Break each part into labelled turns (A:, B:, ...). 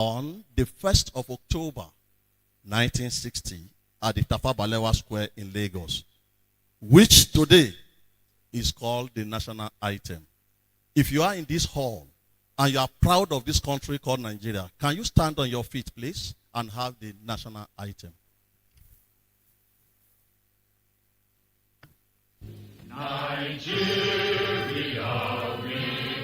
A: on the 1st of October, 1960, at the Tafawa Balewa Square in Lagos, which today is called the national item. If you are in this hall and you are proud of this country called Nigeria, can you stand on your feet, please, and have the national item?
B: Nigeria, we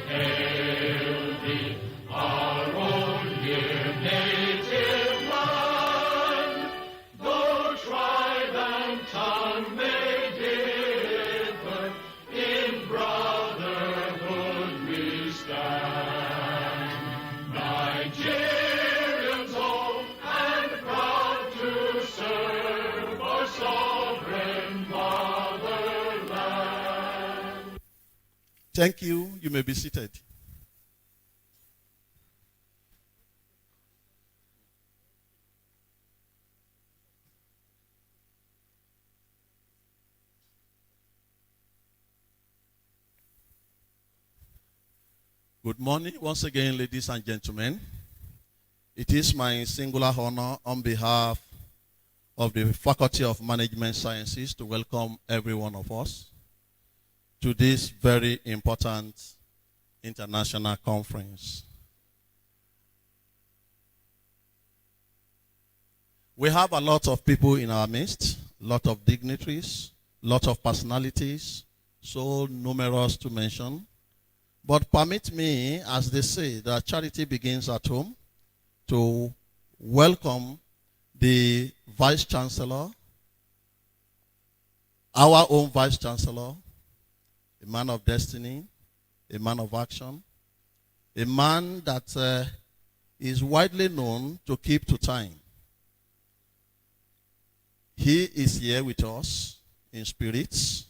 B: hail thee, our own dear native land. Though tribe and tongue may differ, in brotherhood we stand. Nigerians old and proud to serve our sovereign motherland.
A: Thank you. You may be seated. Good morning once again, ladies and gentlemen. It is my singular honor on behalf of the Faculty of Management Sciences to welcome every one of us to this very important international conference. We have a lot of people in our midst, a lot of dignitaries, a lot of personalities, so numerous to mention. But permit me, as they say, that charity begins at home, to welcome the Vice Chancellor, our own Vice Chancellor, a man of destiny, a man of action, a man that is widely known to keep to time. He is here with us in spirits,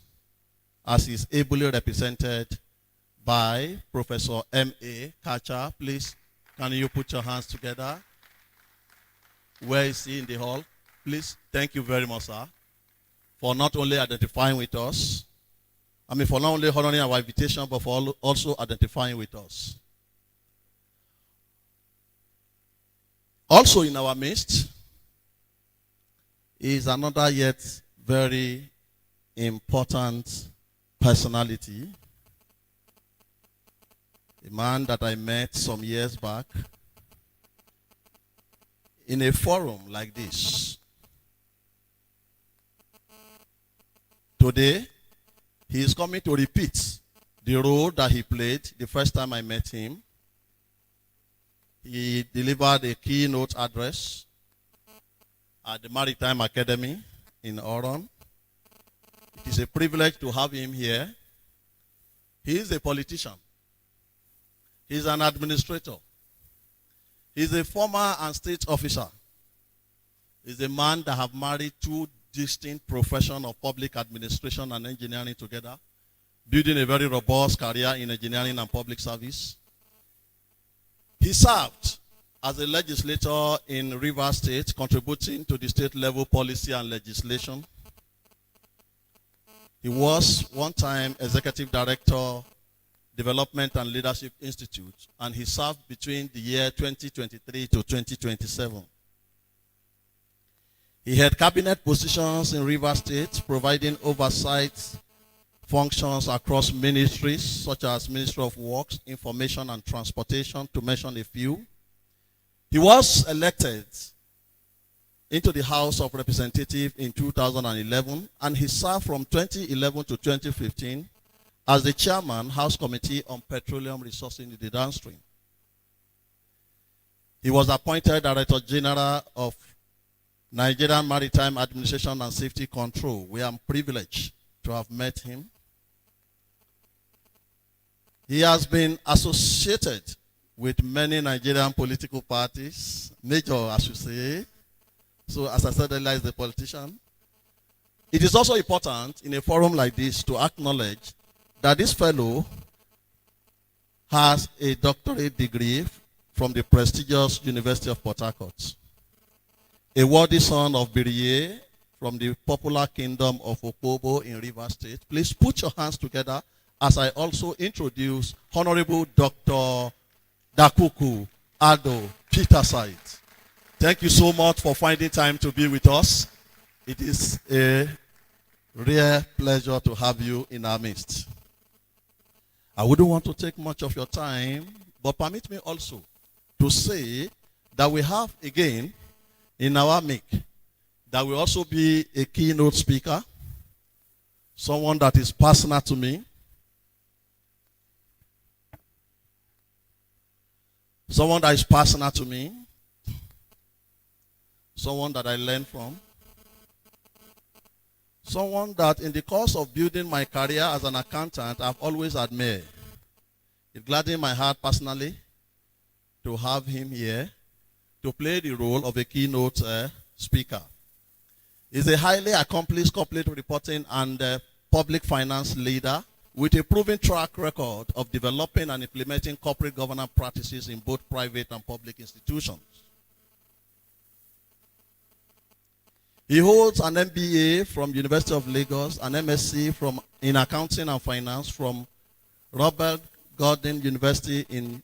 A: as is ably represented by Professor M.A. Kacha. Please, can you put your hands together? Where is he in the hall? Please, thank you very much, sir, for not only identifying with us, for not only honoring our invitation, but for also identifying with us. Also in our midst is another yet very important personality, a man that I met some years back in a forum like this. Today, he is coming to repeat the role that he played the first time I met him. He delivered a keynote address at the Maritime Academy in Oron. It is a privilege to have him here. He is a politician. He is an administrator. He is a former and state officer. He is a man that have married two distinct professions of public administration and engineering together, building a very robust career in engineering and public service. He served as a legislator in Rivers State, contributing to the state level policy and legislation. He was one time executive director, Development and Leadership Institute, and he served between the year 2023 to 2027. He had cabinet positions in Rivers State, providing oversight functions across ministries such as Ministry of Works, Information and Transportation, to mention a few. He was elected into the House of Representatives in 2011, and he served from 2011 to 2015 as the chairman, House Committee on Petroleum Resources in the Downstream. He was appointed Director General of Nigerian Maritime Administration and Safety Control. We are privileged to have met him. He has been associated with many Nigerian political parties, major, I should say. So, as I said earlier, is the politician. It is also important in a forum like this to acknowledge that this fellow has a doctorate degree from the prestigious University of Port Harcourt. A worthy son of Biriye from the popular kingdom of Opobo in Rivers State. Please put your hands together as I also introduce Honorable Dr. Dakuku Ado Peter side. Thank you so much for finding time to be with us. It is a real pleasure to have you in our midst. I wouldn't want to take much of your time, but permit me also to say that we have again in our MIC that will also be a keynote speaker, someone that is personal to me, someone that is personal to me, someone that I learned from, someone that in the course of building my career as an accountant, I've always admired. It gladdened my heart personally to have him here to play the role of a keynote speaker. He's a highly accomplished corporate reporting and public finance leader with a proven track record of developing and implementing corporate governance practices in both private and public institutions. He holds an MBA from University of Lagos, an MSc in accounting and finance from Robert Gordon University in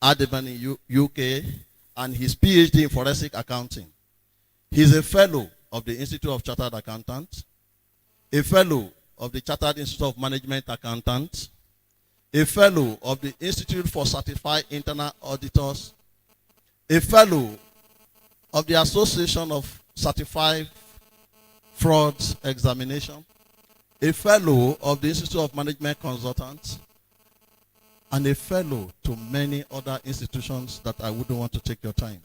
A: Abuja, UK, and his PhD in forensic accounting. He's a fellow of the Institute of Chartered Accountants, a fellow of the Chartered Institute of Management Accountants, a fellow of the Institute for Certified Internal Auditors, a fellow of the Association of Certified Fraud Examination, a fellow of the Institute of Management Consultants, and a fellow to many other institutions that I wouldn't want to take your time.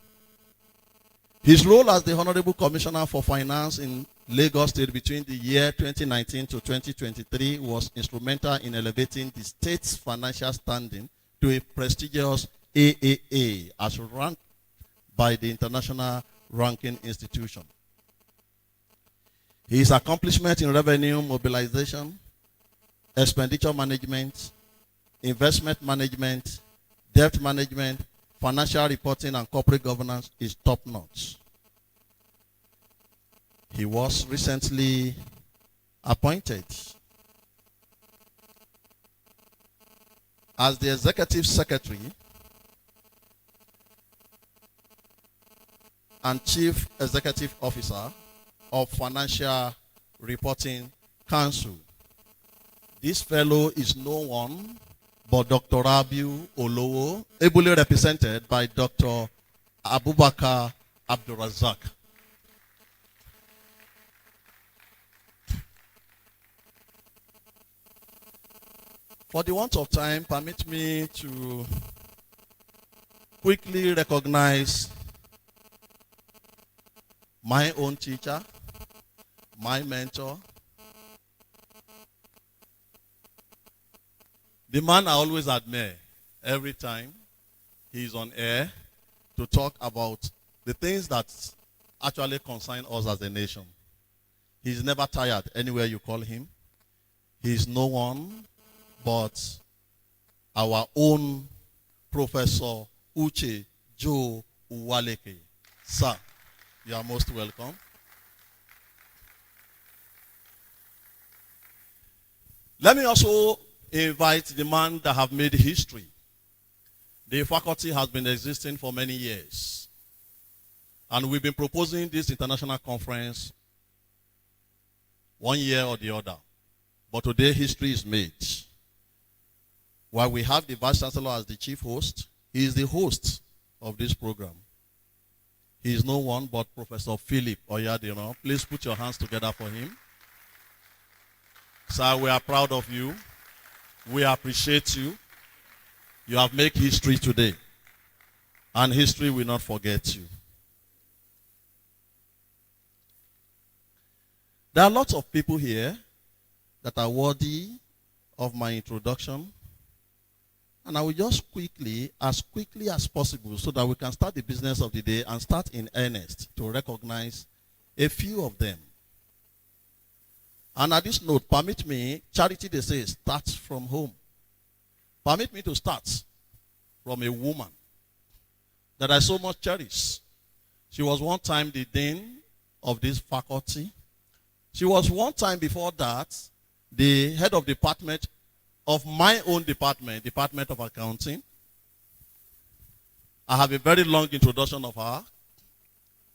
A: His role as the Honorable Commissioner for Finance in Lagos State between the year 2019 to 2023 was instrumental in elevating the state's financial standing to a prestigious AAA as ranked by the International Ranking Institution. His accomplishment in revenue mobilization, expenditure management, investment management, debt management, financial reporting, and corporate governance is top-notch. He was recently appointed as the Executive Secretary and Chief Executive Officer of Financial Reporting Council. This fellow is no one but Dr. Rabiu Olowo, ably represented by Dr. Abubakar Abdulrazak. For the want of time, permit me to quickly recognize my own teacher, my mentor, the man I always admire every time he's on air to talk about the things that actually concern us as a nation. He's never tired anywhere you call him. He's no one but our own Professor Uche Joe Uwaleke. Sir, you are most welcome. Let me also invite the man that have made history. The faculty has been existing for many years. And we've been proposing this international conference one year or the other. But today history is made. While we have the Vice Chancellor as the chief host, he is the host of this program. He is no one but Professor Philip Oyadino. Please put your hands together for him. Sir, we are proud of you. We appreciate you. You have made history today. And history will not forget you. There are lots of people here that are worthy of my introduction. And I will just quickly as possible, so that we can start the business of the day and start in earnest to recognize a few of them. And at this note, permit me, charity, they say, starts from home. Permit me to start from a woman that I so much cherish. She was one time the dean of this faculty. She was one time before that the head of department of my own department, Department of Accounting. I have a very long introduction of her,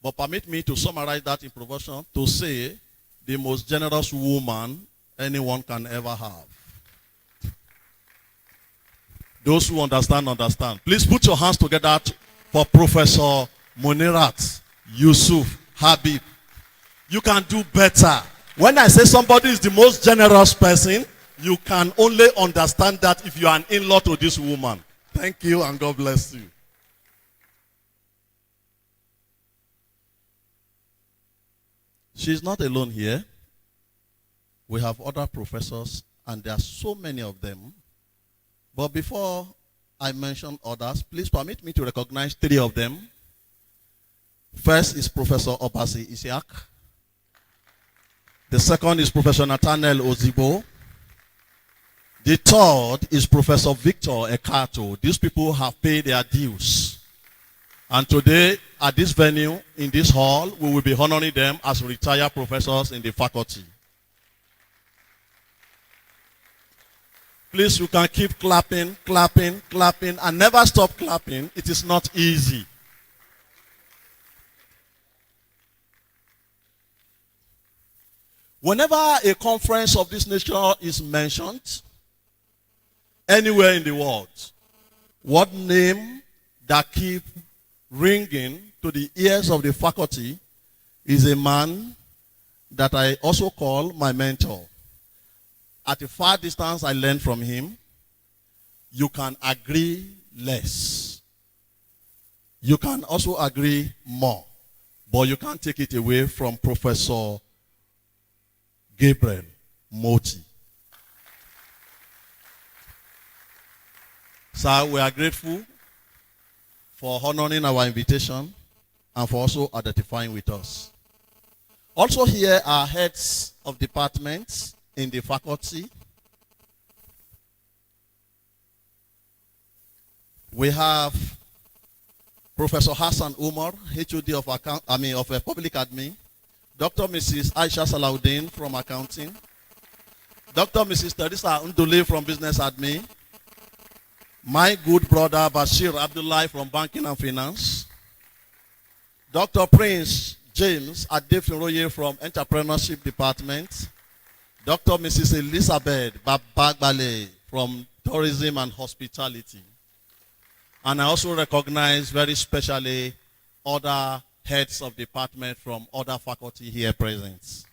A: but permit me to summarize that introduction to say the most generous woman anyone can ever have. Those who understand, understand. Please put your hands together for Professor Munirat Yusuf Habib. You can do better. When I say somebody is the most generous person, you can only understand that if you are an in-law to this woman. Thank you and God bless you. She's not alone here. We have other professors, and there are so many of them. But before I mention others, please permit me to recognize 3 of them. First is Professor Obasi Isiak. The second is Professor Nathaniel Ozibo. The third is Professor Victor Ekato. These people have paid their dues. And today, at this venue, in this hall, we will be honoring them as retired professors in the faculty. Please, you can keep clapping, clapping, clapping, and never stop clapping. It is not easy. Whenever a conference of this nature is mentioned, anywhere in the world, what name that keep ringing to the ears of the faculty is a man that I also call my mentor. At a far distance, I learned from him. You can agree less. You can also agree more. But you can't take it away from Professor Gabriel Moti. Sir, we are grateful for honoring our invitation and for also identifying with us. Also here are heads of departments in the faculty. We have Professor Hassan Umar, HOD of Public Admin. Dr. Mrs. Aisha Salaudin from Accounting. Dr. Mrs. Teresa Undule from Business Admin. My good brother Bashir Abdullah from Banking and Finance. Dr. Prince James Adefinroye from Entrepreneurship Department. Dr. Mrs. Elizabeth Bagbale from Tourism and Hospitality. And I also recognize very specially other heads of department from other faculty here present.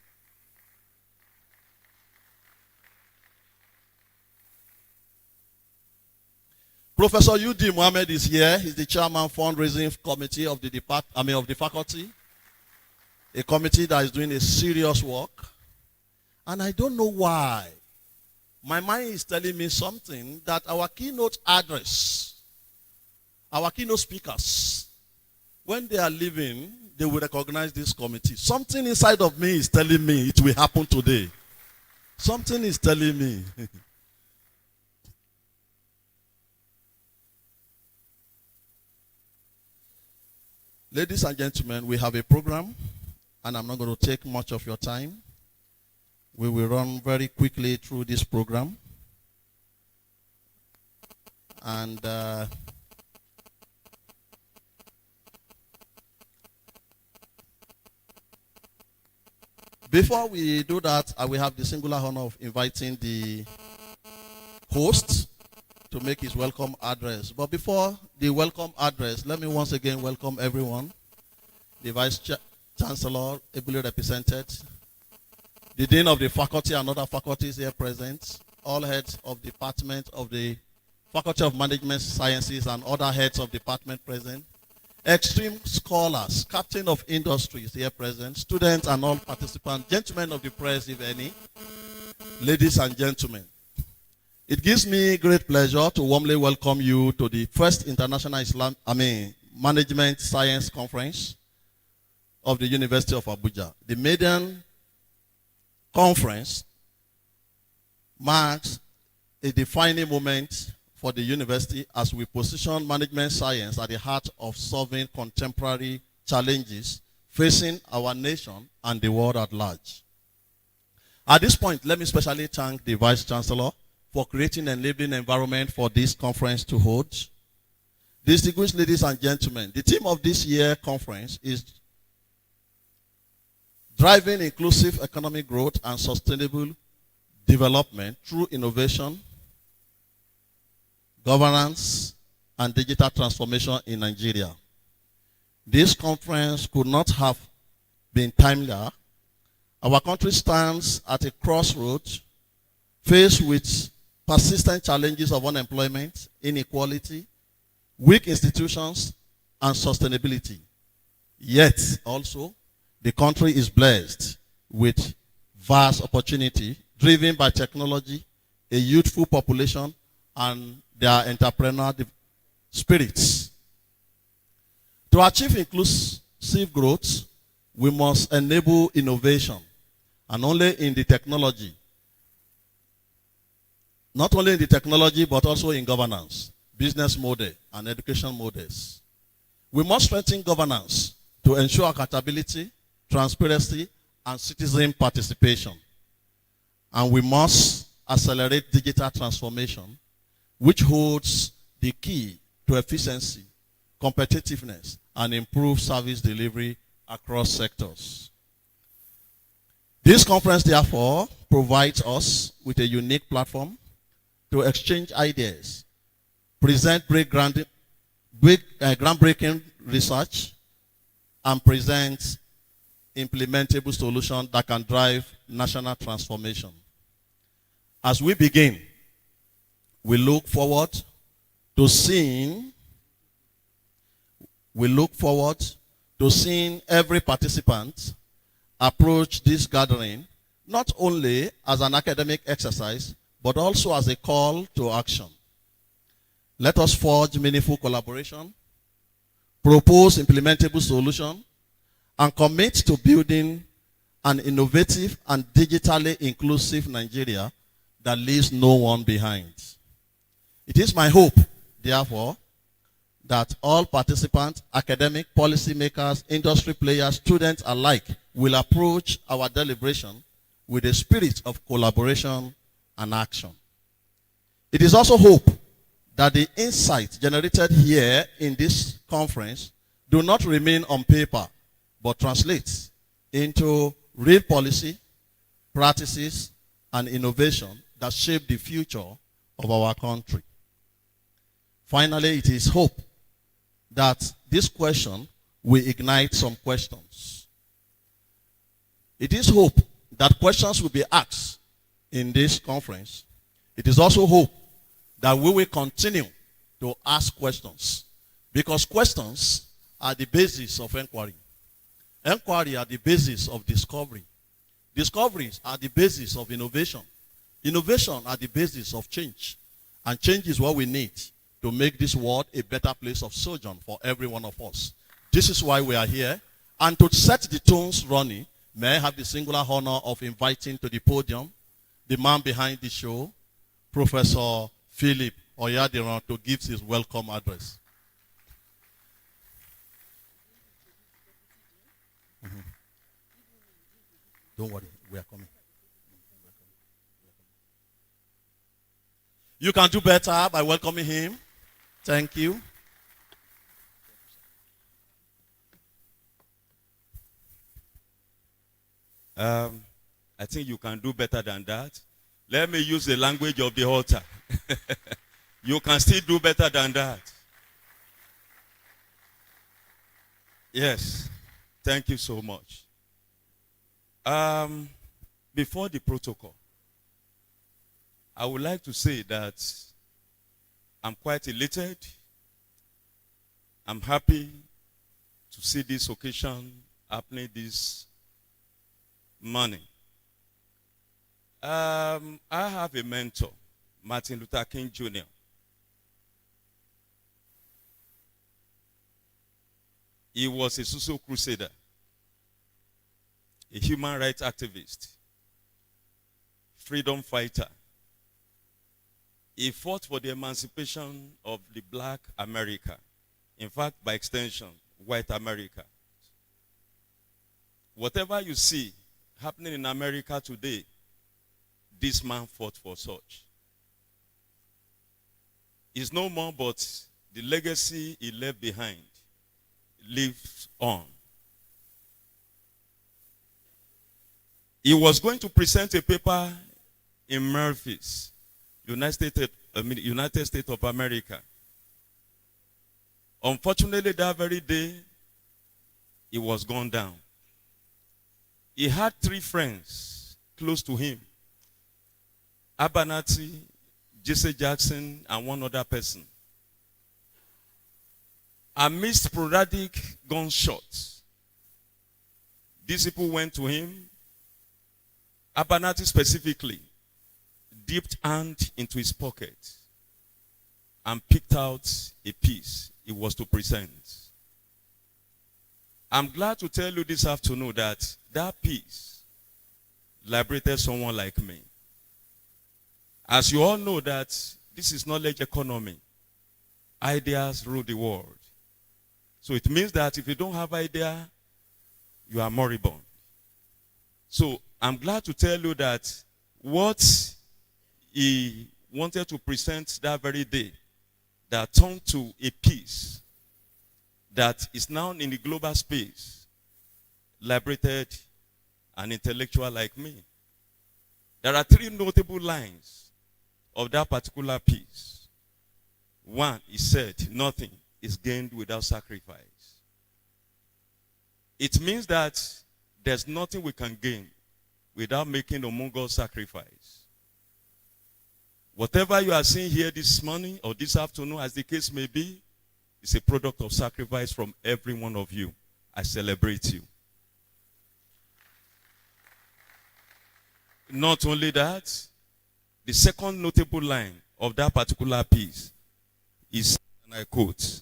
A: Professor U.D. Mohammed is here. He's the chairman fundraising committee of the faculty. A committee that is doing a serious work. And I don't know why. My mind is telling me something that our keynote address, our keynote speakers, when they are leaving, they will recognize this committee. Something inside of me is telling me it will happen today. Something is telling me. Ladies and gentlemen, we have a program, and I'm not going to take much of your time. We will run very quickly through this program. And before we do that, I will have the singular honor of inviting the host to make his welcome address. But before the welcome address, let me once again welcome everyone. The Vice Chancellor, ably represented. The Dean of the Faculty and other faculties here present. All heads of department of the Faculty of Management Sciences and other heads of department present. Extreme scholars, captain of industries here present. Students and all participants. Gentlemen of the press, if any. Ladies and gentlemen. It gives me great pleasure to warmly welcome you to the first International Management Science Conference of the University of Abuja. The maiden conference marks a defining moment for the university as we position management science at the heart of solving contemporary challenges facing our nation and the world at large. At this point, let me especially thank the Vice Chancellor for creating an enabling environment for this conference to hold. Distinguished ladies and gentlemen, the theme of this year's conference is driving inclusive economic growth and sustainable development through innovation, governance, and digital transformation in Nigeria. This conference could not have been timelier. Our country stands at a crossroads, faced with persistent challenges of unemployment, inequality, weak institutions, and sustainability. Yet, also, the country is blessed with vast opportunity driven by technology, a youthful population, and their entrepreneurial spirits. To achieve inclusive growth, we must enable innovation, and only in the technology. Not only in the technology, but also in governance, business model, and education models. We must strengthen governance to ensure accountability, transparency, and citizen participation. And we must accelerate digital transformation, which holds the key to efficiency, competitiveness, and improved service delivery across sectors. This conference, therefore, provides us with a unique platform to exchange ideas, present groundbreaking research, and present implementable solutions that can drive national transformation. As we begin, we look forward to seeing every participant approach this gathering not only as an academic exercise, but also as a call to action. Let us forge meaningful collaboration, propose implementable solutions, and commit to building an innovative and digitally inclusive Nigeria that leaves no one behind. It is my hope, therefore, that all participants, academic, policymakers, industry players, students alike will approach our deliberation with a spirit of collaboration and action. It is also hope that the insights generated here in this conference do not remain on paper, but translate into real policy, practices, and innovation that shape the future of our country. Finally, it is hope that this question will ignite some questions. It is hope that questions will be asked in this conference. It is also hope that we will continue to ask questions, because questions are the basis of inquiry. Inquiry are the basis of discovery. Discoveries are the basis of innovation. Innovation are the basis of change. And change is what we need to make this world a better place of sojourn for every one of us. This is why we are here. And to set the tones running, may I have the singular honor of inviting to the podium the man behind the show, Professor Philip Oyadiran, to give his welcome address. Mm-hmm. Don't worry, we are coming. You can do better by welcoming him. Thank you.
C: I think you can do better than that. Let me use the language of the altar. You can still do better than that. Yes. Thank you so much. Before the protocol, I would like to say that I'm quite elated. I'm happy to see this occasion happening this morning. I have a mentor, Martin Luther King Jr. He was a social crusader, a human rights activist, freedom fighter. He fought for the emancipation of the black America. In fact, by extension, white America. Whatever you see happening in America today, this man fought for such. He's no more but the legacy he left behind lives on. He was going to present a paper in Memphis, United States of America. Unfortunately, that very day, he was gone down. He had 3 friends close to him: Abernathy, Jesse Jackson, and one other person. Amidst sporadic gunshots, these people went to him. Abernathy specifically dipped hand into his pocket and picked out a piece he was to present. I'm glad to tell you this afternoon that that piece liberated someone like me. As you all know that this is knowledge economy. Ideas rule the world. So it means that if you don't have idea, you are moribund. So I'm glad to tell you that what he wanted to present that very day, that turned to a piece that is now in the global space, liberated an intellectual like me. There are 3 notable lines of that particular piece. One, he said, nothing is gained without sacrifice. It means that there's nothing we can gain without making a humongous sacrifice. Whatever you are seeing here this morning or this afternoon, as the case may be, is a product of sacrifice from every one of you. I celebrate you. Not only that, the second notable line of that particular piece is, and I quote,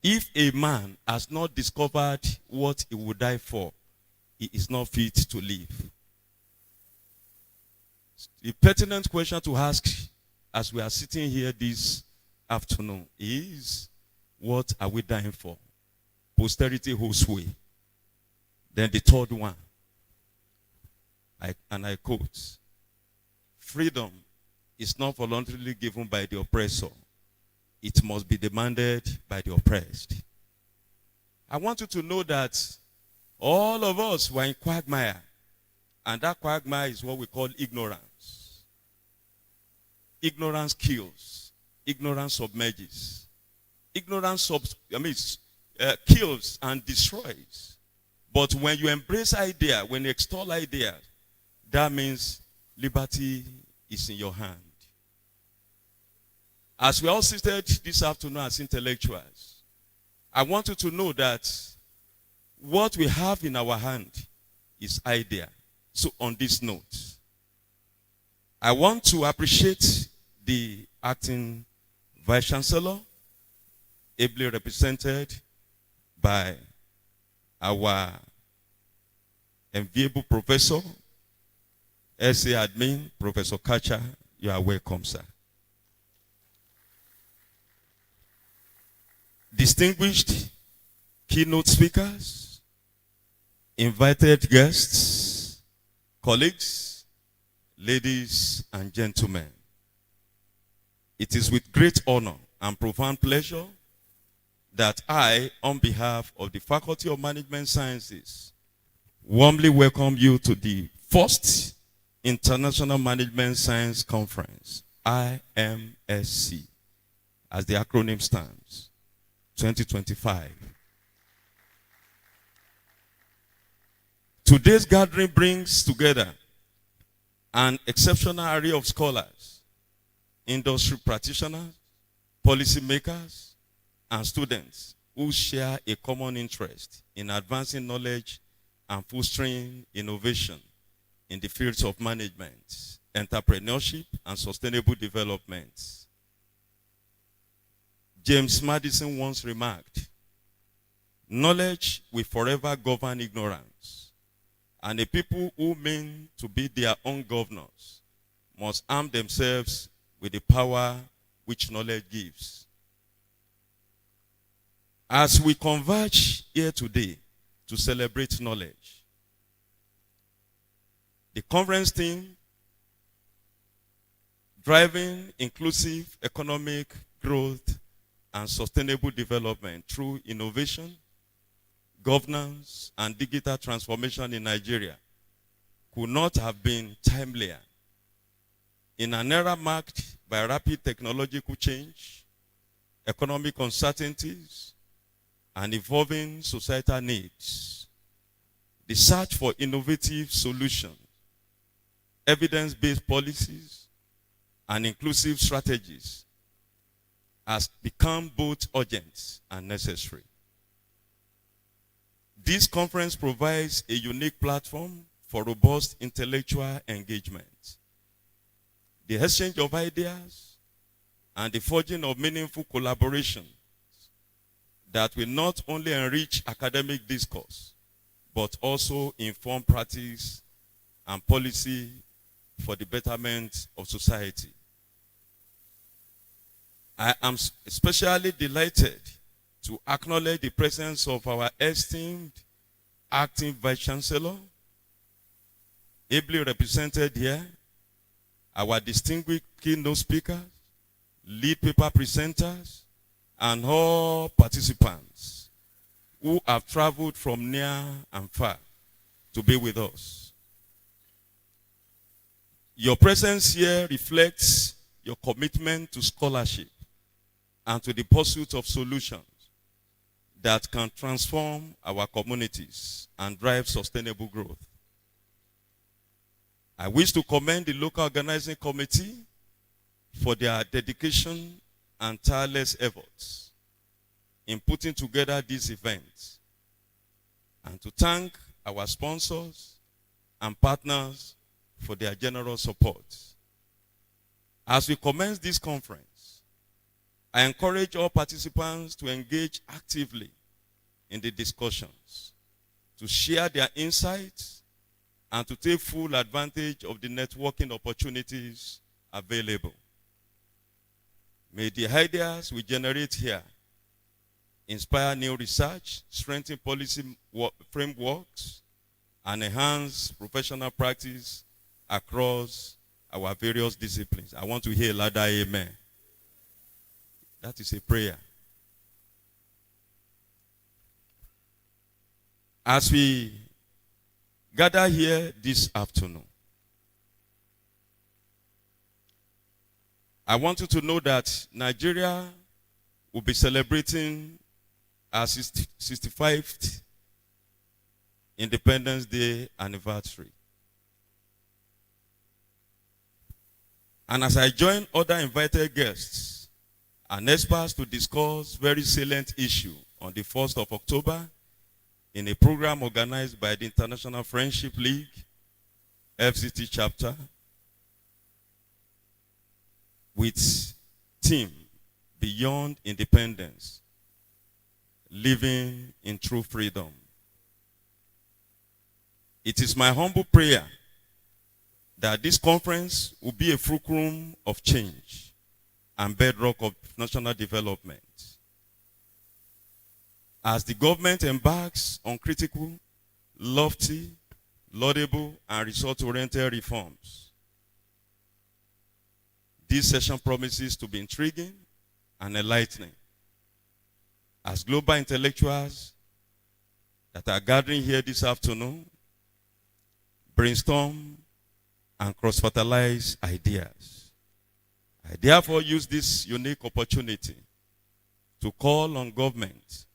C: if a man has not discovered what he would die for, he is not fit to live. The pertinent question to ask as we are sitting here this afternoon is, what are we dying for? Posterity holds sway. Then the third one, and I quote, freedom is not voluntarily given by the oppressor. It must be demanded by the oppressed. I want you to know that all of us were in quagmire, and that quagmire is what we call ignorance. Ignorance kills. Ignorance submerges. Ignorance kills and destroys. But when you embrace idea, when you extol idea, that means liberty is in your hand. As we all seated this afternoon as intellectuals, I want you to know that what we have in our hand is idea. So on this note, I want to appreciate the acting Vice Chancellor, ably represented by our enviable professor, SA Admin, Professor Kacha. You are welcome, sir. Distinguished keynote speakers, invited guests, colleagues, ladies and gentlemen, it is with great honor and profound pleasure that I, on behalf of the Faculty of Management Sciences, warmly welcome you to the first International Management Science Conference, IMSC, as the acronym stands, 2025. Today's gathering brings together an exceptional array of scholars, industry practitioners, policymakers, and students who share a common interest in advancing knowledge and fostering innovation in the fields of management, entrepreneurship, and sustainable development. James Madison once remarked, knowledge will forever govern ignorance, and the people who mean to be their own governors must arm themselves with the power which knowledge gives. As we converge here today to celebrate knowledge, the conference theme, driving inclusive economic growth and sustainable development through innovation, governance, and digital transformation in Nigeria could not have been timelier. In an era marked by rapid technological change, economic uncertainties, and evolving societal needs, the search for innovative solutions, evidence-based policies, and inclusive strategies has become both urgent and necessary. This conference provides a unique platform for robust intellectual engagement. The exchange of ideas and the forging of meaningful collaborations that will not only enrich academic discourse, but also inform practice and policy for the betterment of society. I am especially delighted to acknowledge the presence of our esteemed acting Vice Chancellor, ably represented here, our distinguished keynote speakers, lead paper presenters, and all participants who have traveled from near and far to be with us. Your presence here reflects your commitment to scholarship and to the pursuit of solutions that can transform our communities and drive sustainable growth. I wish to commend the local organizing committee for their dedication and tireless efforts in putting together this event, and to thank our sponsors and partners for their generous support. As we commence this conference, I encourage all participants to engage actively in the discussions, to share their insights, and to take full advantage of the networking opportunities available. May the ideas we generate here inspire new research, strengthen policy frameworks, and enhance professional practice across our various disciplines. I want to hear a louder amen. That is a prayer. As we gather here this afternoon, I want you to know that Nigeria will be celebrating our 65th Independence Day anniversary. And as I join other invited guests and experts to discuss very salient issue on the 1st of October in a program organized by the International Friendship League, FCT chapter, with theme Beyond Independence, Living in True Freedom. It is my humble prayer that this conference will be a fulcrum of change and bedrock of national development. As the government embarks on critical, lofty, laudable, and result-oriented reforms, this session promises to be intriguing and enlightening. As global intellectuals that are gathering here this afternoon, brainstorm and cross-fertilize ideas. I therefore use this unique opportunity to call on government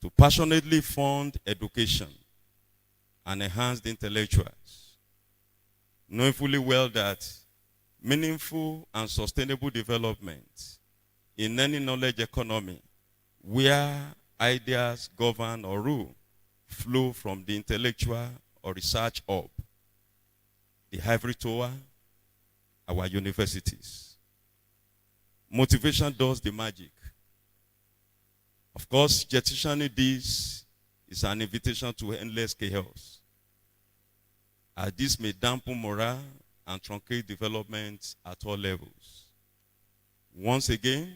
C: to passionately fund education and enhance the intellectuals, knowing fully well that meaningful and sustainable development in any knowledge economy where ideas govern or rule flow from the intellectual or research hub, the ivory tower, our universities. Motivation does the magic. Of course, jettishing this is an invitation to endless chaos, as this may dampen morale and truncate development at all levels. Once again,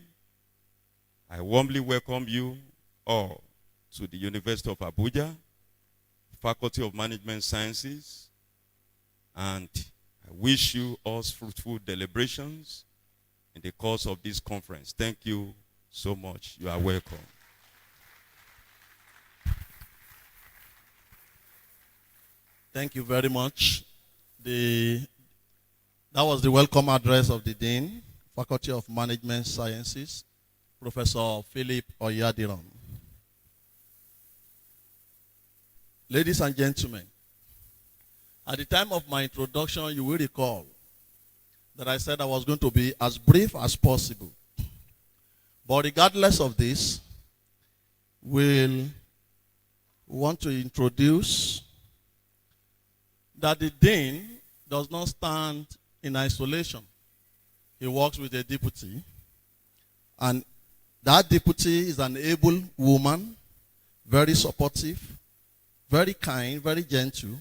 C: I warmly welcome you all to the University of Abuja, Faculty of Management Sciences, and I wish you all fruitful deliberations in the course of this conference. Thank you so much. You are welcome.
A: Thank you very much. That was the welcome address of the Dean, Faculty of Management Sciences, Professor Philip Oyadiran. Ladies and gentlemen, at the time of my introduction, you will recall that I said I was going to be as brief as possible. But regardless of this, we'll want to introduce that the Dean does not stand in isolation. He works with a deputy, and that deputy is an able woman, very supportive, very kind, very gentle.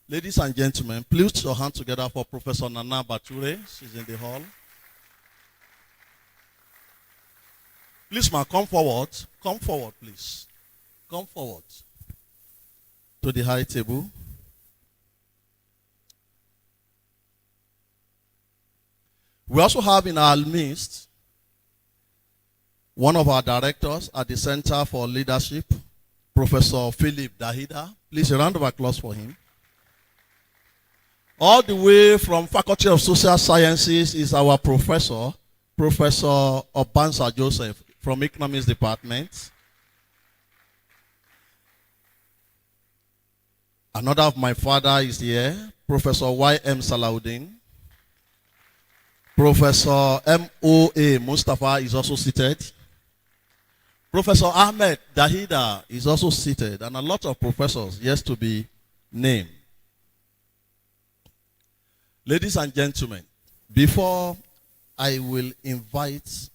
A: Ladies and gentlemen, please put your hands together for Professor Nana Bature. She's in the hall. Please, ma, come forward. Come forward, please. Come forward to the high table. We also have in our midst one of our directors at the Center for Leadership, Professor Philip Dahida. Please, a round of applause for him. All the way from Faculty of Social Sciences is our professor, Professor Obansa Joseph from Economics Department. Another of my father is here, Professor Y.M. Salahuddin. Professor M.O.A. Mustafa is also seated. Professor Ahmed Dahida is also seated, and a lot of professors yet to be named. Ladies and gentlemen, before I will invite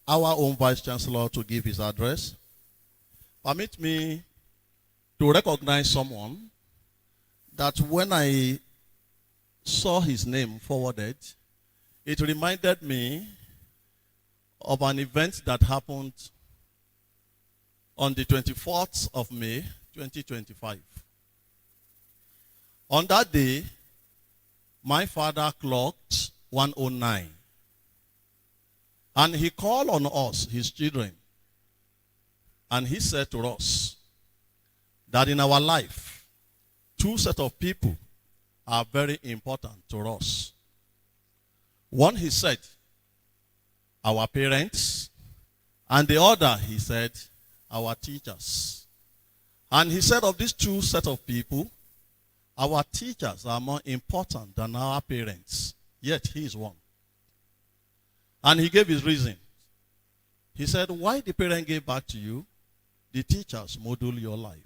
A: our own Vice Chancellor to give his address, permit me to recognize someone that when I saw his name forwarded, it reminded me of an event that happened on the 24th of May, 2025. On that day, my father clocked 109. And he called on us, his children, and he said to us that in our life, two sets of people are very important to us. One, he said, our parents, and the other, he said, our teachers. And he said of these two sets of people, our teachers are more important than our parents, yet he is one. And he gave his reason. He said, why the parent gave back to you, the teachers model your life.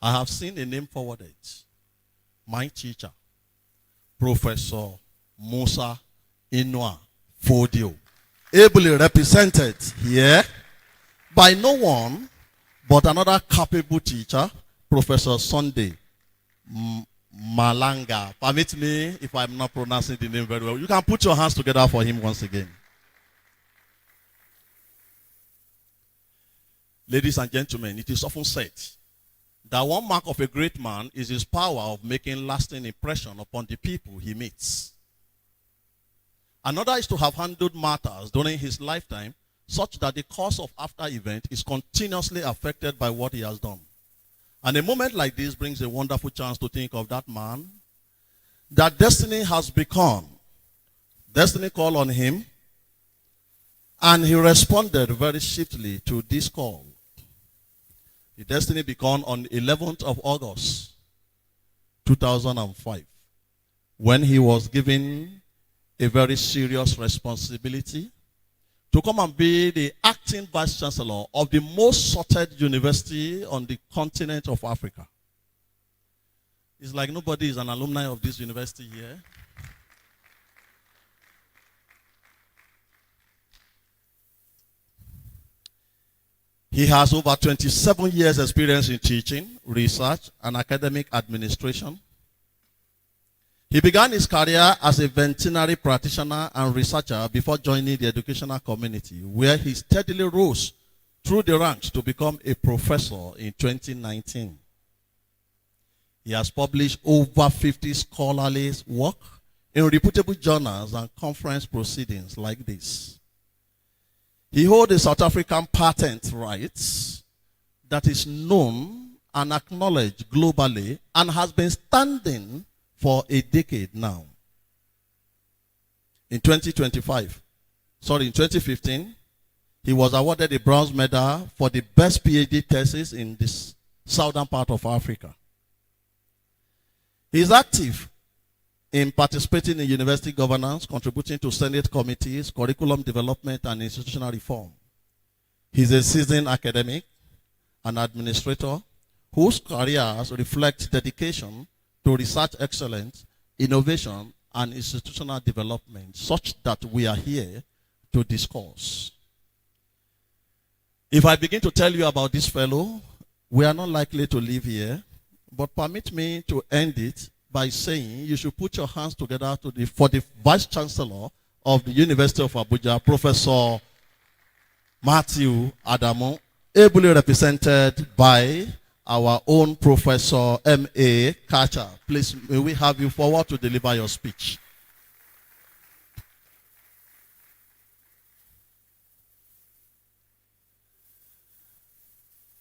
A: I have seen a name forwarded, my teacher, Professor Musa Inua Fodio, ably represented here by no one but another capable teacher, Professor Sunday Malanga. Permit me if I'm not pronouncing the name very well. You can put your hands together for him once again. Ladies and gentlemen, it is often said that one mark of a great man is his power of making lasting impression upon the people he meets. Another is to have handled matters during his lifetime such that the course of after event is continuously affected by what he has done. And a moment like this brings a wonderful chance to think of that man that destiny has become. Destiny called on him, and he responded very swiftly to this call. The destiny began on 11th of August, 2005, when he was given a very serious responsibility to come and be the acting vice chancellor of the most sought university on the continent of Africa. It's like nobody is an alumni of this university here. He has over 27 years experience in teaching, research, and academic administration. He began his career as a veterinary practitioner and researcher before joining the educational community, where he steadily rose through the ranks to become a professor in 2019. He has published over 50 scholarly work in reputable journals and conference proceedings like this. He holds a South African patent rights that is known and acknowledged globally and has been standing for a decade now. In 2015, he was awarded a bronze medal for the best PhD thesis in this southern part of Africa. He is active in participating in university governance, contributing to Senate committees, curriculum development, and institutional reform. He is a seasoned academic and administrator whose careers reflect dedication to research excellence, innovation, and institutional development, such that we are here to discuss. If I begin to tell you about this fellow, we are not likely to leave here, but permit me to end it by saying you should put your hands together for the Vice Chancellor of the University of Abuja, Professor Matthew Adamu, ably represented by our own Professor M.A. Kacha. Please, may we have you forward to deliver your speech.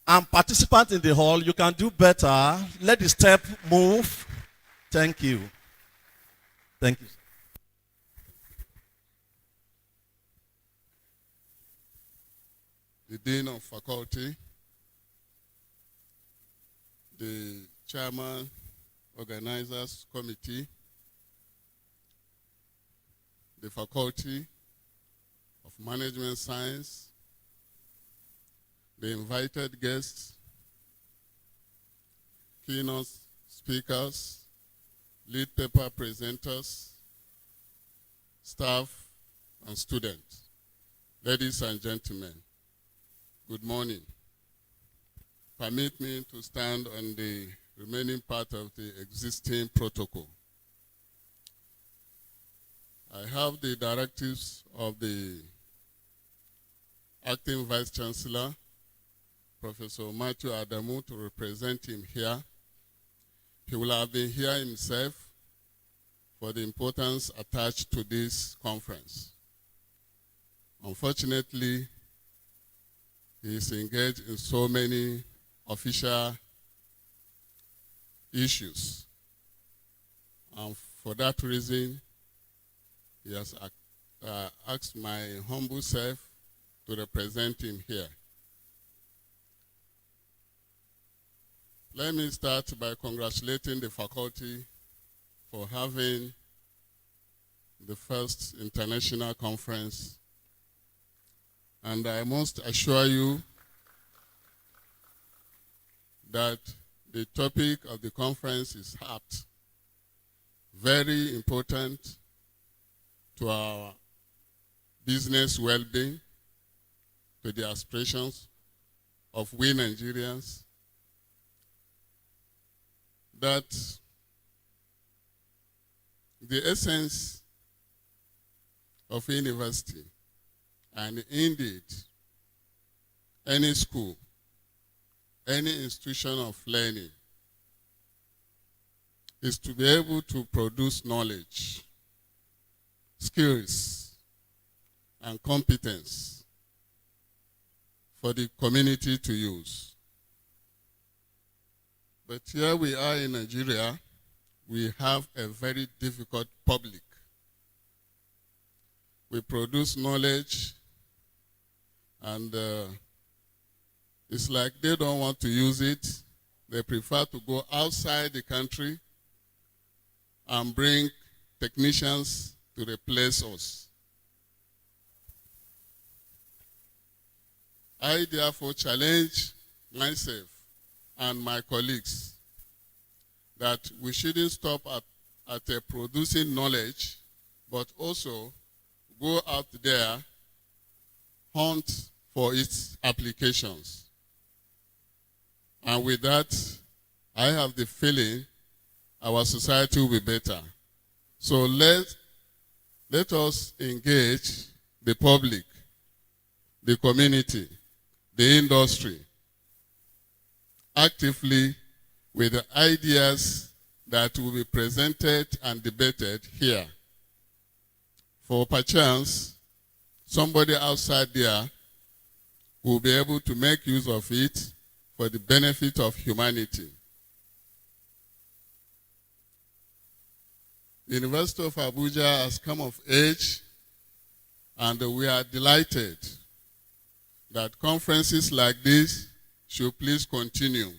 A: And participants in the hall, you can do better. Let the step move. Thank you. Thank you.
D: The Dean of Faculty, the Chairman, Organizers Committee, the Faculty of Management Science, the invited guests, keynote speakers, lead paper presenters, staff, and students. Ladies and gentlemen, good morning. Permit me to stand on the remaining part of the existing protocol. I have the directives of the Acting Vice Chancellor, Professor Matthew Adamu, to represent him here. He will have been here himself for the importance attached to this conference. Unfortunately, he is engaged in so many official issues. And for that reason, he has asked my humble self to represent him here. Let me start by congratulating the faculty for having the first international conference. And I must assure you that the topic of the conference is apt, very important to our business well-being, to the aspirations of we Nigerians, that the essence of university, and indeed any school, any institution of learning, is to be able to produce knowledge, skills, and competence for the community to use. But here we are in Nigeria, we have a very difficult public. We produce knowledge, and it's like they don't want to use it. They prefer to go outside the country and bring technicians to replace us. I therefore challenge myself and my colleagues that we shouldn't stop at producing knowledge, but also go out there, hunt for its applications. And with that, I have the feeling our society will be better. So let us engage the public, the community, the industry, actively with the ideas that will be presented and debated here for perchance somebody outside there will be able to make use of it for the benefit of humanity. The University of Abuja has come of age, and we are delighted that conferences like this should please continue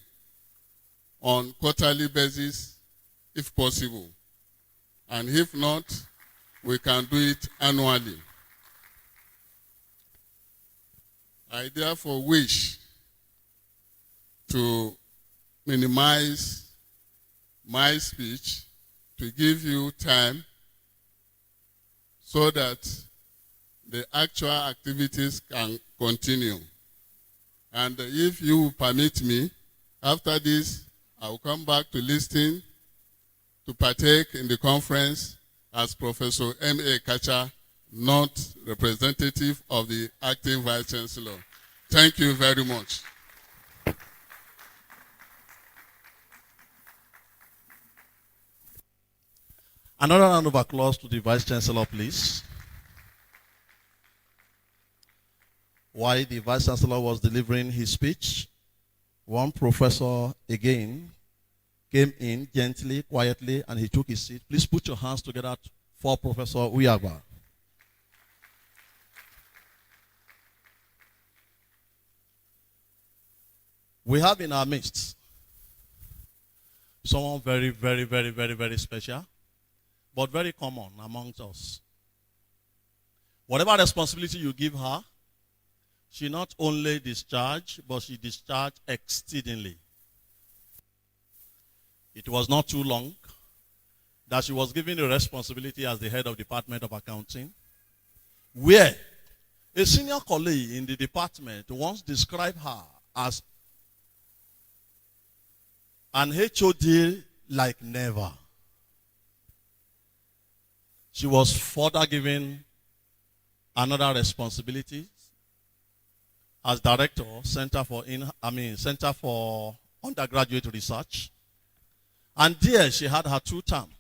D: on quarterly basis if possible. And if not, we can do it annually. I therefore wish to minimize my speech to give you time so that the actual activities can continue. And if you permit me, after this, I will come back to listen to partake in the conference as Professor M.A. Kacha, not representative of the acting Vice Chancellor. Thank you very much.
A: Another round of applause to the Vice Chancellor, please. While the Vice Chancellor was delivering his speech, one professor again came in gently, quietly, and he took his seat. Please put your hands together for Professor Uyagba. We have in our midst someone very, very, very, very, very special, but very common amongst us. Whatever responsibility you give her, she not only discharged, but she discharged exceedingly. It was not too long that she was given the responsibility as the head of Department of Accounting, where a senior colleague in the department once described her as an HOD like never. She was further given another responsibility as director, Center for Undergraduate Research. And there she had her 2 terms.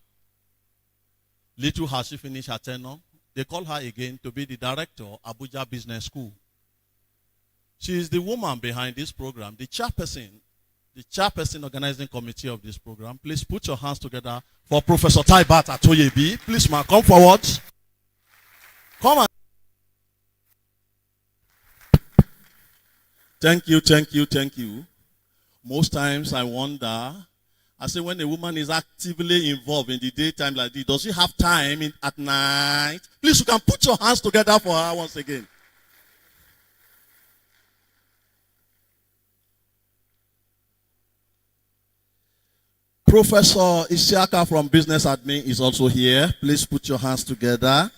A: Little has she finished her tenure. They called her again to be the director, Abuja Business School. She is the woman behind this program, the chairperson organizing committee of this program. Please put your hands together for Professor Taibat Atoyebi. Please, ma, come forward. Come on. Thank you, thank you, thank you. Most times I wonder, I say when a woman is actively involved in the daytime like this, does she have time at night? Please, you can put your hands together for her once again. Professor Isiaka from Business Admin is also here. Please put your hands together.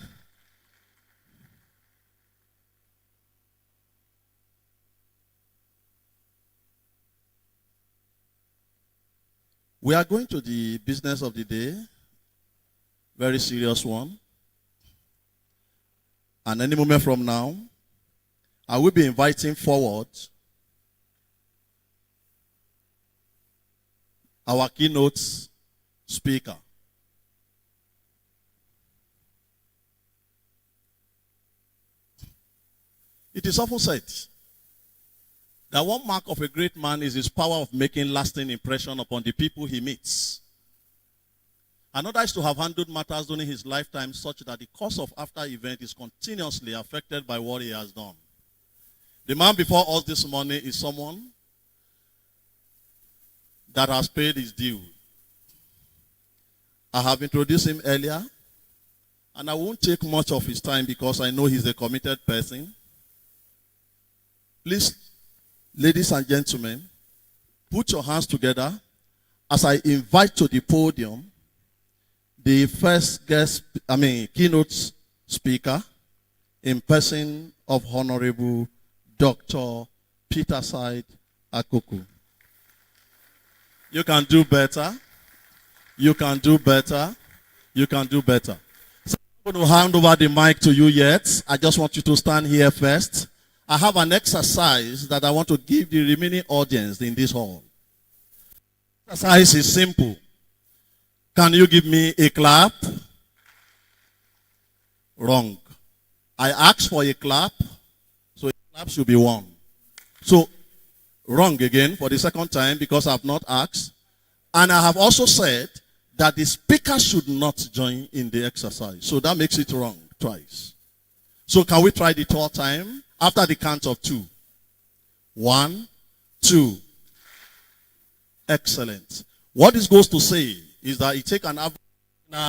A: We are going to the business of the day, very serious one. And any moment from now, I will be inviting forward our keynote speaker. It is often said that one mark of a great man is his power of making lasting impression upon the people he meets. Another is to have handled matters during his lifetime such that the course of after event is continuously affected by what he has done. The man before us this morning is someone that has paid his due. I have introduced him earlier, and I won't take much of his time because I know he's a committed person. Please, ladies and gentlemen, put your hands together as I invite to the podium the first keynote speaker in person of Honorable Dr. Peter Said Akuku. You can do better. You can do better. You can do better. So I'm going to hand over the mic to you yet. I just want you to stand here first. I have an exercise that I want to give the remaining audience in this hall. The exercise is simple. Can you give me a clap? Wrong. I asked for a clap, so a clap should be 1. So, wrong again for the second time because I have not asked. And I have also said that the speaker should not join in the exercise. So that makes it wrong twice. So can we try the third time? After the count of 2. 1, 2. Excellent. What this goes to say is that it takes an average in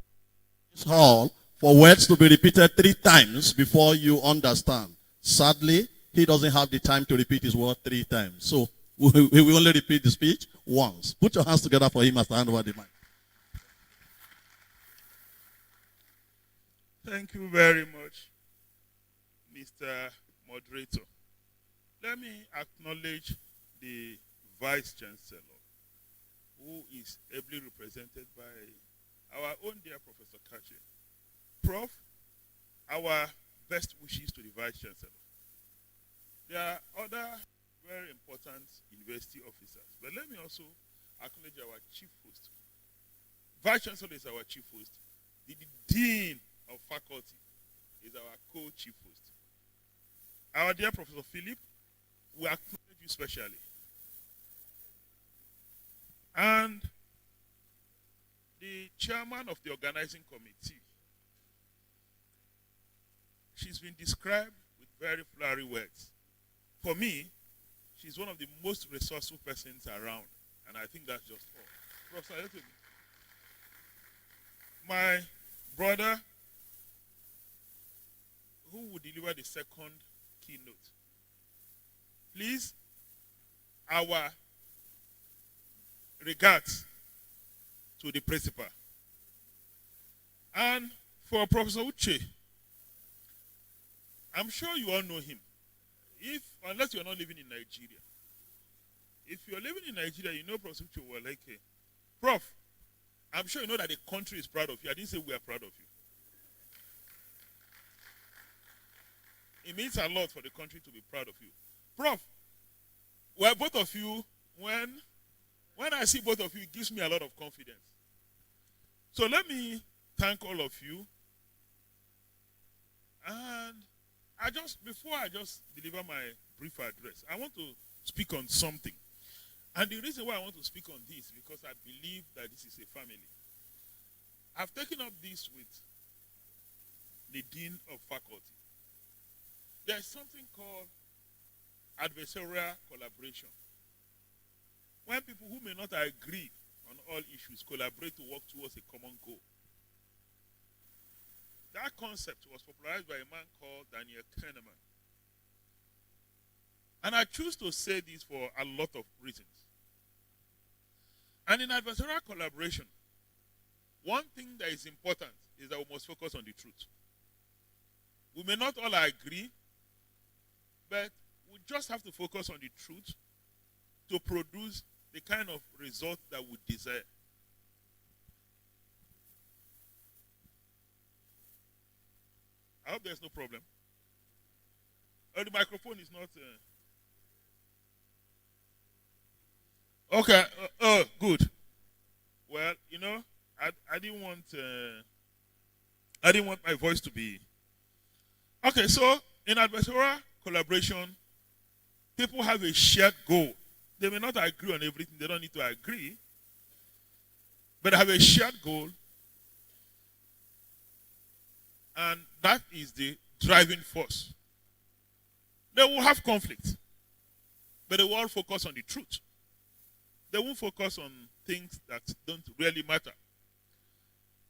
A: this hall for words to be repeated 3 times before you understand. Sadly, he doesn't have the time to repeat his word 3 times. So we will only repeat the speech once. Put your hands together for him as I hand over the mic.
E: Thank you very much, Mr. Moderator. Let me acknowledge the Vice Chancellor, who is ably represented by our own dear Professor Kache. Prof, our best wishes to the Vice Chancellor. There are other very important university officers, but let me also acknowledge our chief host. Vice Chancellor is our chief host. The Dean of Faculty is our co-chief host. Our dear Professor Philip, we acknowledge you specially. And the chairman of the organizing committee, she's been described with very flowery words. For me, she's one of the most resourceful persons around, and I think that's just all. Professor, my brother, who will deliver the second keynote. Please, our regards to the principal. And for Professor Uche, I'm sure you all know him. Unless you're not living in Nigeria. If you're living in Nigeria, you know Professor Uche Waleke. Prof, I'm sure you know that the country is proud of you. I didn't say we are proud of you. It means a lot for the country to be proud of you. Prof, well, both of you, when I see both of you, it gives me a lot of confidence. So let me thank all of you. And before I deliver my brief address, I want to speak on something. And the reason why I want to speak on this is because I believe that this is a family. I've taken up this with the Dean of Faculty. There's something called adversarial collaboration. When people who may not agree on all issues collaborate to work towards a common goal. That concept was popularized by a man called Daniel Kahneman. And I choose to say this for a lot of reasons. And in adversarial collaboration, one thing that is important is that we must focus on the truth. We may not all agree, but we just have to focus on the truth to produce the kind of result that we desire. I hope there's no problem. Oh, the microphone is not... Okay. Good. Well, I didn't want my voice to be... Okay, so in adversarial collaboration, people have a shared goal. They may not agree on everything. They don't need to agree. But they have a shared goal. And that is the driving force. They will have conflict. But they will all focus on the truth. They won't focus on things that don't really matter.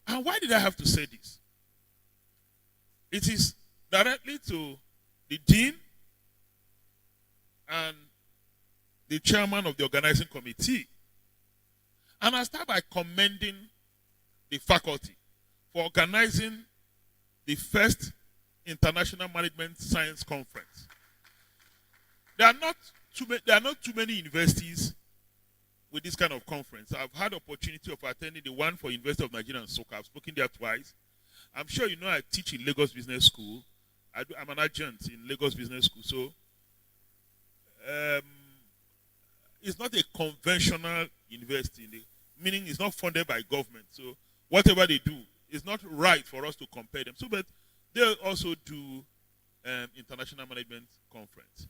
E: And why did I have to say this? It is directly to the dean and the chairman of the organizing committee. And I start by commending the faculty for organizing the first International Management Science Conference. There are not too many universities with this kind of conference. I've had the opportunity of attending the one for University of Nigeria and Soka. I've spoken there twice. I'm sure you know I teach in Lagos Business School. I'm an adjunct in Lagos Business School. So it's not a conventional university, meaning it's not funded by government. So whatever they do, it's not right for us to compare them. So, but they also do international management conference.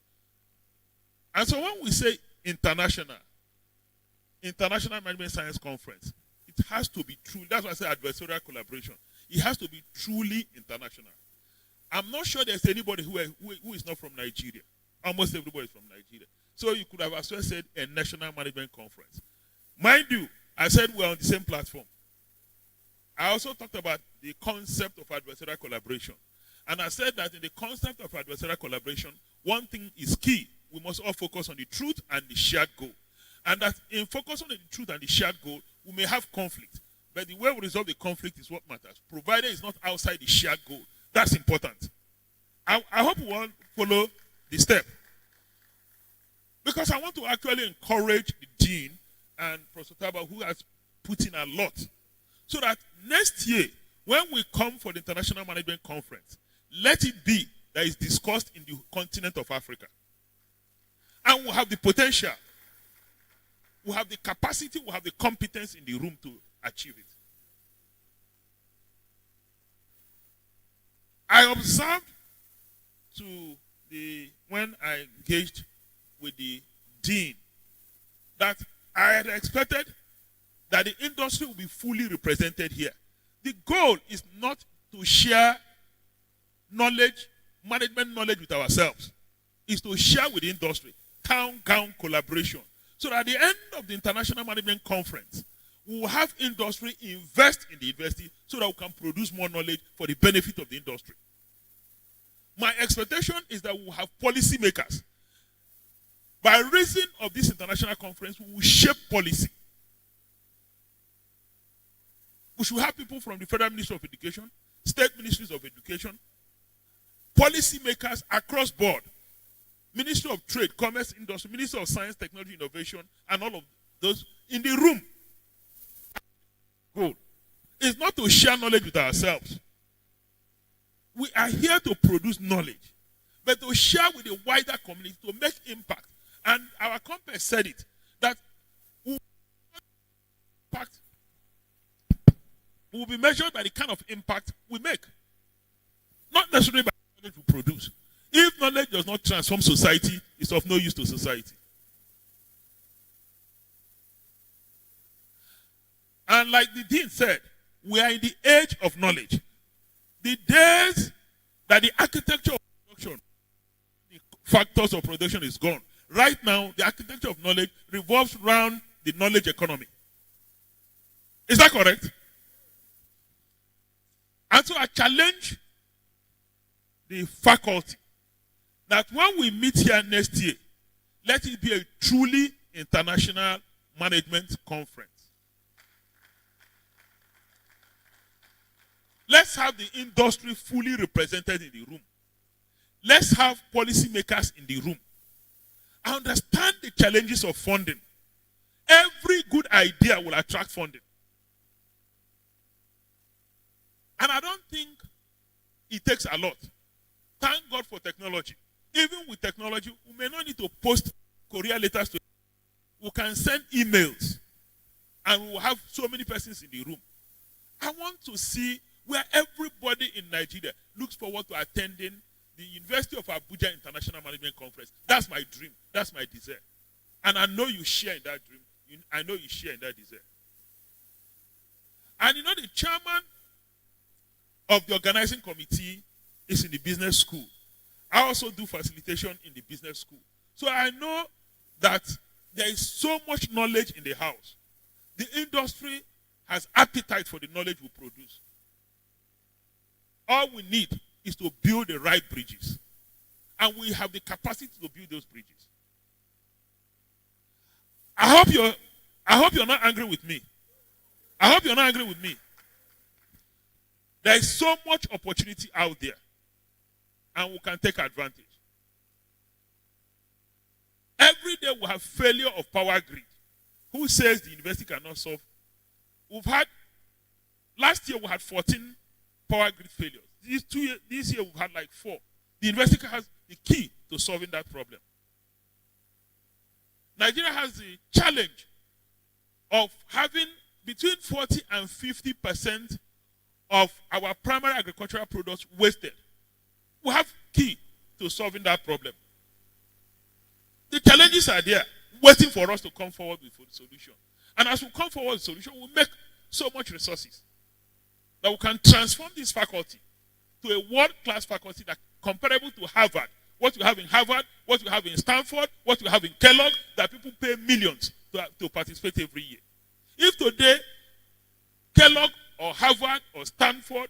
E: And so when we say international management science conference, it has to be true. That's why I say adversarial collaboration. It has to be truly international. I'm not sure there's anybody who is not from Nigeria. Almost everybody is from Nigeria. So you could have as well said a national management conference. Mind you, I said we're on the same platform. I also talked about the concept of adversarial collaboration. And I said that in the concept of adversarial collaboration, one thing is key. We must all focus on the truth and the shared goal. And that in focusing on the truth and the shared goal, we may have conflict. But the way we resolve the conflict is what matters, provided it's not outside the shared goal. That's important. I hope we all follow the step. Because I want to actually encourage the Dean and Professor Taba, who has put in a lot, so that next year, when we come for the International Management Conference, let it be that it's discussed in the continent of Africa. And we'll have the potential, we'll have the capacity, we'll have the competence in the room to achieve it. I observed when I engaged with the Dean that I had expected that the industry will be fully represented here. The goal is not to share knowledge, management knowledge with ourselves. It's to share with the industry, town-gown collaboration. So that at the end of the International Management Conference, we will have industry invest in the university so that we can produce more knowledge for the benefit of the industry. My expectation is that we will have policymakers. By reason of this international conference, we will shape policy. We should have people from the Federal Ministry of Education, state ministries of education, policymakers across board, Ministry of Trade, Commerce, Industry, Ministry of Science, Technology, Innovation, and all of those in the room. Goal is not to share knowledge with ourselves. We are here to produce knowledge, but to share with the wider community, to make impact. And our company said it, that we will be measured by the kind of impact we make, not necessarily by the knowledge we produce. If knowledge does not transform society, it's of no use to society. And like the Dean said, we are in the age of knowledge. The days that the architecture of production, the factors of production is gone. Right now, the architecture of knowledge revolves around the knowledge economy. Is that correct? And so I challenge the faculty that when we meet here next year, let it be a truly international management conference. Let's have the industry fully represented in the room. Let's have policymakers in the room. I understand the challenges of funding. Every good idea will attract funding. And I don't think it takes a lot. Thank God for technology. Even with technology, we may not need to post courier letters to. We can send emails, and we will have so many persons in the room. I want to see where everybody in Nigeria looks forward to attending the University of Abuja International Management Conference. That's my dream. That's my desire. And I know you share in that dream. I know you share in that desire. And you know, the chairman of the organizing committee is in the business school. I also do facilitation in the business school. So I know that there is so much knowledge in the house. The industry has appetite for the knowledge we produce. All we need is to build the right bridges. And we have the capacity to build those bridges. I hope you're not angry with me. I hope you're not angry with me. There is so much opportunity out there. And we can take advantage. Every day we have failure of power grid. Who says the university cannot solve? Last year we had 14 power grid failures. This year we've had like 4. The university has the key to solving that problem. Nigeria has the challenge of having between 40 and 50% of our primary agricultural products wasted. We have key to solving that problem. The challenges are there, waiting for us to come forward with the solution. And as we come forward with the solution, we make so much resources that we can transform this faculty to a world-class faculty that comparable to Harvard. What we have in Harvard, what we have in Stanford, what we have in Kellogg, that people pay millions to participate every year. If today Kellogg or Harvard or Stanford,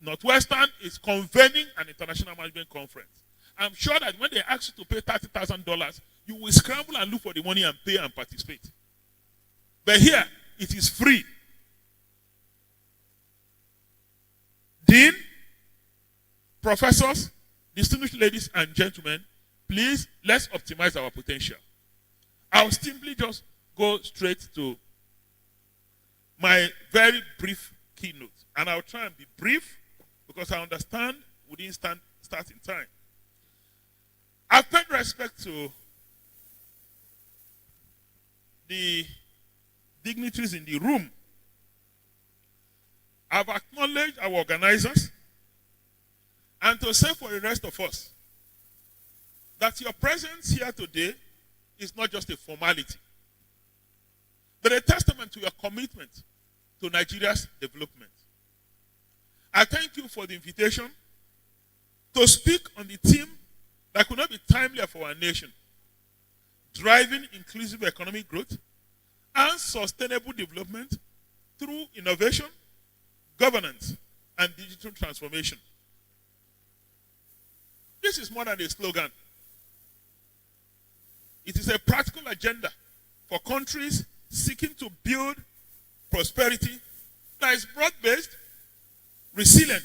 E: Northwestern is convening an international management conference, I'm sure that when they ask you to pay $30,000, you will scramble and look for the money and pay and participate. But here, it is free. Dean, professors, distinguished ladies and gentlemen, please, let's optimize our potential. I'll simply just go straight to my very brief keynote. And I'll try and be brief because I understand we didn't start in time. I've paid respect to the dignitaries in the room. I've acknowledged our organizers, and to say for the rest of us that your presence here today is not just a formality, but a testament to your commitment to Nigeria's development. I thank you for the invitation to speak on the theme that could not be timelier for our nation: driving inclusive economic growth and sustainable development through innovation, governance, and digital transformation. This is more than a slogan. It is a practical agenda for countries seeking to build prosperity that is broad-based, resilient,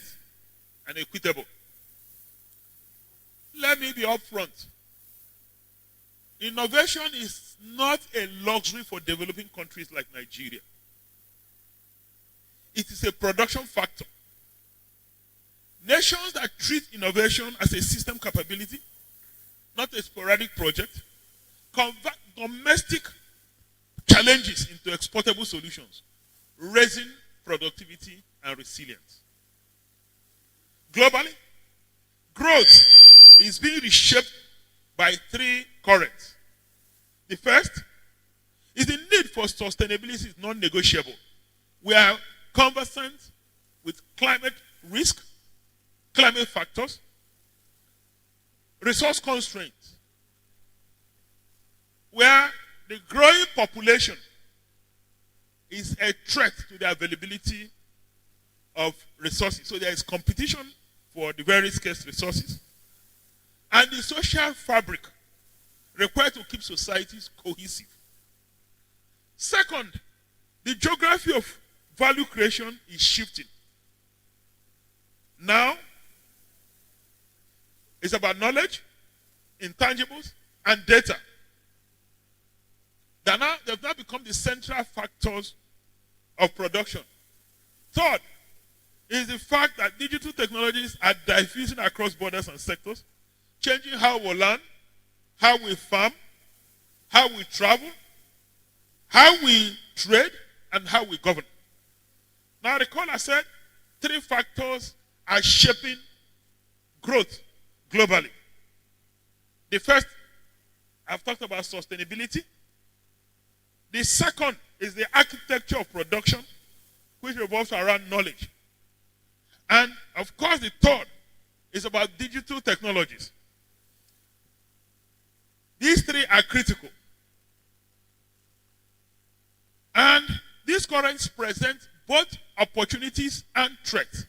E: and equitable. Let me be upfront. Innovation is not a luxury for developing countries like Nigeria. It is a production factor. Nations that treat innovation as a system capability, not a sporadic project, convert domestic challenges into exportable solutions, raising productivity and resilience. Globally, growth is being reshaped by three currents. The first is the need for sustainability is non-negotiable. We are conversant with climate risk, climate factors, resource constraints, where the growing population is a threat to the availability of resources. So there is competition for the very scarce resources. And the social fabric required to keep societies cohesive. Second, the geography of value creation is shifting. Now, it's about knowledge, intangibles, and data. They've now become the central factors of production. Third is the fact that digital technologies are diffusing across borders and sectors, changing how we learn, how we farm, how we travel, how we trade, and how we govern. Now, recall I said three factors are shaping growth globally. The first, I've talked about sustainability. The second is the architecture of production, which revolves around knowledge. And, of course, the third is about digital technologies. These three are critical. And these currents present both opportunities and threats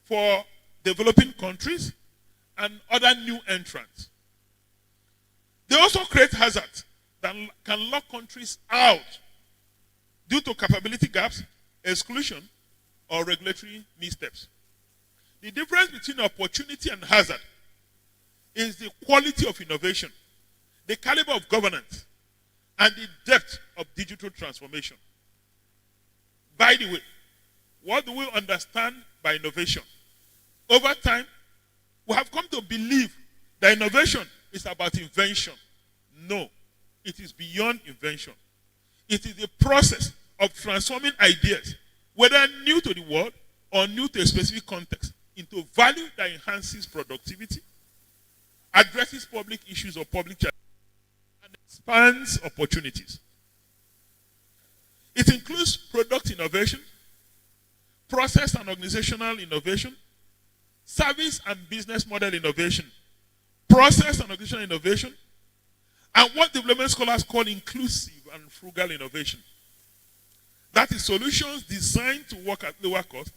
E: for developing countries and other new entrants. They also create hazards that can lock countries out due to capability gaps, exclusion, or regulatory missteps. The difference between opportunity and hazard is the quality of innovation, the caliber of governance, and the depth of digital transformation. By the way, what do we understand by innovation? Over time, we have come to believe that innovation is about invention. No, it is beyond invention. It is the process of transforming ideas whether new to the world or new to a specific context, into value that enhances productivity, addresses public issues or public challenges, and expands opportunities. It includes product innovation, process and organizational innovation, service and business model innovation, process and organizational innovation, and what development scholars call inclusive and frugal innovation. That is solutions designed to work at lower cost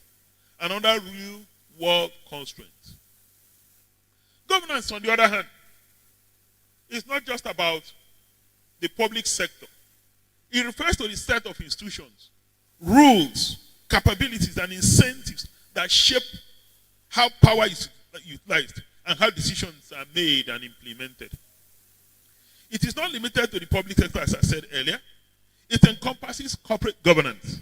E: and under real world constraints. Governance, on the other hand, is not just about the public sector. It refers to the set of institutions, rules, capabilities, and incentives that shape how power is utilized and how decisions are made and implemented. It is not limited to the public sector, as I said earlier. It encompasses corporate governance,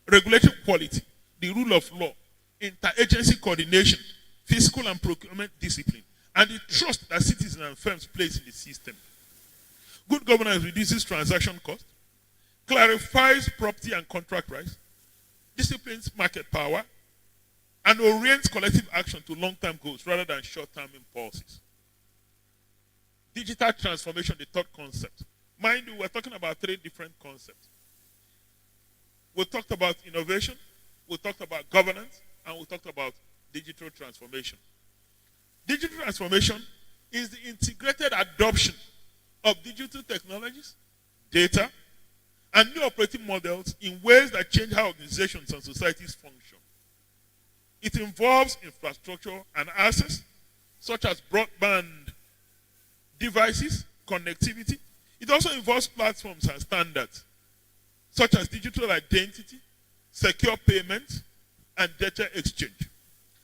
E: regulatory quality, the rule of law, interagency coordination, fiscal and procurement discipline, and the trust that citizens and firms place in the system. Good governance reduces transaction costs, clarifies property and contract rights, disciplines market power, and orients collective action to long-term goals rather than short-term impulses. Digital transformation, the third concept. Mind you, we're talking about three different concepts. We talked about innovation, we talked about governance, and we talked about digital transformation. Digital transformation is the integrated adoption of digital technologies, data, and new operating models in ways that change how organizations and societies function. It involves infrastructure and access, such as broadband devices, connectivity. It also involves platforms and standards, such as digital identity, secure payment, and data exchange.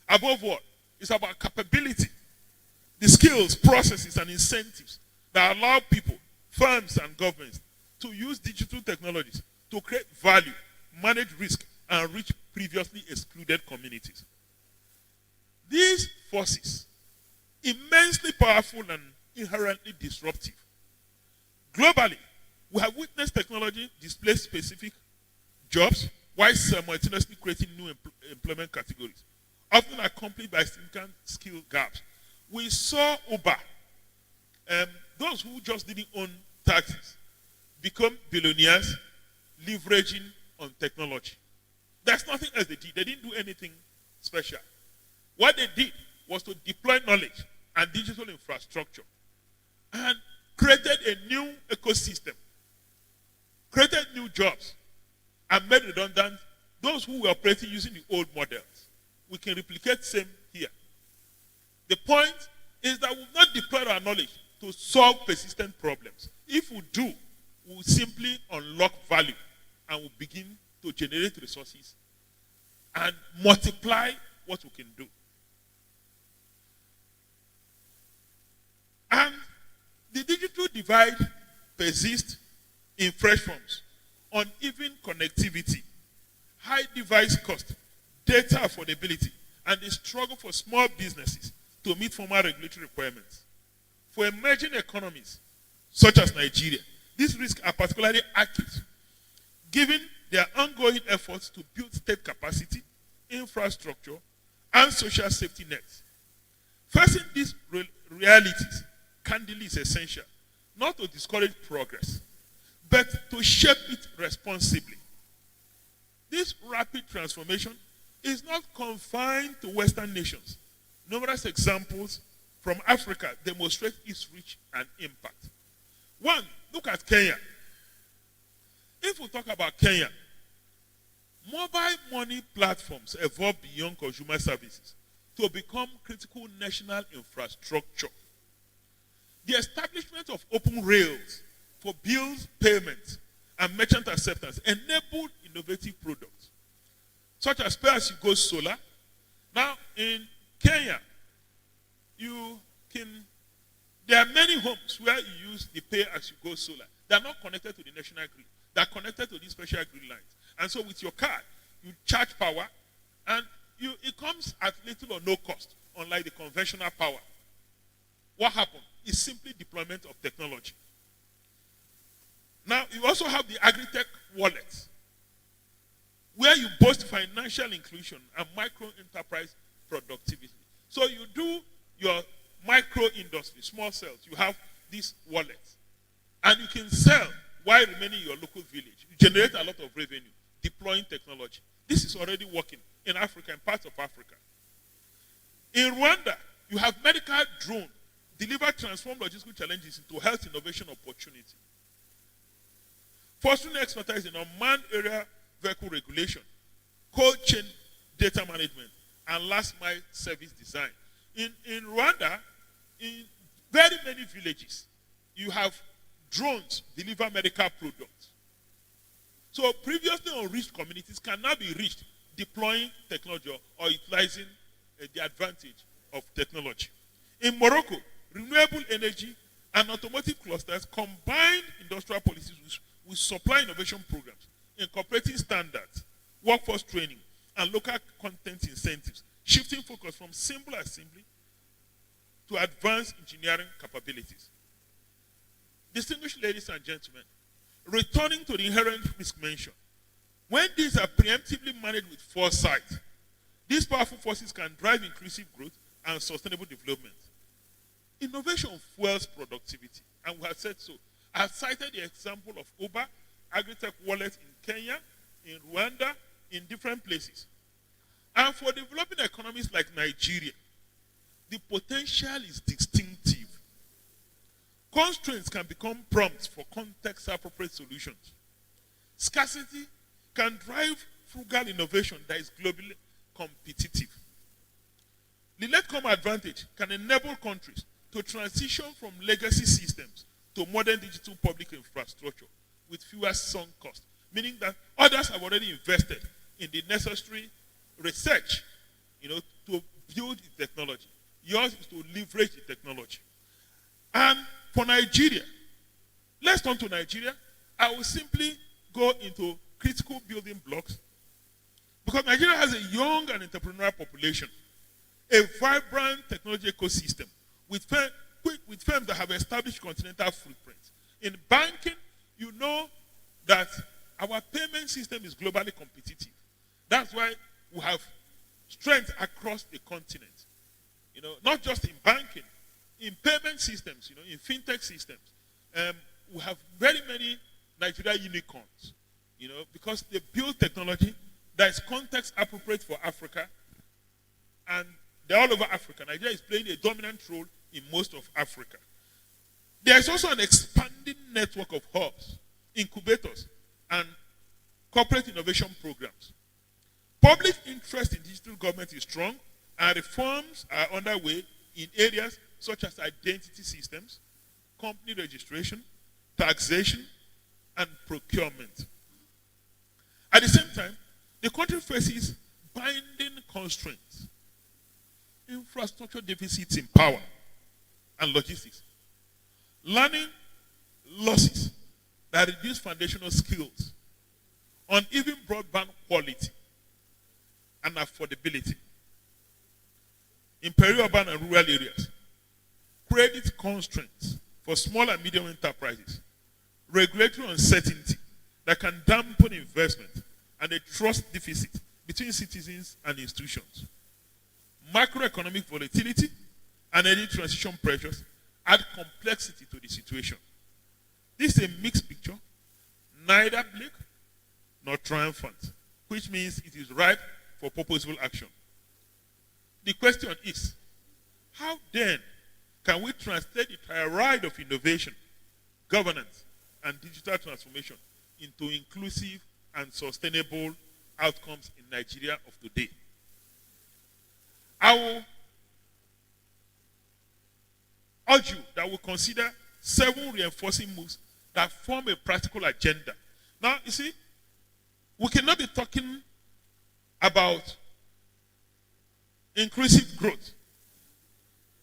E: Above all, it's about capability, the skills, processes, and incentives that allow people, firms, and governments to use digital technologies to create value, manage risk, and reach previously excluded communities. These forces, immensely powerful and inherently disruptive. Globally, we have witnessed technology displace specific jobs while simultaneously creating new employment categories, often accompanied by significant skill gaps. We saw Uber, those who just didn't own taxis, become billionaires leveraging on technology. That's nothing else they did. They didn't do anything special. What they did was to deploy knowledge and digital infrastructure and created a new ecosystem, created new jobs, and made redundant those who were operating using the old models. We can replicate same here. The point is that we've not deployed our knowledge to solve persistent problems. If we do, we'll simply unlock value and we'll begin to generate resources and multiply what we can do. And the digital divide persists in fresh forms. Uneven connectivity, high device cost, data affordability, and the struggle for small businesses to meet formal regulatory requirements. For emerging economies, such as Nigeria, these risks are particularly acute, given their ongoing efforts to build state capacity, infrastructure, and social safety nets. Facing these realities candidly is essential, not to discourage progress, but to shape it responsibly. This rapid transformation is not confined to Western nations. Numerous examples from Africa demonstrate its reach and impact. One, look at Kenya. If we talk about Kenya, mobile money platforms evolved beyond consumer services to become critical national infrastructure. The establishment of open rails for bills payments and merchant acceptance enabled innovative products, such as pay-as-you-go solar. Now, in Kenya, there are many homes where you use the pay-as-you-go solar. They are not connected to the national grid. They are connected to these special grid lines. And so with your card, you charge power, and it comes at little or no cost, unlike the conventional power. What happened is simply deployment of technology. Now, you also have the agri-tech wallets, where you boost financial inclusion and micro enterprise productivity. So you do your micro industry, small cells, you have this wallet, and you can sell while remaining in your local village. You generate a lot of revenue deploying technology. This is already working in Africa, in parts of Africa. In Rwanda, you have medical drone deliver transform logistical challenges into health innovation opportunity. Fostering expertise in unmanned area vehicle regulation, cold chain data management, and last mile service design. In Rwanda, in very many villages, you have drones deliver medical products. So previously unreached communities can now be reached deploying technology or utilizing the advantage of technology. In Morocco, renewable energy and automotive clusters combined industrial policies with supply innovation programs, incorporating standards, workforce training, and local content incentives, shifting focus from simple assembly to advanced engineering capabilities. Distinguished ladies and gentlemen, returning to the inherent risk mentioned, when these are preemptively managed with foresight, these powerful forces can drive inclusive growth and sustainable development. Innovation fuels productivity, and we have said so. I have cited the example of Uber, agri-tech wallet in Kenya, in Rwanda, in different places. And for developing economies like Nigeria, the potential is distinctive. Constraints can become prompts for context-appropriate solutions. Scarcity can drive frugal innovation that is globally competitive. The LETCOM advantage can enable countries to transition from legacy systems to modern digital public infrastructure with fewer sunk costs, meaning that others have already invested in the necessary research, to build the technology. Yours is to leverage the technology. And for Nigeria, let's turn to Nigeria. I will simply go into critical building blocks because Nigeria has a young and entrepreneurial population, a vibrant technology ecosystem with firms that have established continental footprints. In banking, you know that our payment system is globally competitive. That's why we have strength across the continent. Not just in banking, in payment systems, in fintech systems. We have very many Nigeria unicorns, because they build technology that is context appropriate for Africa, and they're all over Africa. Nigeria is playing a dominant role in most of Africa. There is also an expanding network of hubs, incubators, and corporate innovation programs. Public interest in digital government is strong, and reforms are underway in areas such as identity systems, company registration, taxation, and procurement. At the same time, the country faces binding constraints, infrastructure deficits in power and logistics, learning losses that reduce foundational skills, uneven broadband quality and affordability in peri-urban and rural areas, credit constraints for small and medium enterprises, regulatory uncertainty that can dampen investment, and a trust deficit between citizens and institutions. Macroeconomic volatility and energy transition pressures add complexity to the situation. This is a mixed picture, neither bleak nor triumphant, which means it is ripe for purposeful action. The question is, how then can we translate the tide of innovation, governance, and digital transformation into inclusive and sustainable outcomes in Nigeria of today? I will urge you that we consider 7 reinforcing moves that form a practical agenda. Now, you see, we cannot be talking about inclusive growth,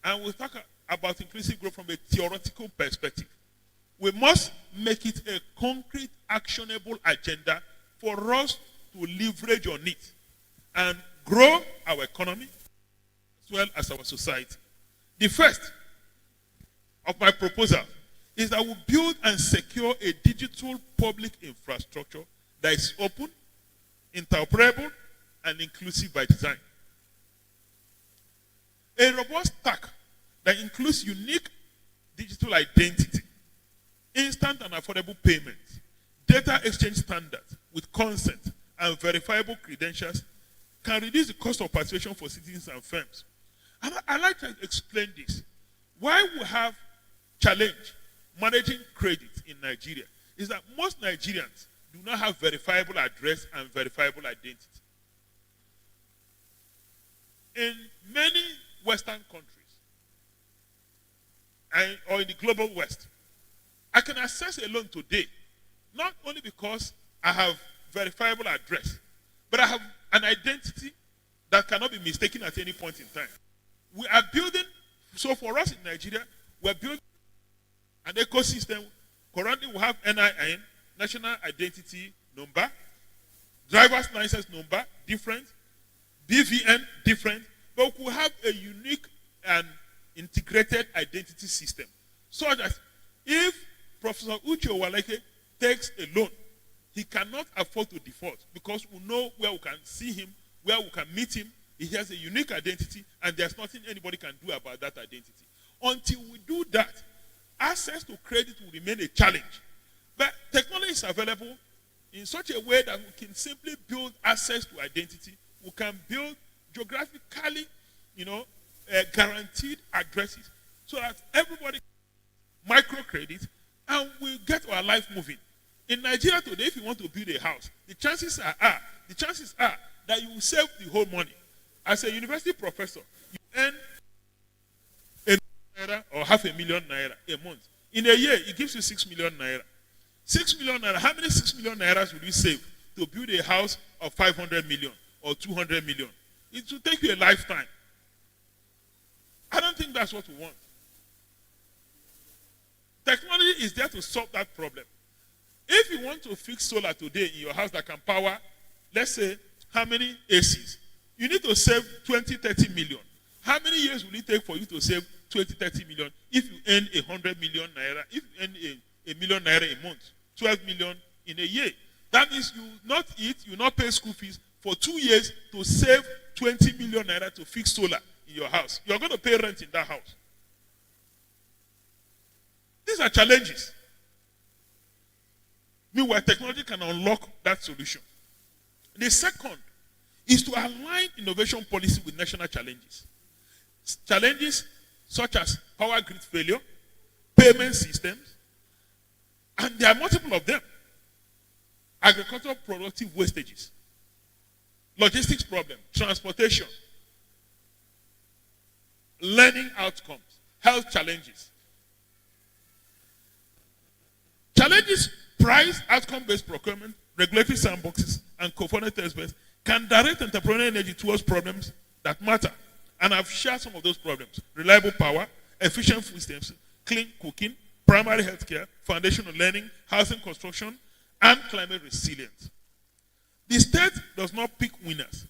E: and we talk about inclusive growth from a theoretical perspective. We must make it a concrete, actionable agenda for us to leverage on it and grow our economy as well as our society. The first of my proposal is that we build and secure a digital public infrastructure that is open, interoperable, and inclusive by design. A robust stack that includes unique digital identity, instant and affordable payment, data exchange standards with consent and verifiable credentials can reduce the cost of participation for citizens and firms. And I like to explain this. Why we have challenge managing credit in Nigeria is that most Nigerians do not have verifiable address and verifiable identity. In many Western countries, or in the global West, I can access a loan today, not only because I have verifiable address, but I have an identity that cannot be mistaken at any point in time. We are building, so for us in Nigeria, we're building an ecosystem. Currently, we have NIN, National Identity Number, driver's license number, different, BVN, different, but we have a unique and integrated identity system, so that if Professor Uche Owaleke takes a loan, he cannot afford to default because we know where we can see him, where we can meet him. He has a unique identity, and there's nothing anybody can do about that identity. Until we do that, access to credit will remain a challenge. But technology is available in such a way that we can simply build access to identity. We can build geographically, guaranteed addresses so that everybody microcredit and we get our life moving. In Nigeria today, if you want to build a house, the chances are that you will save the whole money. As a university professor, you earn ₦1 million or ₦500,000 a month. In a year, it gives you 6 million naira. 6 million naira. How many 6 million naira would you save to build a house of 500 million or 200 million? It will take you a lifetime. I don't think that's what we want. Technology is there to solve that problem. If you want to fix solar today in your house that can power, let's say, how many ACs? You need to save 20, 30 million. How many years will it take for you to save 20, 30 million if you earn 100 million naira, if you earn a million naira a month, 12 million in a year? That means you not eat, you not pay school fees for 2 years to save 20 million naira to fix solar in your house. You're going to pay rent in that house. These are challenges. Meanwhile, technology can unlock that solution. The second is to align innovation policy with national challenges. Challenges such as power grid failure, payment systems, and there are multiple of them. Agricultural productive wastages, logistics problem, transportation, learning outcomes, health challenges. Challenges, price, outcome-based procurement, regulatory sandboxes, and co-funded test-based can direct entrepreneurial energy towards problems that matter. And I've shared some of those problems. Reliable power, efficient food systems, clean cooking, primary health care, foundational learning, housing construction, and climate resilience. The state does not pick winners.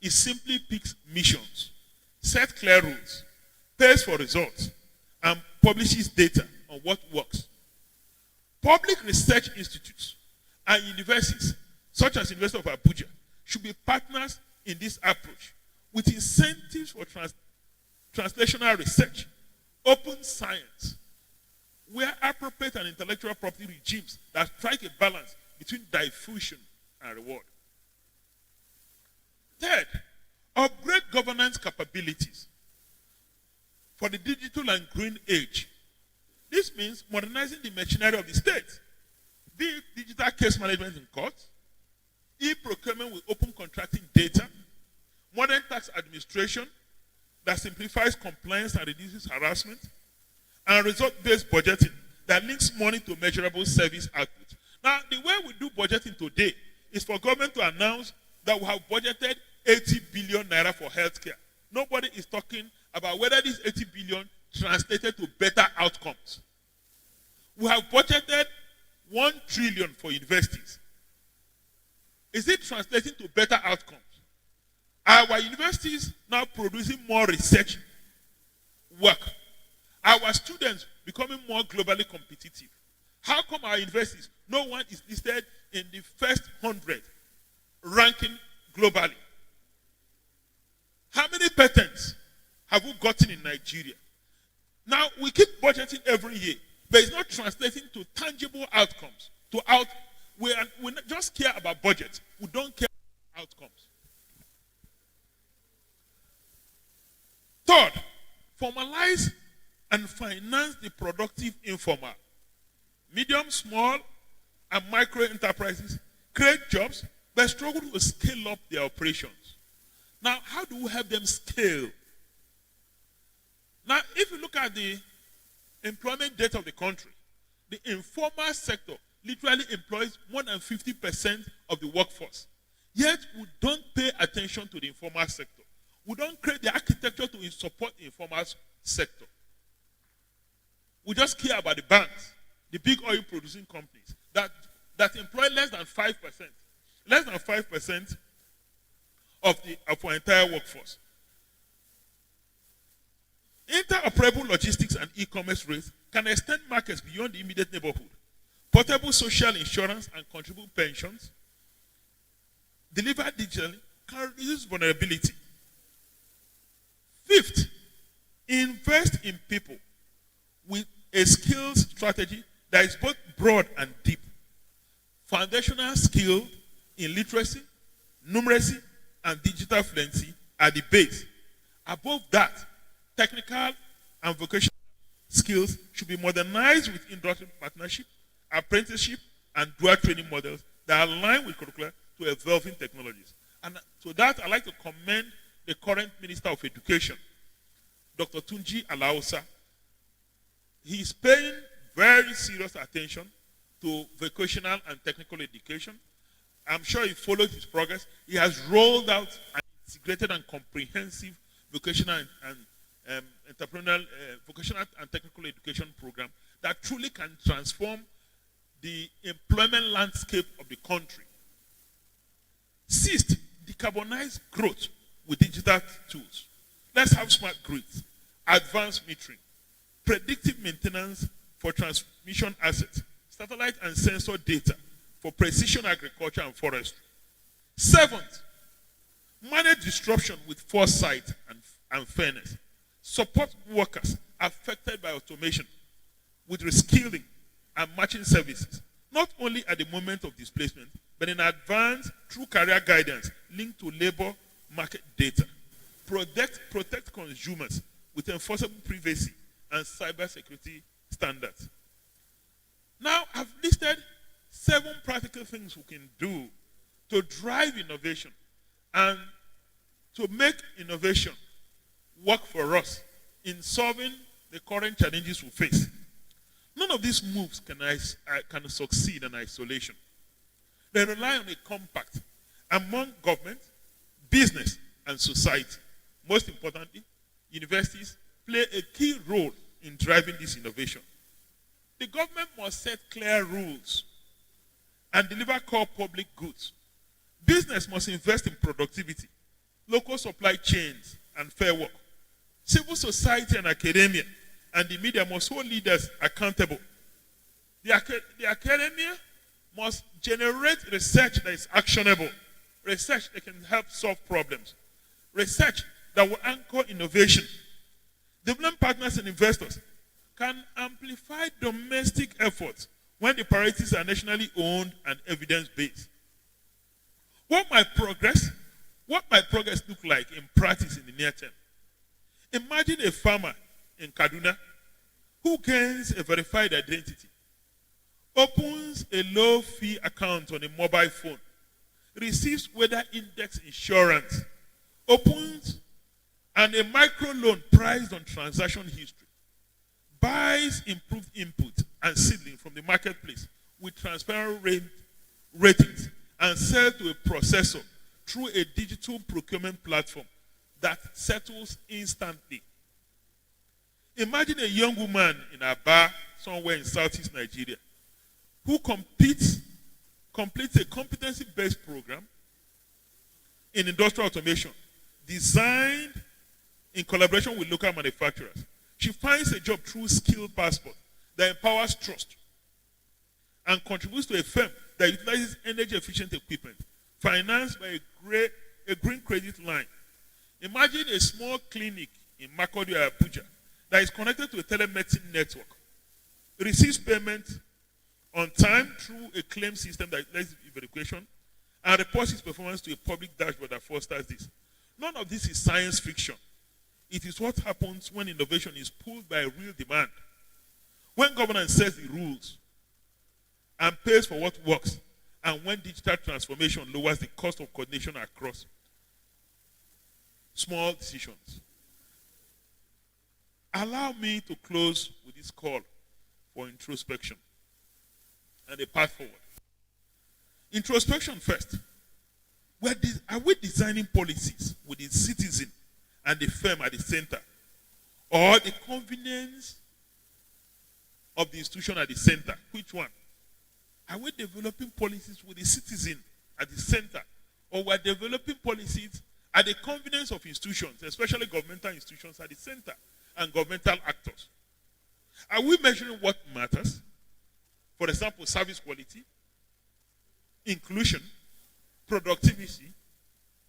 E: It simply picks missions, sets clear rules, pays for results, and publishes data on what works. Public research institutes and universities, such as University of Abuja, should be partners in this approach with incentives for translational research, open science, where appropriate and intellectual property regimes that strike a balance between diffusion and reward. Third, upgrade governance capabilities for the digital and green age. This means modernizing the machinery of the state, be it digital case management in courts, e-procurement with open contracting data, modern tax administration that simplifies compliance and reduces harassment, and result-based budgeting that links money to measurable service output. Now, the way we do budgeting today is for government to announce that we have budgeted 80 billion naira for healthcare. Nobody is talking about whether this 80 billion translated to better outcomes. We have budgeted 1 trillion for universities. Is it translating to better outcomes? Our universities now producing more research work. Our students becoming more globally competitive. How come our universities, no one is listed in the first 100 ranking globally. How many patents have we gotten in Nigeria? Now, we keep budgeting every year, but it's not translating to tangible outcomes. We not just care about budget. We don't care about outcomes. Third, formalize and finance the productive informal. Medium, small, and micro enterprises create jobs but struggle to scale up their operations. Now, how do we help them scale? Now, if you look at the employment data of the country, the informal sector literally employs more than 50% of the workforce. Yet, we don't pay attention to the informal sector. We don't create the architecture to support the informal sector. We just care about the banks, the big oil producing companies that employ less than 5%. Less than 5% of our entire workforce. Interoperable logistics and e-commerce rates can extend markets beyond the immediate neighborhood. Portable social insurance and contribute pensions delivered digitally can reduce vulnerability. Fifth, invest in people with a skills strategy that is both broad and deep. Foundational skills in literacy, numeracy, and digital fluency are the base. Above that, technical and vocational skills should be modernized with industry partnership, apprenticeship, and dual training models that align with curricula to evolving technologies. And so that, I'd like to commend the current Minister of Education, Dr. Tunji Alaosa. He is paying very serious attention to vocational and technical education. I'm sure he followed his progress. He has rolled out an integrated and comprehensive vocational and entrepreneurial vocational and technical education program that truly can transform the employment landscape of the country. Sixth, decarbonize growth with digital tools. Let's have smart grids, advanced metering, predictive maintenance for transmission assets, satellite and sensor data for precision agriculture and forestry. Seventh, manage disruption with foresight and fairness. Support workers affected by automation with reskilling and matching services, not only at the moment of displacement, but in advance through career guidance linked to labor market data. Protect consumers with enforceable privacy and cybersecurity standards. Now, I've listed 7 practical things we can do to drive innovation and to make innovation work for us in solving the current challenges we face. None of these moves can succeed in isolation. They rely on a compact among government, business, and society. Most importantly, universities play a key role in driving this innovation. The government must set clear rules and deliver core public goods. Business must invest in productivity, local supply chains, and fair work. Civil society and academia and the media must hold leaders accountable. The academia must generate research that is actionable, research that can help solve problems, research that will anchor innovation. Development partners and investors can amplify domestic efforts when the priorities are nationally owned and evidence-based. What might progress look like in practice in the near term? Imagine a farmer in Kaduna who gains a verified identity, opens a low-fee account on a mobile phone, receives weather index insurance, opens and a microloan priced on transaction history, buys improved input and seedling from the marketplace with transparent ratings, and sells to a processor through a digital procurement platform that settles instantly. Imagine a young woman in Aba, somewhere in Southeast Nigeria, who completes a competency-based program in industrial automation designed in collaboration with local manufacturers. She finds a job through Skill Passport that empowers trust and contributes to a firm that utilizes energy-efficient equipment financed by a green credit line. Imagine a small clinic in Makurdi or Abuja that is connected to a telemedicine network. It receives payment on time through a claim system that lets verification and reports its performance to a public dashboard that fosters this. None of this is science fiction. It is what happens when innovation is pulled by real demand. When governance sets the rules and pays for what works, and when digital transformation lowers the cost of coordination across small decisions. Allow me to close with this call for introspection and a path forward. Introspection first. Are we designing policies with the citizen and the firm at the center, or the convenience of the institution at the center? Which one? Are we developing policies with the citizen at the center, or we're developing policies at the convenience of institutions, especially governmental institutions at the center and governmental actors? Are we measuring what matters? For example, service quality, inclusion, productivity,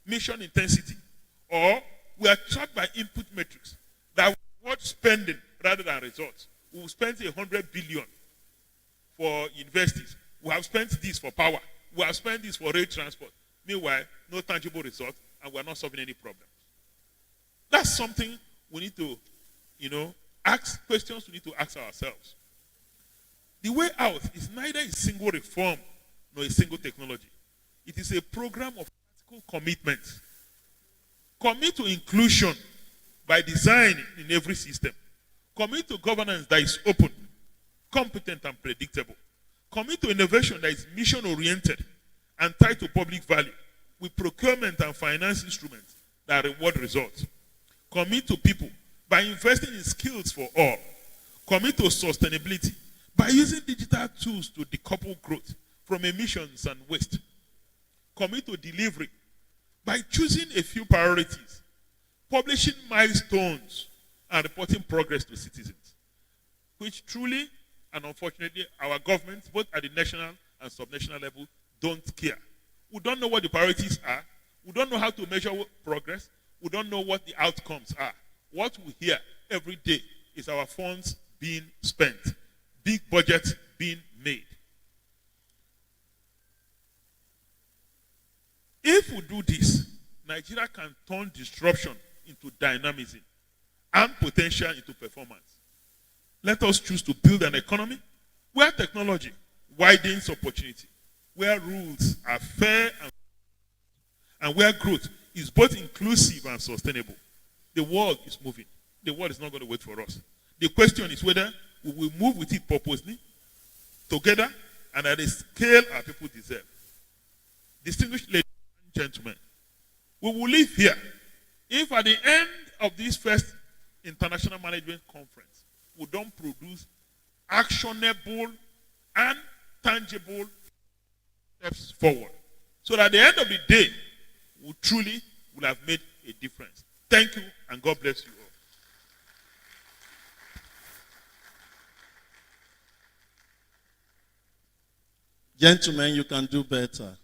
E: mission intensity, or we are tracked by input metrics that watch spending rather than results. We will spend 100 billion for universities. We have spent this for power. We have spent this for rail transport. Meanwhile, no tangible result, and we are not solving any problems. That's something we need to, ask questions we need to ask ourselves. The way out is neither a single reform nor a single technology. It is a program of practical commitments. Commit to inclusion by design in every system. Commit to governance that is open, competent, and predictable. Commit to innovation that is mission-oriented and tied to public value with procurement and finance instruments that reward results. Commit to people by investing in skills for all. Commit to sustainability by using digital tools to decouple growth from emissions and waste. Commit to delivery by choosing a few priorities, publishing milestones, and reporting progress to citizens, which truly and unfortunately our governments, both at the national and subnational level, don't care. We don't know what the priorities are. We don't know how to measure progress. We don't know what the outcomes are. What we hear every day is our funds being spent, big budgets being made. If we do this, Nigeria can turn disruption into dynamism and potential into performance. Let us choose to build an economy where technology widens opportunity, where rules are fair and where growth is both inclusive and sustainable. The world is moving. The world is not going to wait for us. The question is whether we will move with it purposely, together, and at a scale our people deserve. Distinguished ladies and gentlemen, we will live here if at the end of this first International Management Conference, we don't produce actionable and tangible steps forward. So that at the end of the day, we truly will have made a difference. Thank you, and God bless you all.
A: Gentlemen, you can do better.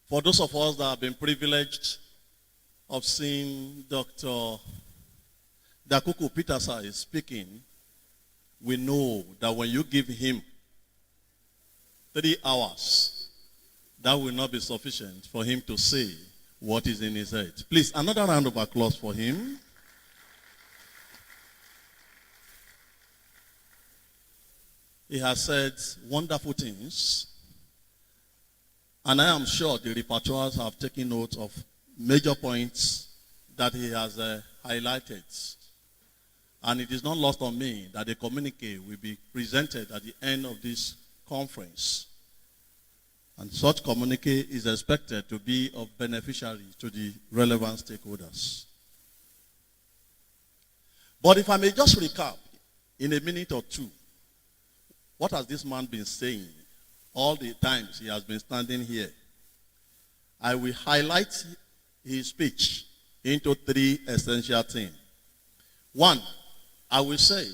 A: For those of us that have been privileged of seeing Dr. Dakuku Petersa speaking, we know that when you give him 3 hours, that will not be sufficient for him to say what is in his head. Please, another round of applause for him. He has said wonderful things, and I am sure the repertoires have taken note of major points that he has highlighted. And it is not lost on me that the communique will be presented at the end of this conference. And such communique is expected to be of beneficiary to the relevant stakeholders. But if I may just recap in a minute or two, what has this man been saying all the times he has been standing here? I will highlight his speech into 3 essential things. One, I will say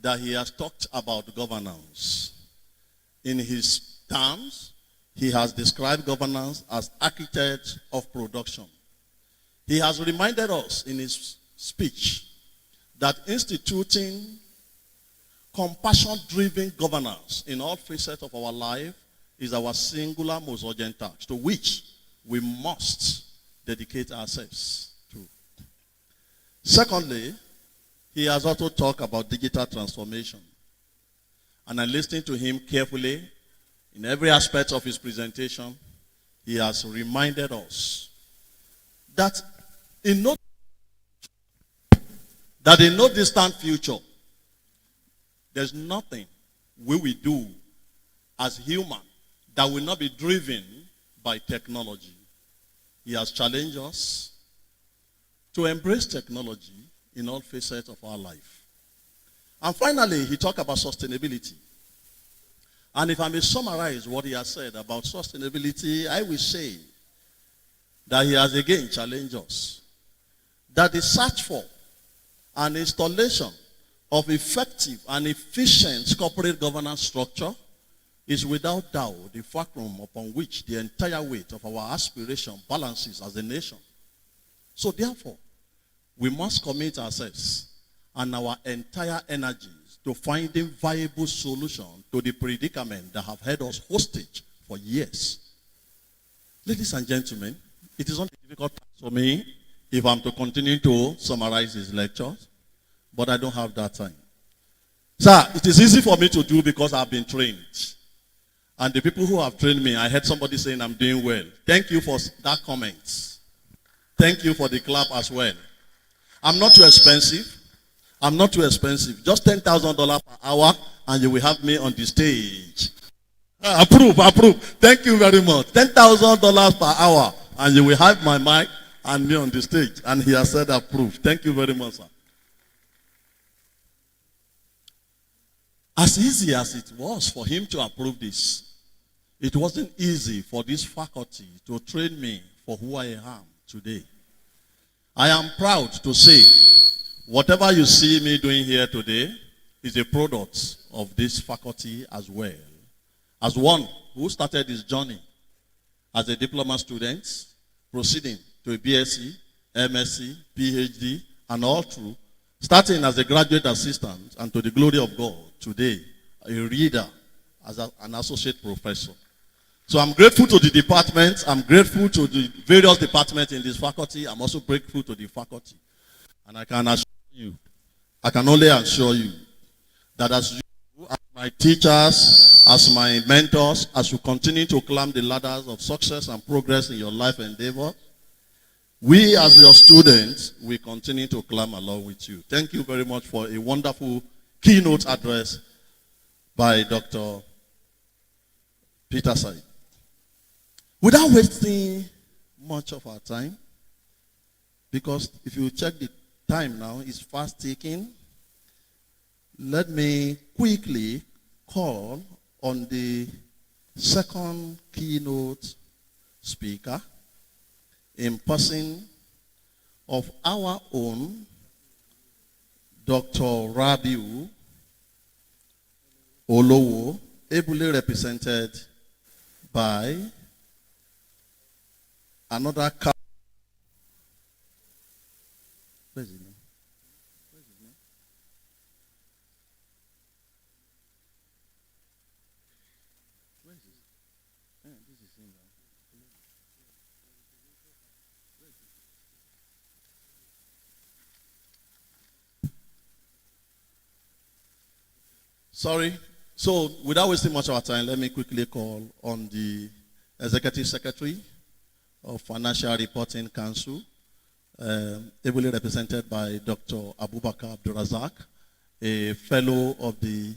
A: that he has talked about governance. In his terms, he has described governance as architect of production. He has reminded us in his speech that instituting compassion-driven governance in all facets of our life is our singular most urgent task, to which we must dedicate ourselves to. Secondly, he has also talked about digital transformation. And I listened to him carefully. In every aspect of his presentation, he has reminded us that in no distant future, there's nothing we will do as human that will not be driven by technology. He has challenged us to embrace technology in all facets of our life. And finally, he talked about sustainability. And if I may summarize what he has said about sustainability, I will say that he has again challenged us that the search for an installation of effective and efficient corporate governance structure is without doubt the fulcrum upon which the entire weight of our aspiration balances as a nation. So therefore, we must commit ourselves and our entire energies to finding viable solutions to the predicament that have held us hostage for years. Ladies and gentlemen, it is not a difficult task for me if I'm to continue to summarize his lectures, but I don't have that time. Sir, it is easy for me to do because I've been trained. And the people who have trained me, I heard somebody saying I'm doing well. Thank you for that comment. Thank you for the clap as well. I'm not too expensive. I'm not too expensive. Just $10,000 per hour and you will have me on the stage. Approve. Thank you very much. $10,000 per hour and you will have my mic and me on the stage. And he has said approve. Thank you very much, sir. As easy as it was for him to approve this, it wasn't easy for this faculty to train me for who I am today. I am proud to say, whatever you see me doing here today is a product of this faculty as well. As one who started his journey as a diploma student, proceeding to a BSc, MSc, PhD, and all through, starting as a graduate assistant and to the glory of God, today, a reader as an associate professor. So I'm grateful to the department. I'm grateful to the various departments in this faculty. I'm also grateful to the faculty. And I can assure you, I can only assure you that as you, as my teachers, as my mentors, as you continue to climb the ladders of success and progress in your life endeavor, we as your students, we continue to climb along with you. Thank you very much for a wonderful keynote address by Dr. Peter Said. Without wasting much of our time, because if you check the time now, it's fast ticking, let me quickly call on the second keynote speaker in person of our own Dr. Rabiu Olowo, ably represented by another where's his name? Where is this? This is him. Sorry. So, without wasting much of our time, let me quickly call on the Executive Secretary of Financial Reporting Council, ably represented by Dr. Abubakar Abdurazak, a fellow of the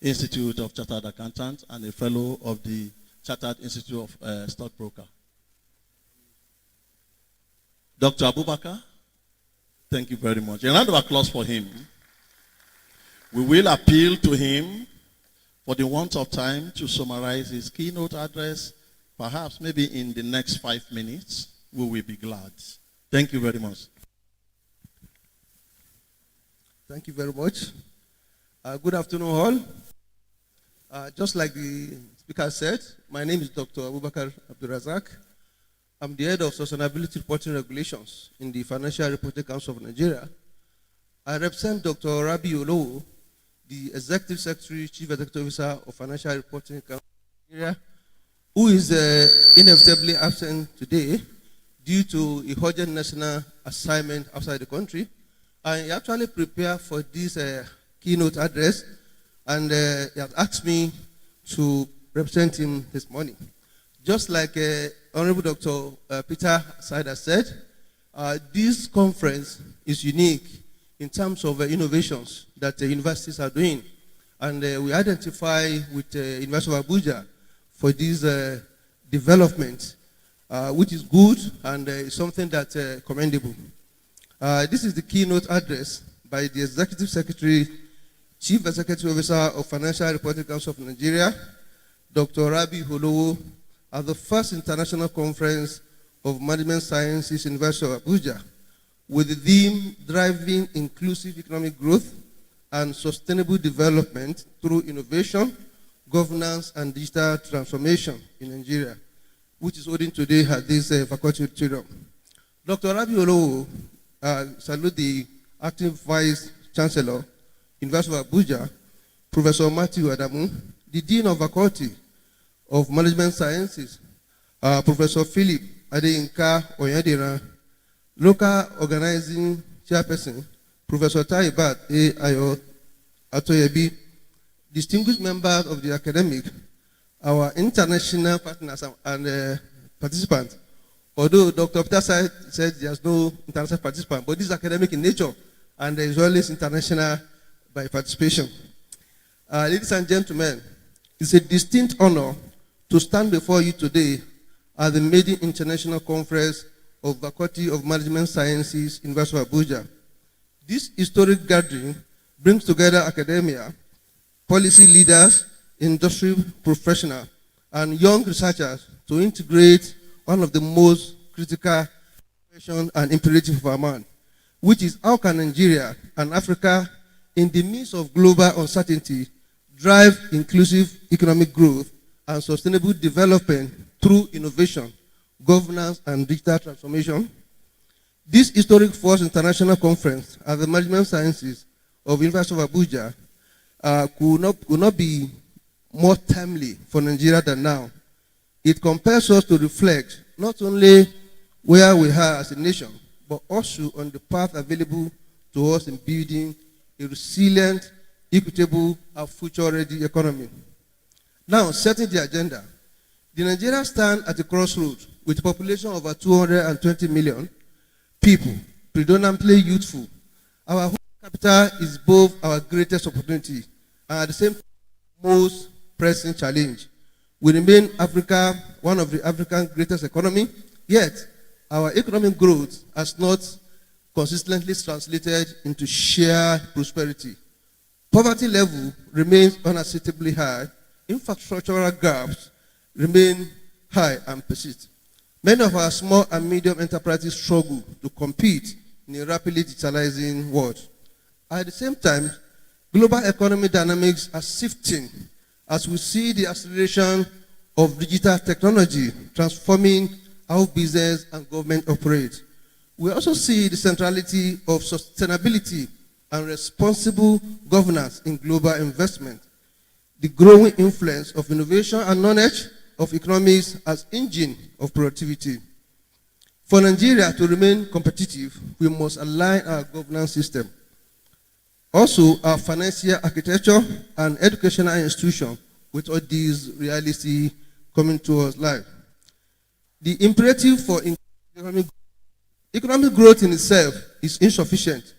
A: Institute of Chartered Accountants and a fellow of the Chartered Institute of Stockbroker. Dr. Abubakar, thank you very much. A round of applause for him. We will appeal to him for the want of time to summarize his keynote address. Perhaps maybe in the next 5 minutes, we will be glad. Thank you very much.
F: Thank you very much. Good afternoon, all. Just like the speaker said, my name is Dr. Abubakar Abdurazak. I'm the head of Sustainability Reporting Regulations in the Financial Reporting Council of Nigeria. I represent Dr. Rabi Olowo, the Executive Secretary, Chief Executive Officer of Financial Reporting Council of Nigeria, who is inevitably absent today due to a urgent national assignment outside the country. And he actually prepared for this keynote address, and he has asked me to represent him this morning. Just like Honorable Dr. Peter Sider said, this conference is unique in terms of innovations that universities are doing. And we identify with University of Abuja for this development, which is good and something that's commendable. This is the keynote address by the Executive Secretary, Chief Executive Officer of Financial Reporting Council of Nigeria, Dr. Rabi Olowo, at the first international conference of management sciences in University of Abuja, with the theme driving inclusive economic growth and sustainable development through innovation, governance, and digital transformation in Nigeria, which is holding today at this faculty auditorium. Dr. Rabi Olowo, salute the acting Vice Chancellor, University of Abuja, Professor Matthew Adamu, the Dean of Faculty of Management Sciences, Professor Philip Adeyinka Oyedera, Local Organizing Chairperson, Professor Taibat A. Ayo Atoyebi, distinguished members of the academic, our international partners and participants. Although Dr. Peter said there's no international participant, but this is academic in nature, and there is always international by participation. Ladies and gentlemen, it's a distinct honor to stand before you today at the maiden international conference of Faculty of Management Sciences, University of Abuja. This historic gathering brings together academia, policy leaders, industry professionals, and young researchers to integrate one of the most critical questions and imperatives of our man, which is how can Nigeria and Africa, in the midst of global uncertainty, drive inclusive economic growth and sustainable development through innovation, governance, and digital transformation. This historic first international conference at the Management Sciences of University of Abuja could not be more timely for Nigeria than now. It compels us to reflect not only where we are as a nation, but also on the path available to us in building a resilient, equitable, and future-ready economy. Now, setting the agenda. The Nigeria stand at a crossroads with a population of over 220 million people, predominantly youthful. Our home capital is both our greatest opportunity and at the same time most pressing challenge. We remain Africa, one of the African greatest economy, yet our economic growth has not consistently translated into shared prosperity. Poverty level remains unacceptably high. Infrastructural gaps remain high and persist. Many of our small and medium enterprises struggle to compete in a rapidly digitalizing world. At the same time, global economic dynamics are shifting as we see the acceleration of digital technology transforming how business and government operate. We also see the centrality of sustainability and responsible governance in global investment, the growing influence of innovation and knowledge of economics as engine of productivity. For Nigeria to remain competitive, we must align our governance system. Also, our financial architecture and educational institution with all these realities coming to us live. The imperative for economic growth in itself is insufficient.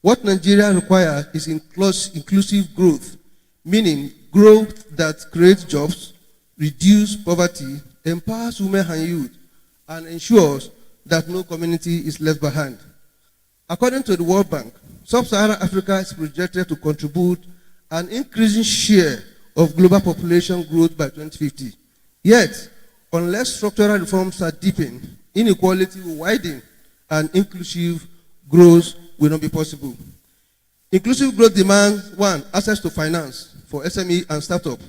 F: What Nigeria requires is inclusive growth, meaning growth that creates jobs, reduces poverty, empowers women and youth, and ensures that no community is left behind. According to the World Bank, Sub-Saharan Africa is projected to contribute an increasing share of global population growth by 2050. Yet, unless structural reforms are deepened, inequality will widen and inclusive growth will not be possible. Inclusive growth demands, one, access to finance for SME and startup,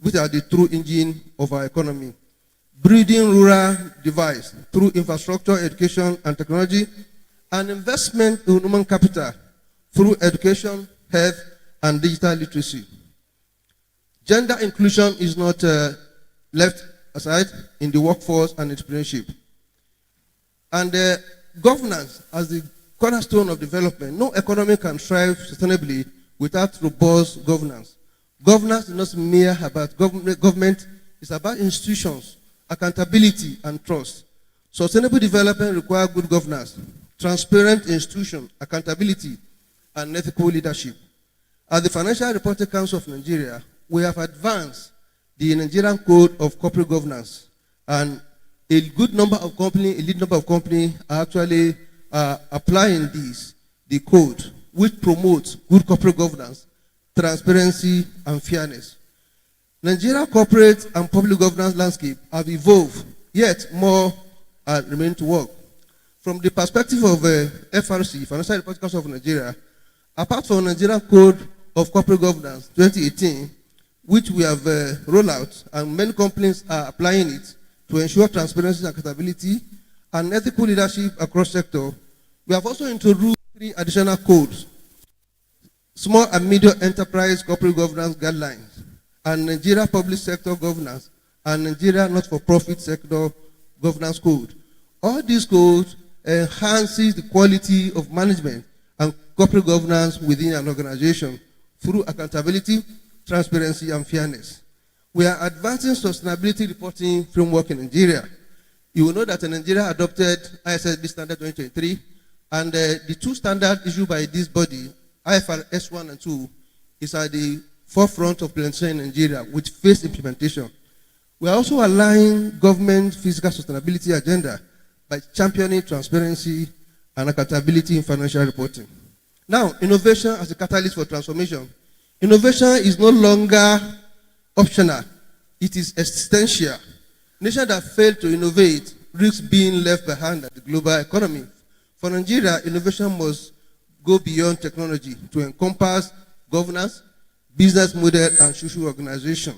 F: which are the true engine of our economy. Breeding rural device through infrastructure, education, and technology, and investment in human capital through education, health, and digital literacy. Gender inclusion is not left aside in the workforce and entrepreneurship. And governance as the cornerstone of development. No economy can thrive sustainably without robust governance. Governance is not mere about government, it's about institutions, accountability, and trust. Sustainable development requires good governance, transparent institutions, accountability, and ethical leadership. As the Financial Reporting Council of Nigeria, we have advanced the Nigerian Code of Corporate Governance, and a good number of companies, a lead number of companies are actually applying the code, which promotes good corporate governance, transparency, and fairness. Nigeria corporate and public governance landscape have evolved, yet more remain to work. From the perspective of FRC, Financial Reporting Council of Nigeria, apart from Nigerian Code of Corporate Governance 2018, which we have rolled out, and many companies are applying it to ensure transparency and accountability and ethical leadership across sector, we have also introduced 3 additional codes: Small and Medium Enterprise Corporate Governance Guidelines, and Nigeria Public Sector Governance, and Nigeria Not-for-Profit Sector Governance Code. All these codes enhances the quality of management and corporate governance within an organization through accountability, transparency, and fairness. We are advancing sustainability reporting framework in Nigeria. You will know that Nigeria adopted ISSB Standard 2023, and the 2 standards issued by this body, IFRS 1 and 2, is at the forefront of implementation in Nigeria with phased implementation. We are also aligning government physical sustainability agenda by championing transparency and accountability in financial reporting. Now, innovation as a catalyst for transformation. Innovation is no longer optional. It is existential. Nations that fail to innovate risk being left behind at the global economy. For Nigeria, innovation must go beyond technology to encompass governance, business model, and social organization.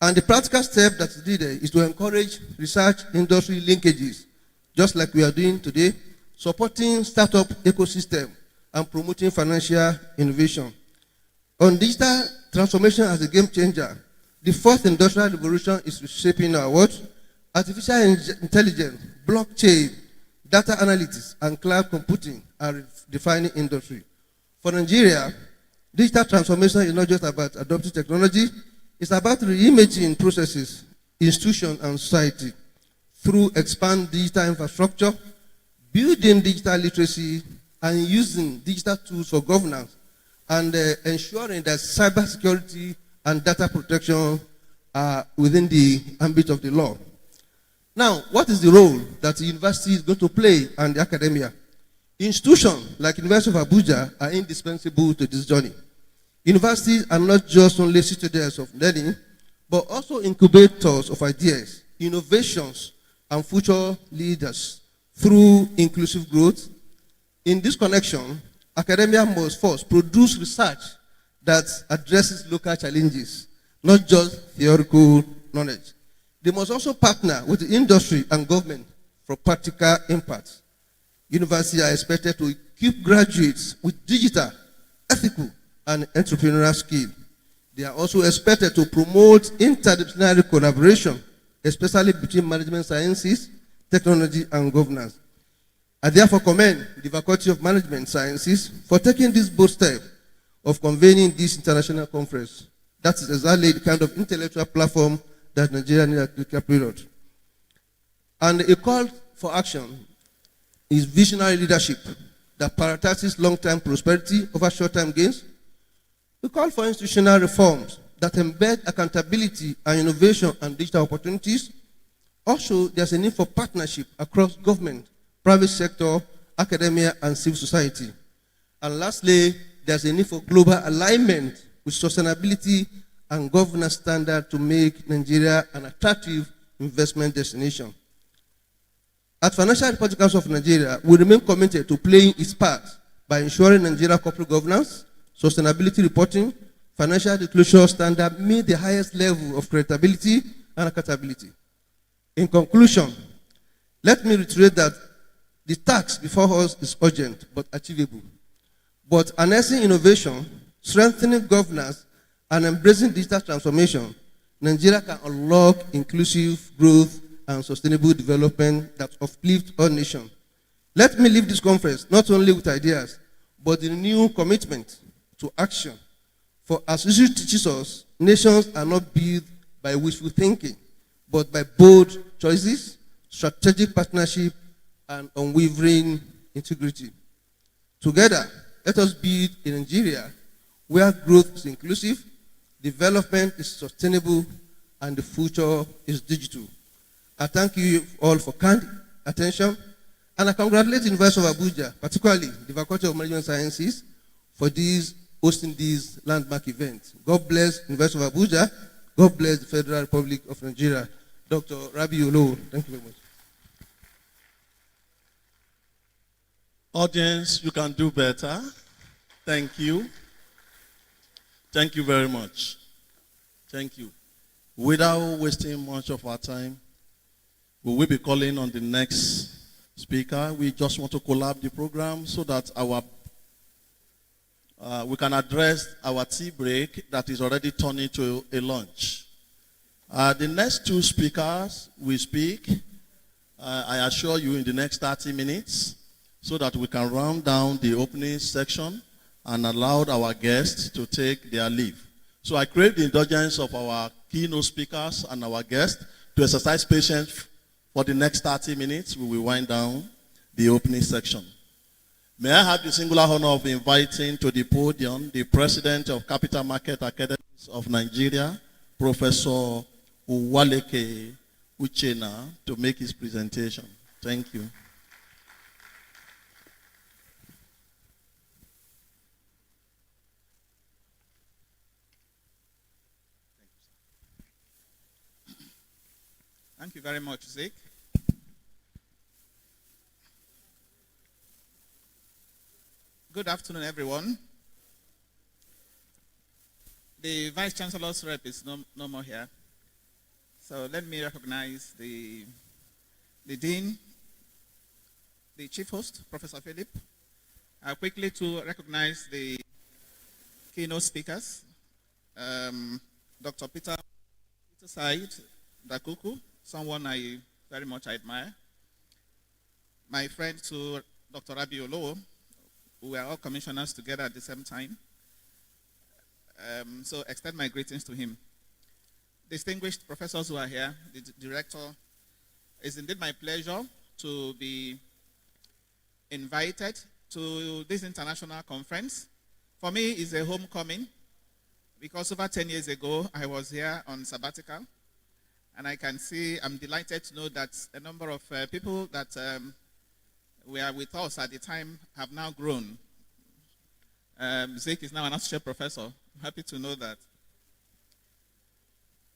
F: And the practical step that is needed is to encourage research industry linkages, just like we are doing today, supporting startup ecosystem and promoting financial innovation. On digital transformation as a game changer, the 4th industrial revolution is reshaping our world. Artificial intelligence, blockchain, data analytics, and cloud computing are defining industry. For Nigeria, digital transformation is not just about adopting technology, it's about reimaging processes, institutions, and society through expanding digital infrastructure, building digital literacy, and using digital tools for governance, and ensuring that cybersecurity and data protection are within the ambit of the law. Now, what is the role that the university is going to play and the academia? Institutions like University of Abuja are indispensable to this journey. Universities are not just only citadels of learning, but also incubators of ideas, innovations, and future leaders through inclusive growth. In this connection, academia must first produce research that addresses local challenges, not just theoretical knowledge. They must also partner with the industry and government for practical impact. Universities are expected to equip graduates with digital, ethical, and entrepreneurial skills. They are also expected to promote interdisciplinary collaboration, especially between management sciences, technology, and governance. I therefore commend the Faculty of Management Sciences for taking this bold step of convening this international conference. That is exactly the kind of intellectual platform that Nigeria needs at the period. And a call for action is visionary leadership that prioritizes long-term prosperity over short-term gains. We call for institutional reforms that embed accountability and innovation and digital opportunities. Also, there's a need for partnership across government, private sector, academia, and civil society. And lastly, there's a need for global alignment with sustainability and governance standards to make Nigeria an attractive investment destination. At Financial Reporting Council of Nigeria, we remain committed to playing its part by by ensuring Nigeria corporate governance, sustainability reporting, financial disclosure standard meet the highest level of credibility and accountability. In conclusion, let me reiterate that the task before us is urgent but achievable. But harnessing innovation, strengthening governance, and embracing digital transformation, Nigeria can unlock inclusive growth and sustainable development that uplifts all nations. Let me leave this conference not only with ideas, but the new commitment to action. For as history teaches us, nations are not built by wishful thinking, but by bold choices, strategic partnership, and unwavering integrity. Together, let us build a Nigeria where growth is inclusive, development is sustainable, and the future is digital. I thank you all for kind attention, and I congratulate the University of Abuja, particularly the Faculty of Management Sciences, for hosting this landmark event. God bless the University of Abuja. God bless the Federal Republic of Nigeria. Dr. Rabi Olo, thank you very much.
A: Audience, you can do better. Thank you. Thank you very much. Thank you. Without wasting much of our time, we will be calling on the next speaker. We just want to collapse the program so that we can address our tea break that is already turning to a lunch. The next two speakers will speak, I assure you, in the next 30 minutes so that we can round down the opening section and allow our guests to take their leave. So I crave the indulgence of our keynote speakers and our guests to exercise patience for the next 30 minutes. We will wind down the opening section. May I have the singular honor of inviting to the podium the President of Capital Market Academies of Nigeria, Professor Uwaleke Uchena, to make his presentation. Thank you.
G: Thank you very much, Zeke. Good afternoon, everyone. The Vice Chancellor's rep is no more here. So let me recognize the Dean, the Chief Host, Professor Philip. Quickly to recognize the keynote speakers, Dr. Peter Said Dakuku, someone I very much admire. My friend to Dr. Rabi Olowo, who were all commissioners together at the same time. So extend my greetings to him. Distinguished professors who are here, the director, it's indeed my pleasure to be invited to this international conference. For me, it's a homecoming because over 10 years ago, I was here on sabbatical. And I can see, I'm delighted to know that a number of people that were with us at the time have now grown. Zeke is now an associate professor. I'm happy to know that.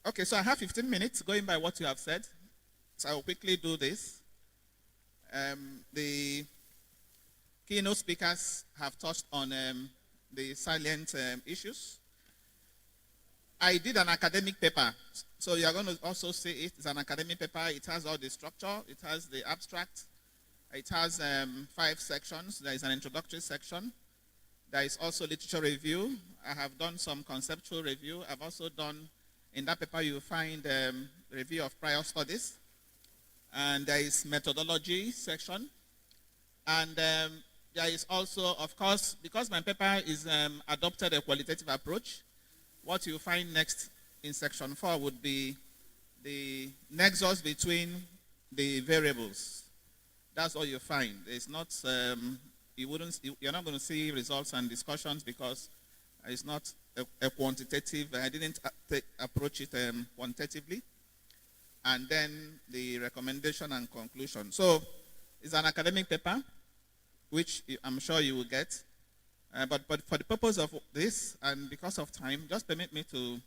G: Okay, so I have 15 minutes going by what you have said. So I will quickly do this. The keynote speakers have touched on the salient issues. I did an academic paper. So you're going to also see it. It's an academic paper. It has all the structure. It has the abstract. It has 5 sections. There is an introductory section. There is also literature review. I have done some conceptual review. I've also done, in that paper you'll find review of prior studies. And there is methodology section. And there is also, of course, because my paper is adopted a qualitative approach, what you find next in section 4 would be the nexus between the variables. That's all you find. It's not, you're not going to see results and discussions because it's not a quantitative, I didn't approach it quantitatively. And then the recommendation and conclusion. So it's an academic paper, which I'm sure you will get. But for the purpose of this, and because of time, just permit me to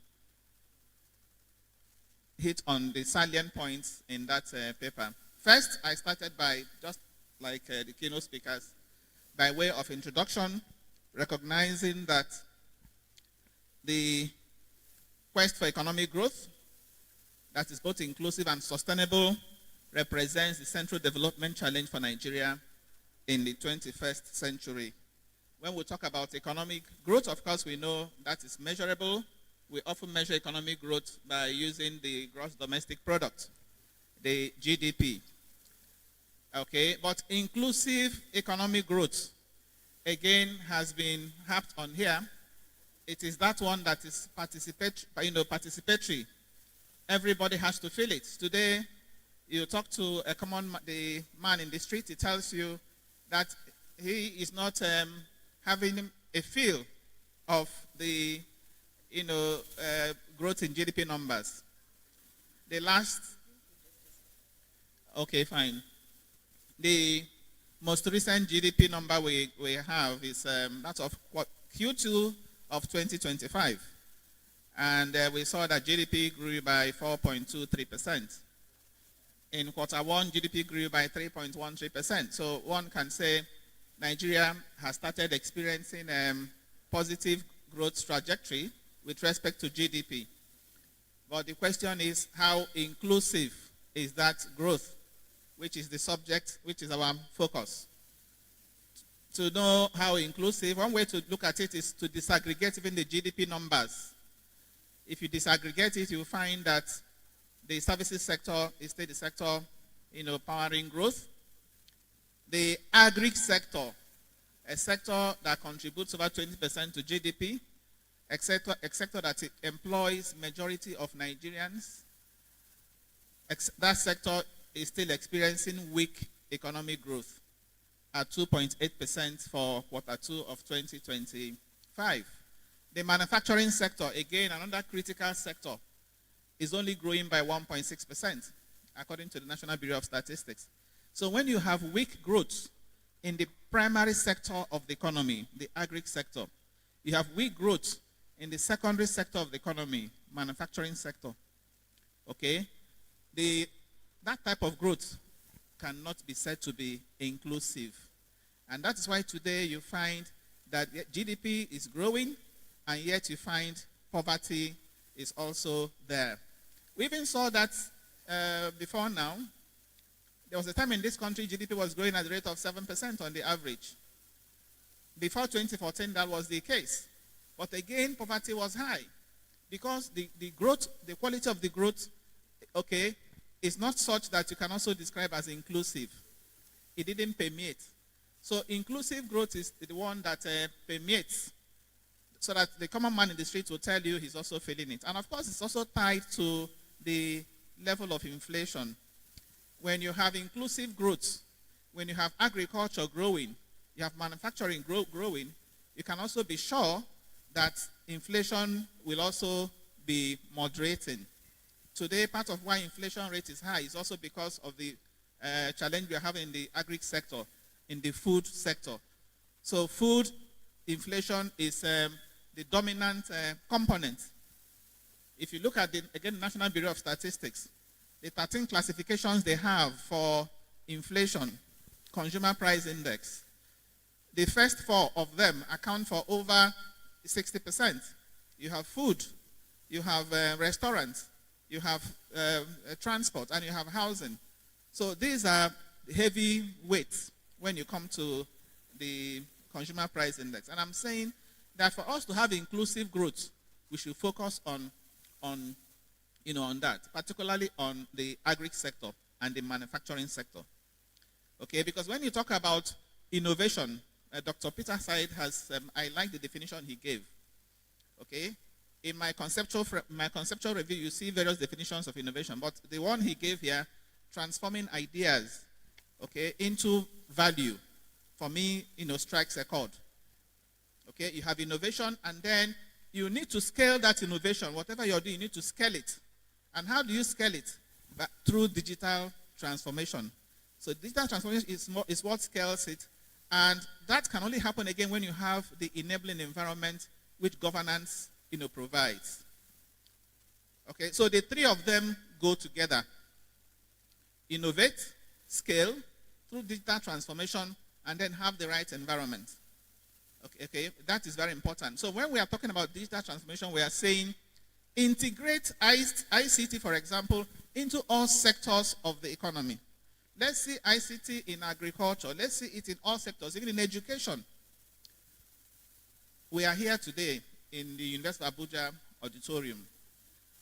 G: hit on the salient points in that paper. First, I started by, just like the keynote speakers, by way of introduction, recognizing that the quest for economic growth that is both inclusive and sustainable represents the central development challenge for Nigeria in the 21st century. When we talk about economic growth, of course, we know that is measurable. We often measure economic growth by using the gross domestic product, the GDP. Okay, but inclusive economic growth, again, has been harped on here. It is that one that is participatory. Everybody has to feel it. Today, you talk to the man in the street, he tells you that he is not having a feel of the growth in GDP numbers. Okay, fine. The most recent GDP number we have is that of Q2 of 2025. And we saw that GDP grew by 4.23%. In quarter one, GDP grew by 3.13%. So one can say Nigeria has started experiencing positive growth trajectory with respect to GDP. But the question is, how inclusive is that growth, which is the subject, which is our focus? To know how inclusive, one way to look at it is to disaggregate even the GDP numbers. If you disaggregate it, you find that the services sector is still the sector, powering growth. The agri sector, a sector that contributes over 20% to GDP, a sector that employs majority of Nigerians, that sector is still experiencing weak economic growth at 2.8% for quarter two of 2025. The manufacturing sector, again, another critical sector, is only growing by 1.6%, according to the National Bureau of Statistics. So when you have weak growth in the primary sector of the economy, the agri sector, you have weak growth in the secondary sector of the economy, manufacturing sector, okay? That type of growth cannot be said to be inclusive. And that is why today you find that GDP is growing, and yet you find poverty is also there. We even saw that before now. There was a time in this country GDP was growing at the rate of 7% on the average. Before 2014, that was the case. But again, poverty was high because the growth, the quality of the growth, okay, is not such that you can also describe as inclusive. It didn't permeate. So inclusive growth is the one that permeates, so that the common man in the street will tell you he's also feeling it. And of course, it's also tied to the level of inflation. When you have inclusive growth, when you have agriculture growing, you have manufacturing growing, you can also be sure that inflation will also be moderating. Today, part of why inflation rate is high is also because of the challenge we are having in the agri sector, in the food sector. So food inflation is the dominant component. If you look at the National Bureau of Statistics, the 13 classifications they have for inflation, consumer price index, the first 4 of them account for over 60%. You have food, you have restaurants, you have transport, and you have housing. So these are heavy weights when you come to the consumer price index. And I'm saying that for us to have inclusive growth, we should focus on that, particularly on the agri sector and the manufacturing sector. Okay, because when you talk about innovation, Dr. Peter Said has, I like the definition he gave. Okay, in my conceptual review, you see various definitions of innovation, but the one he gave here, transforming ideas, okay, into value, for me, strikes a chord. Okay, you have innovation, and then you need to scale that innovation. Whatever you're doing, you need to scale it. And how do you scale it? Through digital transformation. So digital transformation is what scales it. And that can only happen again when you have the enabling environment which governance provides. Okay, so the three of them go together. Innovate, scale, through digital transformation, and then have the right environment. Okay, that is very important. So when we are talking about digital transformation, we are saying integrate ICT, for example, into all sectors of the economy. Let's see ICT in agriculture. Let's see it in all sectors, even in education. We are here today in the University of Abuja auditorium,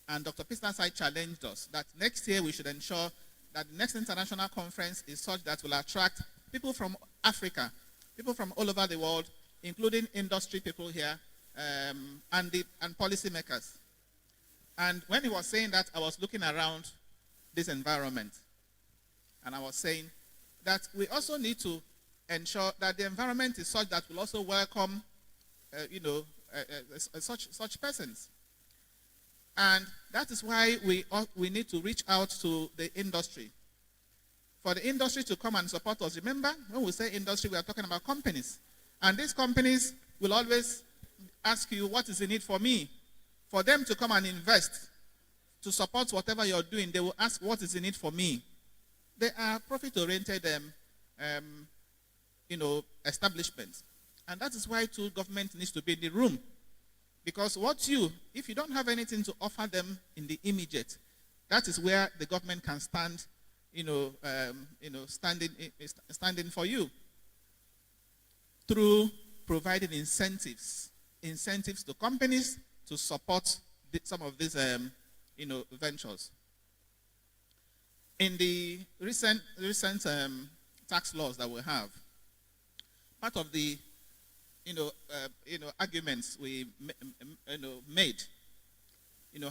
G: and Dr. Pistasai challenged us that next year we should ensure that the next international conference is such that will attract people from Africa, people from all over the world, including industry people here, and policymakers. And when he was saying that, I was looking around this environment, and I was saying that we also need to ensure that the environment is such that will also welcome, such persons. And that is why we need to reach out to the industry. For the industry to come and support us. Remember, when we say industry, we are talking about companies. And these companies will always ask you, what is the need for me? For them to come and invest, to support whatever you're doing, they will ask, what is the need for me? They are profit-oriented establishments. And that is why too, government needs to be in the room. Because if you don't have anything to offer them in the immediate, that is where the government can stand, standing for you through providing incentives to companies to support some of these, ventures. In the recent tax laws that we have, part of the arguments we made,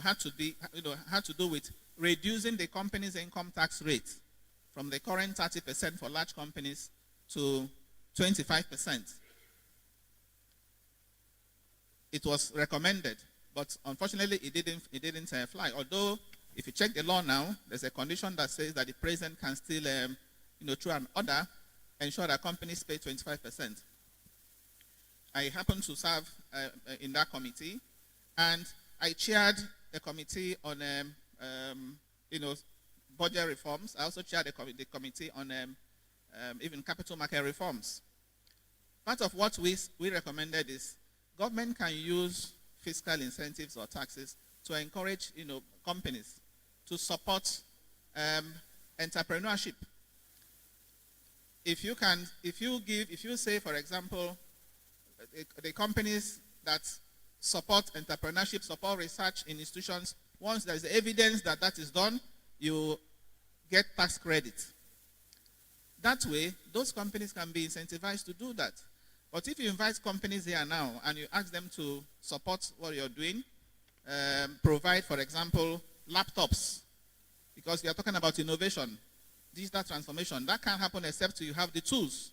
G: had to do with reducing the company's income tax rate from the current 30% for large companies to 25%. It was recommended, but unfortunately it didn't fly. Although, if you check the law now, there's a condition that says that the president can still, through an order, ensure that companies pay 25%. I happen to serve in that committee, and I chaired a committee on, budget reforms. I also chaired the committee on even capital market reforms. Part of what we recommended is government can use fiscal incentives or taxes to encourage, companies to support entrepreneurship. If you say, for example, the companies that support entrepreneurship, support research in institutions, once there is evidence that that is done, you get tax credit. That way, those companies can be incentivized to do that. But if you invite companies here now and you ask them to support what you're doing, provide, for example, laptops, because we are talking about innovation, digital transformation, that can't happen except you have the tools.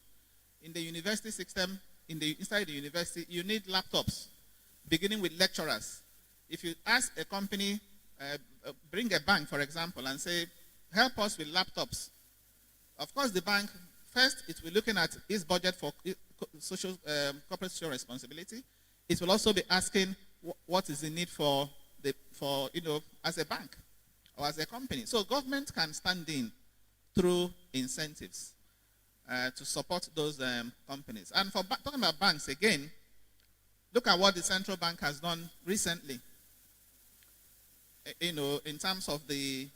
G: In the university system, inside the university, you need laptops, beginning with lecturers. If you ask a company, bring a bank, for example, and say, help us with laptops. Of course, the bank, first, it will be looking at its budget for corporate social responsibility. It will also be asking what is the need for as a bank or as a company. So government can stand in through incentives to support those companies. And for talking about banks again, look at what the central bank has done recently. In terms of the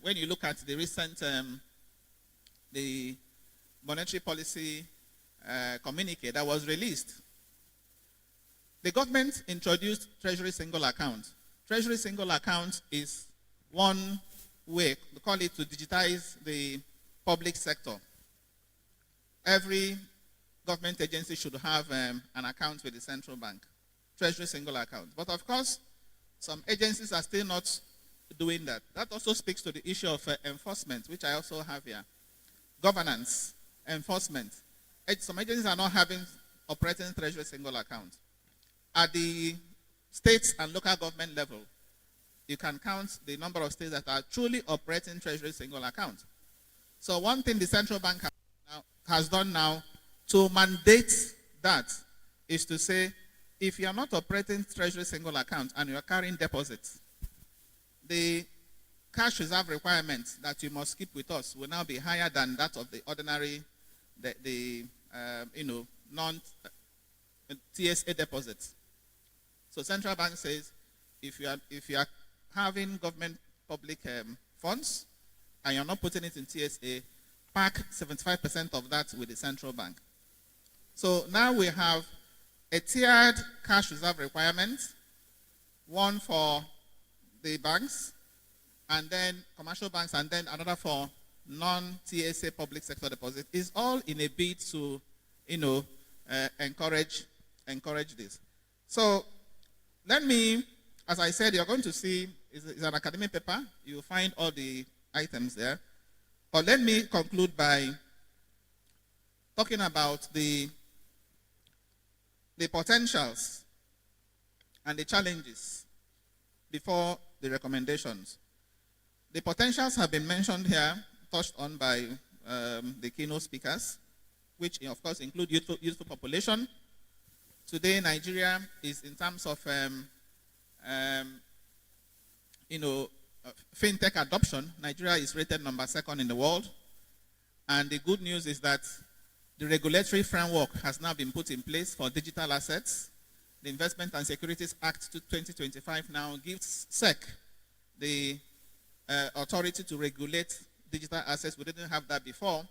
G: when you look at the recent the monetary policy communique that was released, the government introduced Treasury Single Account. Treasury Single Account is one way, we call it, to digitize the public sector. Every government agency should have an account with the central bank, Treasury Single Account. But of course, some agencies are still not doing that. That also speaks to the issue of enforcement, which I also have here. Governance, enforcement. Some agencies are not operating Treasury Single Account. At the states and local government level, you can count the number of states that are truly operating Treasury Single Account. So one thing the central bank has done now to mandate that is to say, if you are not operating Treasury Single Account and you are carrying deposits, the cash reserve requirement that you must keep with us will now be higher than that of the ordinary the non TSA deposits. So central bank says if you are having government public funds and you're not putting it in TSA, pack 75% of that with the central bank. So now we have a tiered cash reserve requirement, one for the banks, and then commercial banks, and then another for non-TSA public sector deposit. Is all in a bid to, encourage this. So let me, as I said, you're going to see is an academic paper. You'll find all the items there. But let me conclude by talking about the potentials and the challenges before the recommendations. The potentials have been mentioned here, touched on by the keynote speakers, which of course include youthful population. Today, Nigeria is, in terms of fintech adoption, Nigeria is rated number 2nd in the world. And the good news is that the regulatory framework has now been put in place for digital assets. The Investment and Securities Act 2025 now gives SEC the authority to regulate digital assets. We didn't have that before.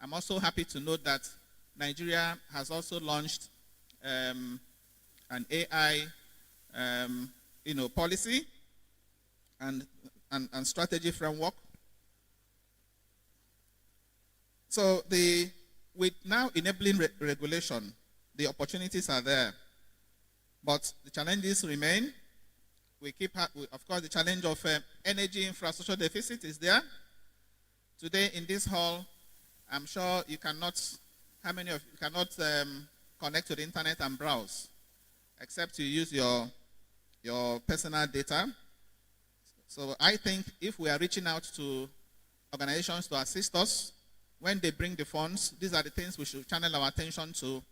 G: I'm also happy to note that Nigeria has also launched an AI policy and strategy framework. So with now enabling regulation, the opportunities are there, but the challenges remain. Of course, the challenge of energy infrastructure deficit is there. Today in this hall, I'm sure you cannot, how many of you cannot connect to the internet and browse, except you use your personal data. So I think if we are reaching out to organizations to assist us, when they bring the funds, these are the things we should channel our attention to.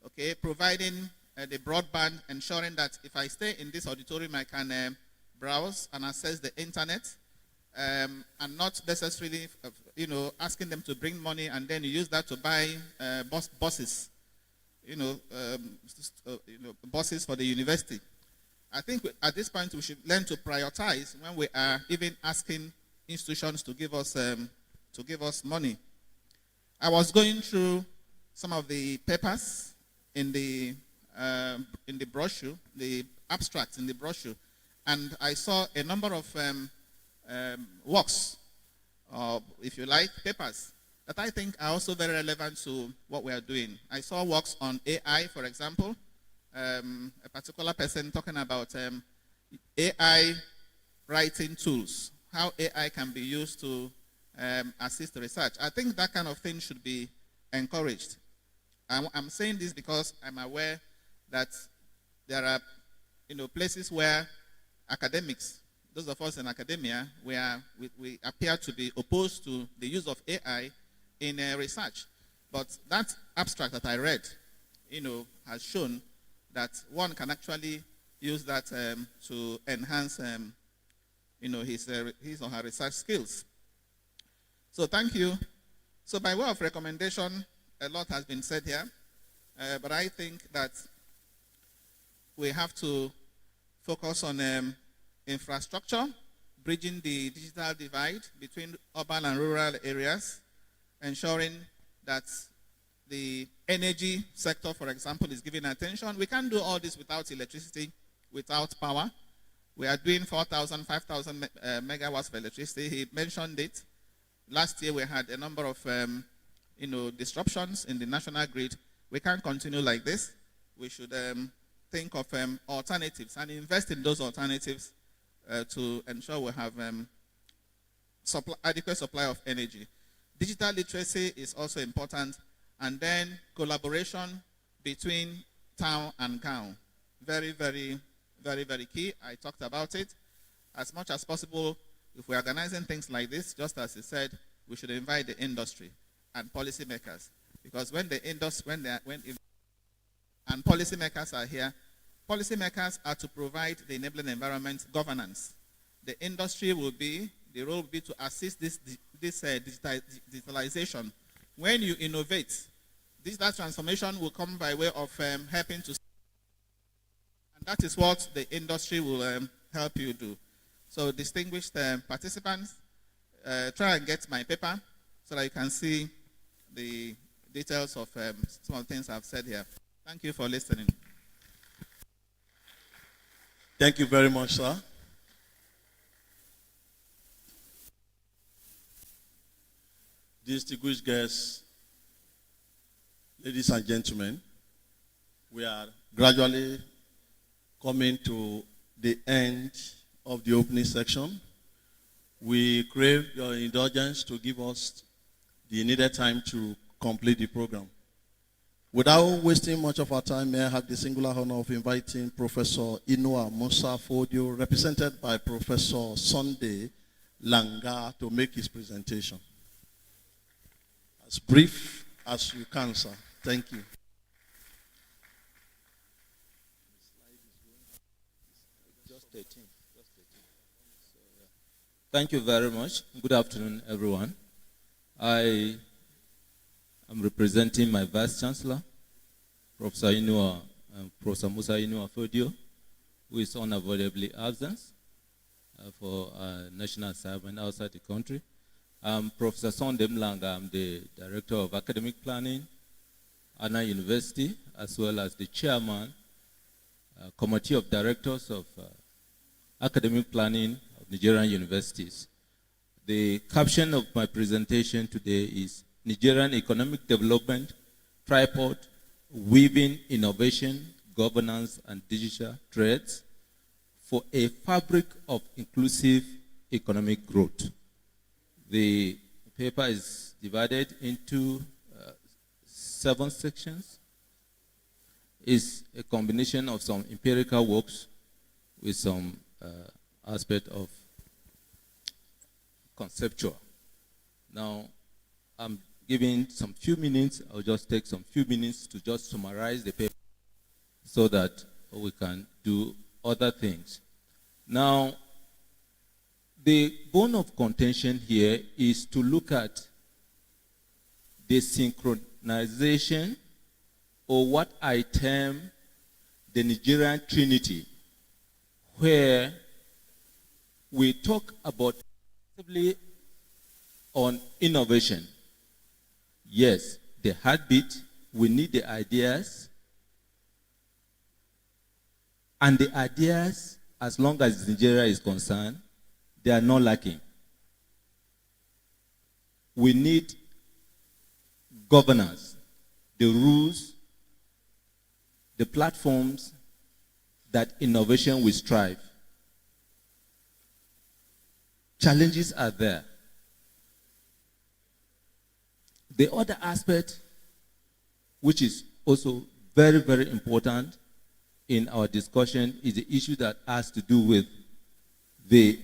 G: Okay, providing the broadband, ensuring that if I stay in this auditorium, I can browse and access the internet, and not necessarily, asking them to bring money and then you use that to buy buses, buses for the university. I think at this point we should learn to prioritize when we are even asking institutions to give us money. I was going through some of the papers in the brochure, the abstracts in the brochure, and I saw a number of works, if you like, papers that I think are also very relevant to what we are doing. I saw works on AI, for example. A particular person talking about AI writing tools, how AI can be used to assist research. I think that kind of thing should be encouraged. I'm saying this because I'm aware that there are places where academics, those of us in academia, we appear to be opposed to the use of AI in research. But that abstract that I read, has shown that one can actually use that to enhance his or her research skills. So thank you. So by way of recommendation, a lot has been said here, but I think that we have to focus on infrastructure, bridging the digital divide between urban and rural areas, ensuring that the energy sector, for example, is given attention. We can't do all this without electricity, without power. We are doing 4,000, 5,000 megawatts of electricity. He mentioned it. Last year we had a number of disruptions in the national grid. We can't continue like this. We should think of alternatives and invest in those alternatives to ensure we have adequate supply of energy. Digital literacy is also important, and then collaboration between town and gown. Very, very, very, very key. I talked about it. As much as possible, if we're organizing things like this, just as he said, we should invite the industry and policymakers, because when the industry, and policymakers are here, policymakers are to provide the enabling environment governance. The industry will be, the role will be to assist this digitalization When you innovate, digital transformation will come by way of helping to, and that is what the industry will help you do. So distinguished participants, try and get my paper so that you can see the details of some of the things I've said here. Thank you for listening.
A: Thank you very much, sir. Distinguished guests, ladies and gentlemen, we are gradually coming to the end of the opening section. We crave your indulgence to give us the needed time to complete the program. Without wasting much of our time, may I have the singular honor of inviting Professor Inua Musa Fodio, represented by Professor Sunday Langa, to make his presentation. As brief as you can, sir. Thank you.
H: Just 13. Thank you very much. Good afternoon, everyone. I am representing my Vice Chancellor, Professor Musa Inua Fodio, who is unavoidably absent for national assignment outside the country. Professor Sunday Mlanga, I'm the Director of Academic Planning, Anna University, as well as the Chairman, Committee of Directors of Academic Planning of Nigerian Universities. The caption of my presentation today is Nigerian Economic Development, Tripod, Weaving Innovation, Governance, and Digital Threads for a Fabric of Inclusive Economic Growth. The paper is divided into 7 sections. It's a combination of some empirical works with some aspect of conceptual. Now, I'm giving some few minutes. I'll just take some few minutes to just summarize the paper so that we can do other things. Now, the bone of contention here is to look at the synchronization, or what I term the Nigerian Trinity, where we talk about on innovation. Yes, the heartbeat, we need the ideas, and the ideas, as long as Nigeria is concerned, they are not lacking. We need governance, the rules, the platforms that innovation will strive. Challenges are there. The other aspect, which is also very, very important in our discussion, is the issue that has to do with the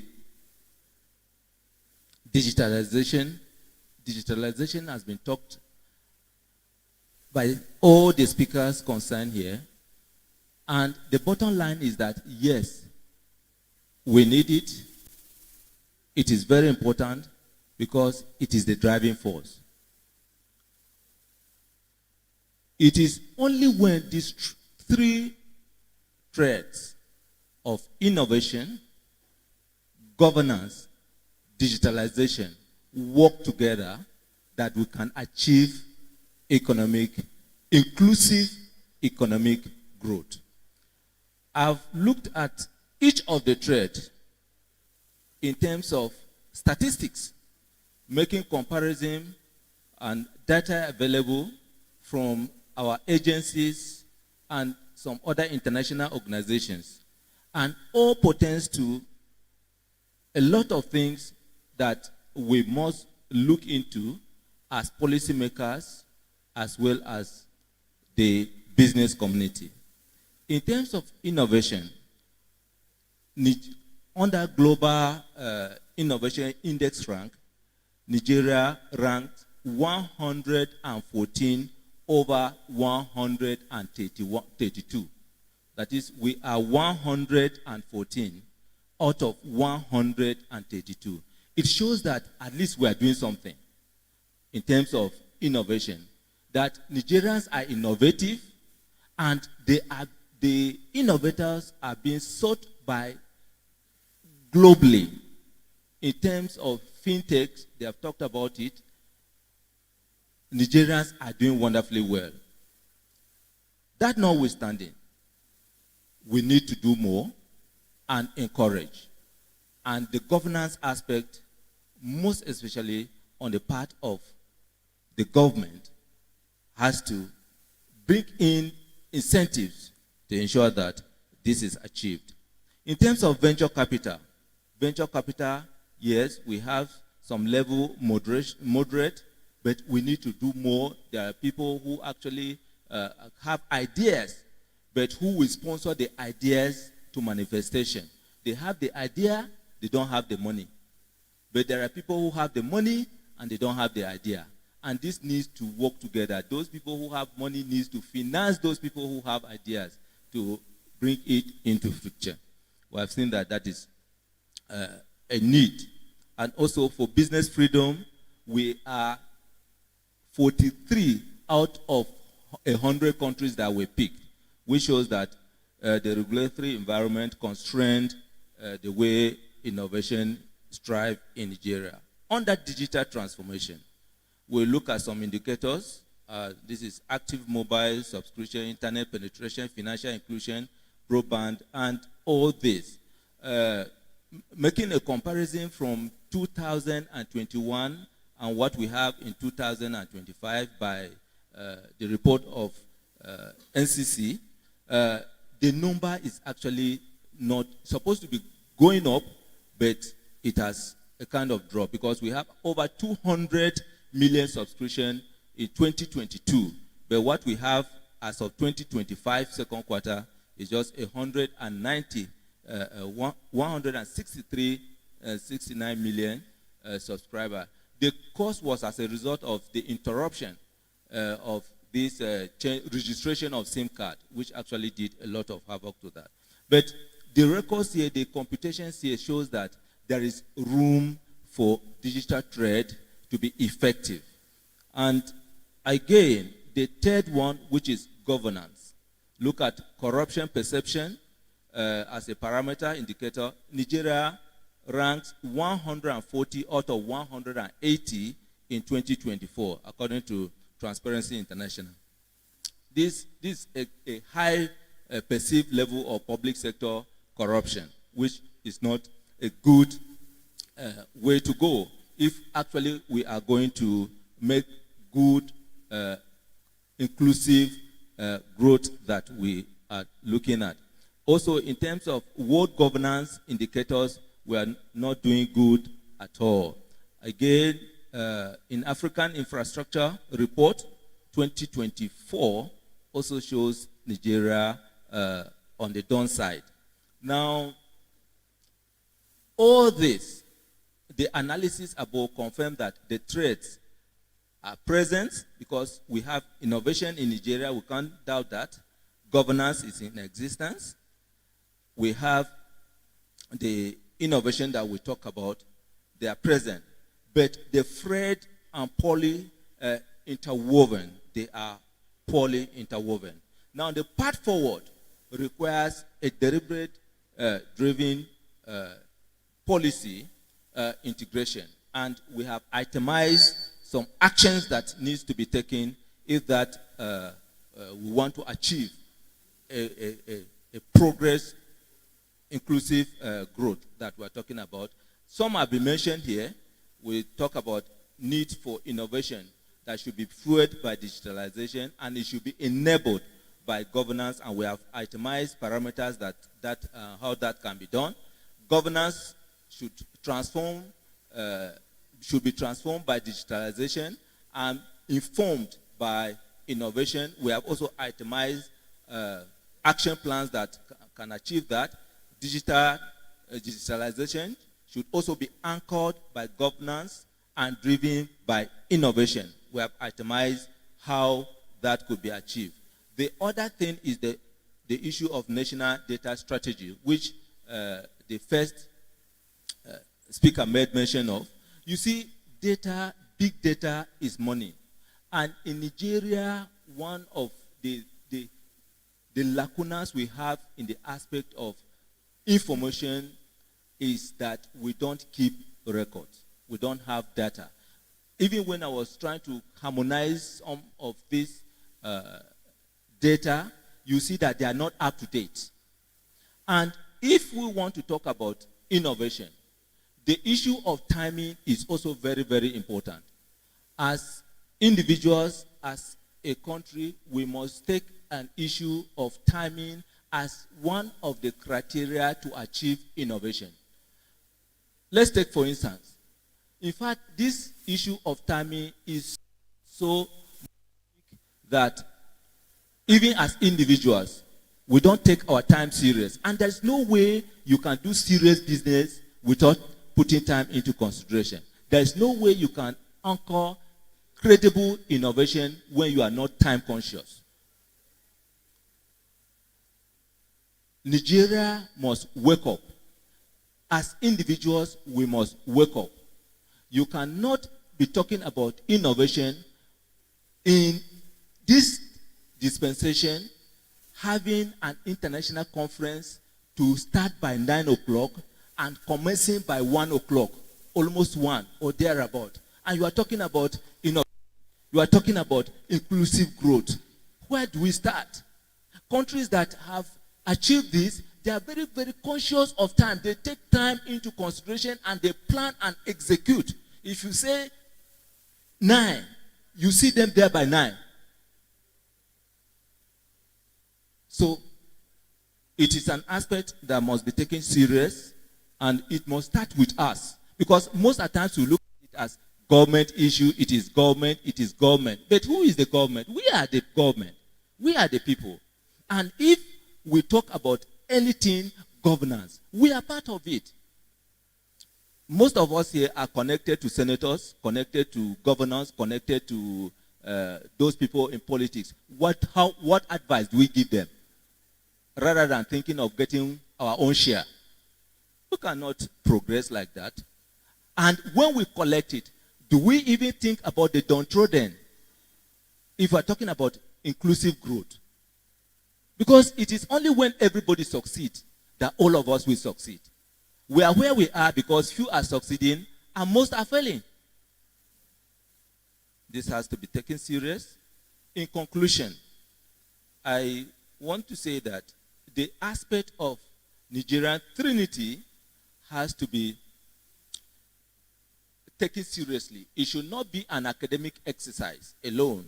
H: digitalization. Digitalization has been talked by all the speakers concerned here. And the bottom line is that, yes, we need it. It is very important because it is the driving force. It is only when these 3 threads of innovation, governance, digitalization work together that we can achieve inclusive economic growth. I've looked at each of the threads in terms of statistics, making comparison and data available from our agencies and some other international organizations, and all pertains to a lot of things that we must look into as policymakers as well as the business community. In terms of innovation, under Global Innovation Index rank, Nigeria ranked 114 over 132. That is, we are 114 out of 132. It shows that at least we are doing something in terms of innovation, that Nigerians are innovative, and the innovators are being sought by globally. In terms of fintechs, they have talked about it. Nigerians are doing wonderfully well. That notwithstanding, we need to do more and encourage. And the governance aspect, most especially on the part of the government, has to bring in incentives to ensure that this is achieved. In terms of venture capital, yes, we have some level moderate, but we need to do more. There are people who actually have ideas, but who will sponsor the ideas to manifestation. They have the idea, they don't have the money. But there are people who have the money and they don't have the idea. And this needs to work together. Those people who have money needs to finance those people who have ideas to bring it into future. We have seen that is a need. And also for business freedom, we are 43 out of 100 countries that were picked, which shows that the regulatory environment constrained the way innovation strive in Nigeria. Under digital transformation, we'll look at some indicators. This is active mobile subscription, internet penetration, financial inclusion, broadband, and all this. Making a comparison from 2021 and what we have in 2025 by the report of NCC, the number is actually not supposed to be going up, but it has a kind of drop because we have over 200 million subscription in 2022. But what we have as of 2025 second quarter is just 169 million subscribers. The cost was as a result of the interruption of this registration of SIM card, which actually did a lot of havoc to that. But the records here, the computations here shows that there is room for digital trade to be effective. And again, the third one, which is governance. Look at corruption perception as a parameter indicator. Nigeria ranks 140 out of 180 in 2024, according to Transparency International. This is a high perceived level of public sector corruption, which is not a good way to go if actually we are going to make good, inclusive growth that we are looking at. Also, in terms of world governance indicators, we are not doing good at all. Again, in African Infrastructure Report 2024 also shows Nigeria on the downside. Now, all this, the analysis above confirm that the threats are present because we have innovation in Nigeria. We can't doubt that. Governance is in existence. We have the innovation that we talk about. They are present. But the thread and poorly interwoven. They are poorly interwoven. Now, the path forward requires a deliberate, driven policy integration. And we have itemized some actions that needs to be taken if that we want to achieve a progress, inclusive growth that we're talking about. Some have been mentioned here. We talk about need for innovation that should be fueled by digitalization, and it should be enabled by governance, and we have itemized parameters that how that can be done. Governance should be transformed by digitalization and informed by innovation. We have also itemized action plans that can achieve that. Digitalization should also be anchored by governance and driven by innovation. We have itemized how that could be achieved. The other thing is the issue of national data strategy, which the first speaker made mention of. You see, data, big data is money. And in Nigeria, one of the lacunas we have in the aspect of information is that we don't keep records. We don't have data. Even when I was trying to harmonize some of this data, you see that they are not up to date. And if we want to talk about innovation, the issue of timing is also very, very important. As individuals, as a country, we must take an issue of timing as one of the criteria to achieve innovation. Let's take, for instance, in fact, this issue of timing is so that even as individuals, we don't take our time serious. And there's no way you can do serious business without putting time into consideration. There's no way you can anchor credible innovation when you are not time conscious. Nigeria must wake up. As individuals, we must wake up. You cannot be talking about innovation in this dispensation, having an international conference to start by 9 o'clock and commencing by 1 o'clock, almost 1 or thereabout. And you are talking about innovation. You are talking about inclusive growth. Where do we start? Countries that have achieved this, they are very, very conscious of time. They take time into consideration and they plan and execute. If you say 9, you see them there by 9. So it is an aspect that must be taken serious, and it must start with us. Because most of the times we look at it as government issue, it is government, it is government. But who is the government? We are the government. We are the people. And if we talk about anything governance, we are part of it. Most of us here are connected to senators, connected to governors, connected to those people in politics. What advice do we give them? Rather than thinking of getting our own share. We cannot progress like that. And when we collect it, do we even think about the downtrodden? If we're talking about inclusive growth. Because it is only when everybody succeeds that all of us will succeed. We are where we are because few are succeeding and most are failing. This has to be taken serious. In conclusion, I want to say that the aspect of Nigerian Trinity has to be taken seriously. It should not be an academic exercise alone,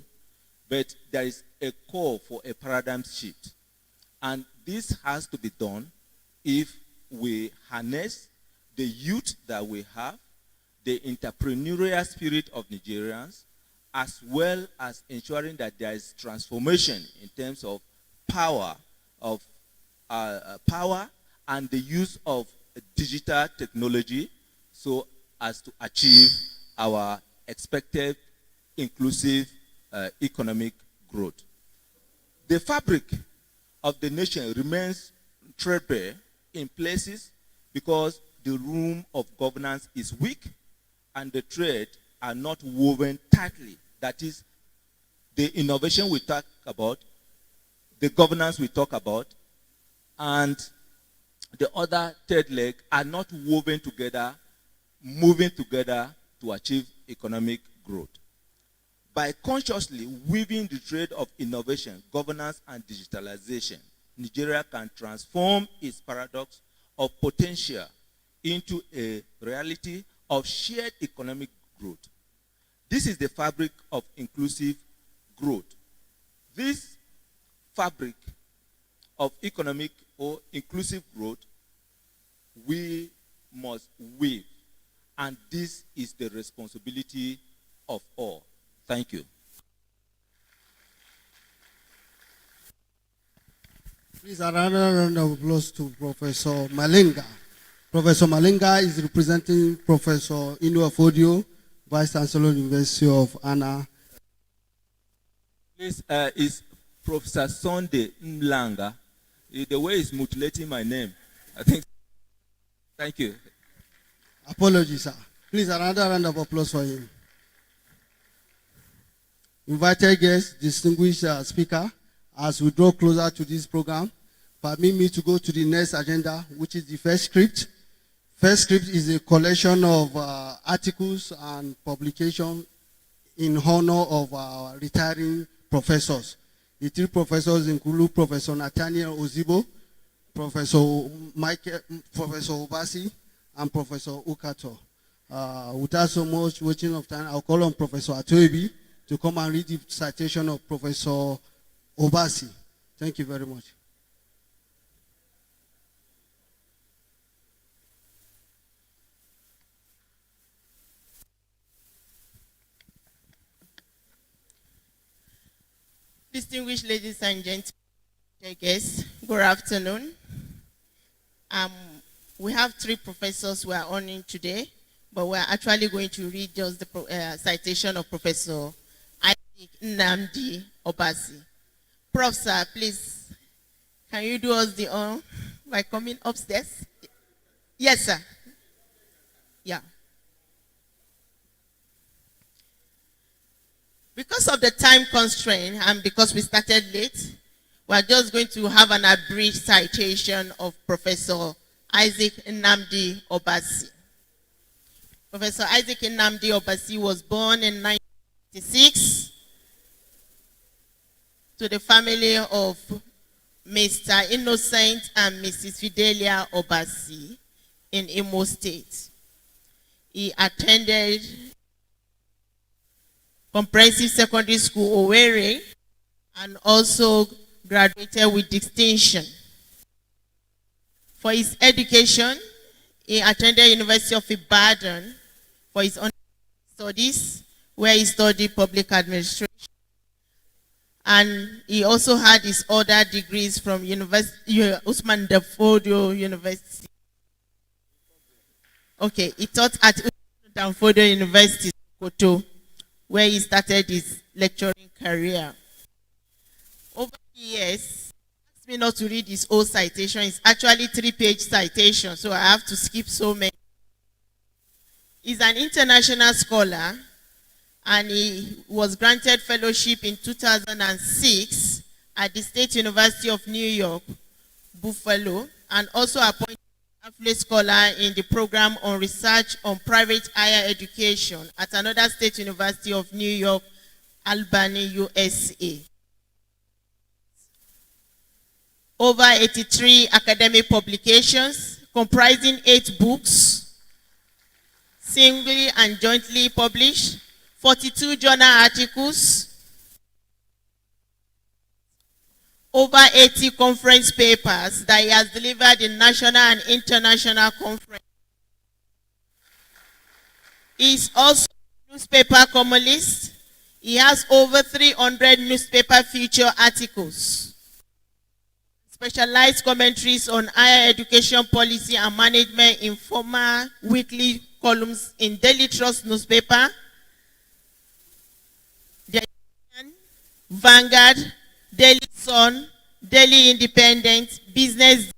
H: but there is a call for a paradigm shift. And this has to be done if we harness the youth that we have, the entrepreneurial spirit of Nigerians, as well as ensuring that there is transformation in terms of power and the use of digital technology so as to achieve our expected inclusive economic growth. The fabric of the nation remains threadbare in places because the room of governance is weak and the thread are not woven tightly. That is, the innovation we talk about, the governance we talk about, and the other third leg are not woven together, moving together to achieve economic growth. By consciously weaving the thread of innovation, governance, and digitalization, Nigeria can transform its paradox of potential into a reality of shared economic growth. This is the fabric of inclusive growth. This fabric of economic or inclusive growth, we must weave. And this is the responsibility of all. Thank you.
I: Please, another round of applause to Professor Malinga. Professor Malinga is representing Professor Inu Afodio, Vice Chancellor, University of Anna.
H: This is Professor Sunday Mlanga. The way he's mutilating my name, I think. Thank you.
I: Apologies, sir. Please, another round of applause for him. invited guests, distinguished speaker, as we draw closer to this program, permit me to go to the next agenda, which is the first script. First script is a collection of articles and publications in honor of our retiring professors. The three professors include Professor Nathaniel Ozibo, Professor Professor Obasi, and Professor Ukato. Without so much wasting of time, I'll call on Professor Atoebi to come and read the citation of Professor Obasi. Thank you very much.
J: Distinguished ladies and gentlemen, guests, good afternoon. We have three professors we are honoring today, but we're actually going to read just the citation of Professor Isaac Nnamdi Obasi. Prof, sir, please, can you do us the honor by coming upstairs? Yes, sir. Yeah. Because of the time constraint and because we started late, we're just going to have an abridged citation of Professor Isaac Nnamdi Obasi. Professor Isaac Nnamdi Obasi was born in 1996 to the family of Mr. Innocent and Mrs. Fidelia Obasi in Imo State. He attended Comprehensive Secondary School, Owerri, and also graduated with distinction. For his education, he attended University of Ibadan for his undergraduate studies, where he studied public administration. And he also had his other degrees from Usman Danfodio University. Okay, he taught at Usman Danfodio University, Sokoto, where he started his lecturing career. Over the years, he asked me not to read his whole citation. It's actually 3-page citation, so I have to skip so many. He's an international scholar, and he was granted fellowship in 2006 at the State University of New York, Buffalo, and also appointed affiliate scholar in the program on research on private higher education at another State University of New York, Albany, USA. Over 83 academic publications comprising 8 books, singly and jointly published, 42 journal articles, over 80 conference papers that he has delivered in national and international conferences. He is also a newspaper columnist. He has over 300 newspaper feature articles, specialized commentaries on higher education policy and management in former weekly columns in Daily Trust newspaper, The Vanguard, Daily Sun, Daily Independent, Business,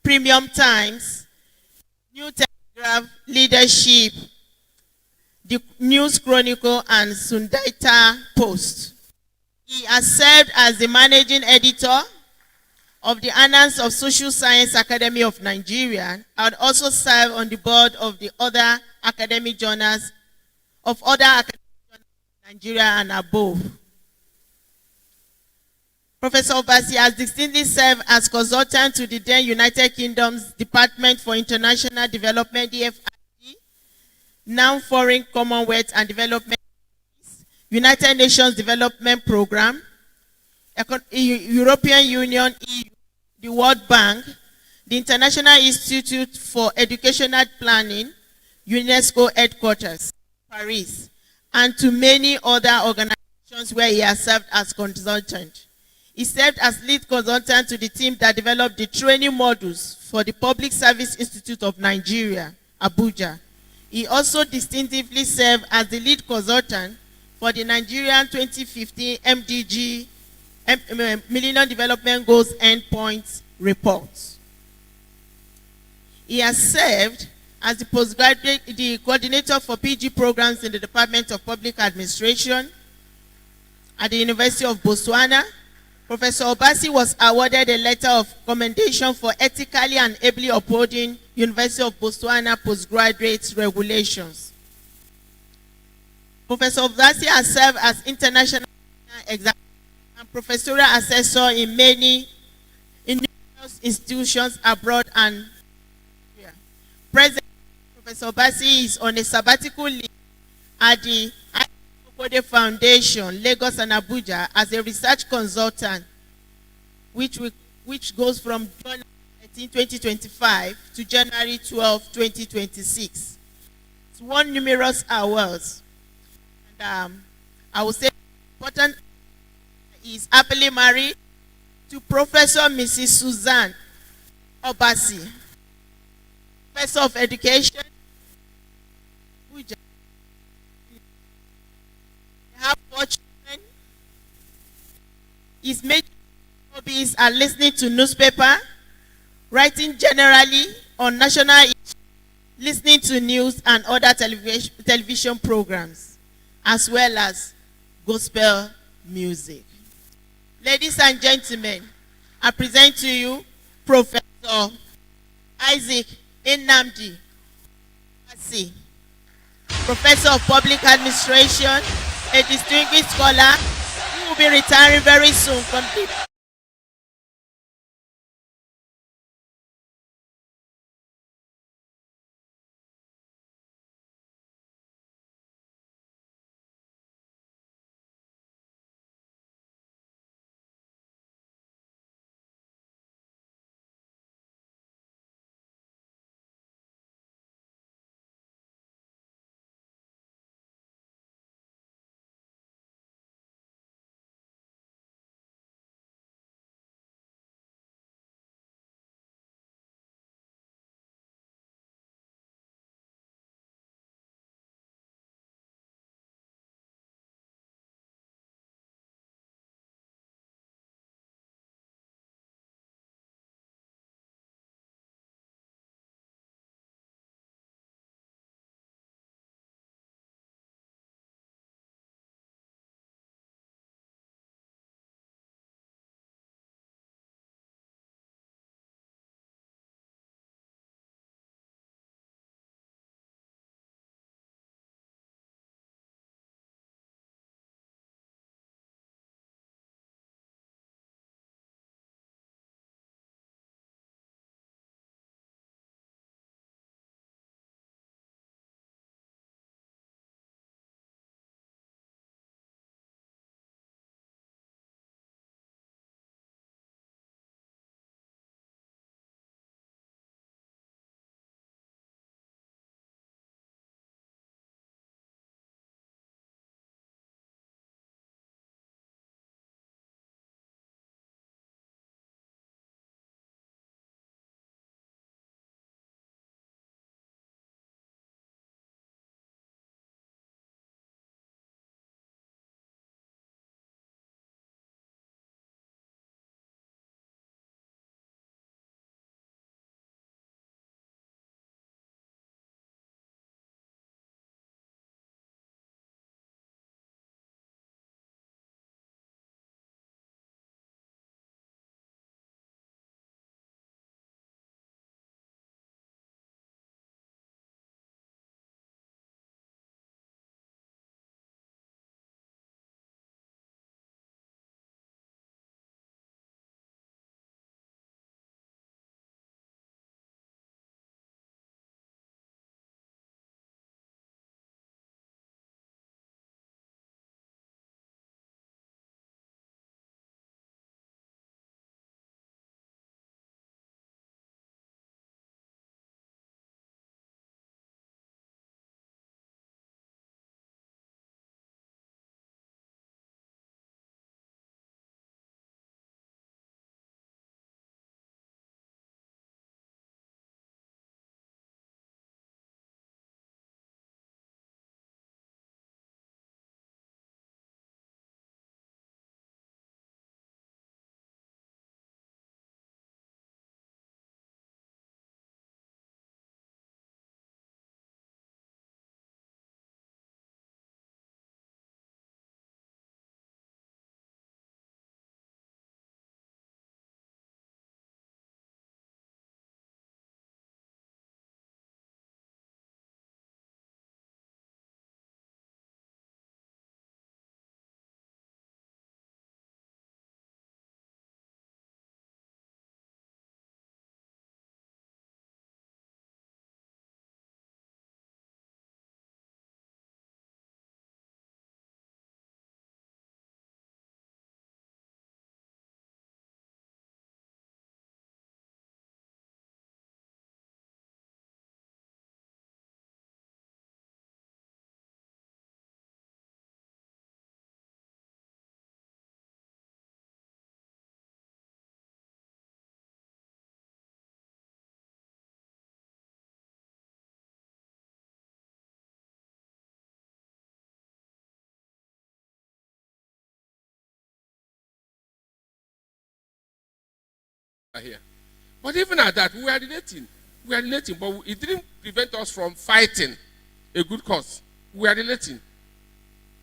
J: Premium Times, New Telegraph, Leadership, The News Chronicle, and Sundaita Post. He has served as the managing editor of the Annals of Social Science Academy of Nigeria, and also served on the board of the other academic journals of other academic journals in Nigeria and above. Professor Obasi has distinctly served as consultant to the then United Kingdom's Department for International Development, DFID, now Foreign Commonwealth and Development, United Nations Development Program, European Union, EU, the World Bank, the International Institute for Educational Planning, UNESCO headquarters, Paris, and to many other organizations where he has served as consultant. He served as lead consultant to the team that developed the training modules for the Public Service Institute of Nigeria, Abuja. He also distinctively served as the lead consultant for the Nigerian 2015 MDG, Millennium Development Goals Endpoints Report. He has served as the coordinator for PG programs in the Department of Public Administration, at the University of Botswana. Professor Obasi was awarded a letter of commendation for ethically and ably upholding University of Botswana postgraduate regulations. Professor Obasi has served as international examiner and professorial assessor in numerous institutions abroad and here. Presently, Professor Obasi is on a sabbatical leave at the IMSC Foundation, Lagos and Abuja, as a research consultant, which goes from January 13, 2025 to January 12, 2026. It's won numerous awards. And I would say important is happily married to Professor Mrs. Suzanne Obasi, Professor of Education. Abuja. They have 4 children. His major hobbies are listening to newspaper, writing generally on national issues, listening to news and other television programs, as well as gospel music. Ladies and gentlemen, I present to you Professor Isaac Nnamdi Obasi, Professor of Public Administration, a distinguished scholar who will be retiring very soon from the
K: here. But even at that, we are relating. We are relating, but it didn't prevent us from fighting a good cause. We are relating.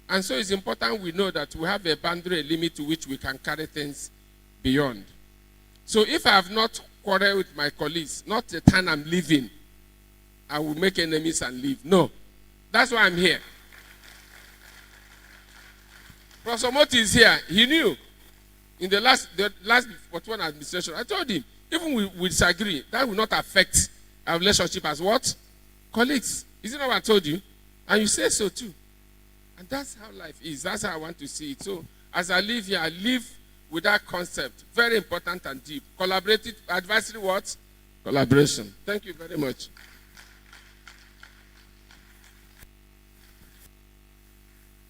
K: And so it's important we know that we have a boundary, a limit to which we can carry things beyond. So if I have not quarreled with my colleagues, not the time I'm leaving, I will make enemies and leave. No. That's why I'm here. Professor Moti is here. He knew in the last one administration, I told him, even we disagree, that will not affect our relationship as what? Colleagues. Isn't that what I told you? And you say so too. And that's how life is. That's how I want to see it. So as I live here, I live with that concept. Very important and deep. Collaborative advisory what? Collaboration. Thank you very much.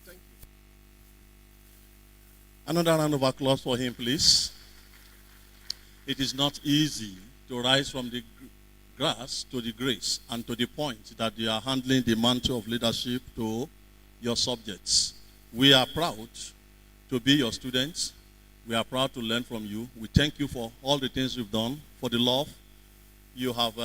K: Thank you.
A: Another round of applause for him, please. It is not easy to rise from the grass to the grace and to the point that you are handling the mantle of leadership to your subjects. We are proud to be your students. We are proud to learn from you. We thank you for all the things you've done, for the love you have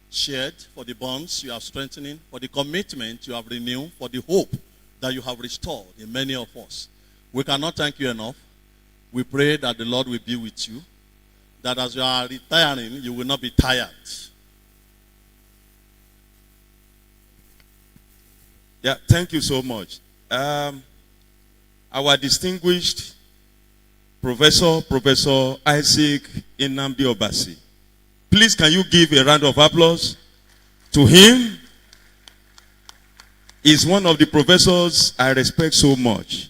A: shared, for the bonds you have strengthening, for the commitment you have renewed, for the hope that you have restored in many of us. We cannot thank you enough. We pray that the Lord will be with you, that as you are retiring, you will not be tired.
C: Yeah, thank you so much. Our distinguished Professor Isaac Nnamdi Obasi. Please, can you give a round of applause to him? He's one of the professors I respect so much.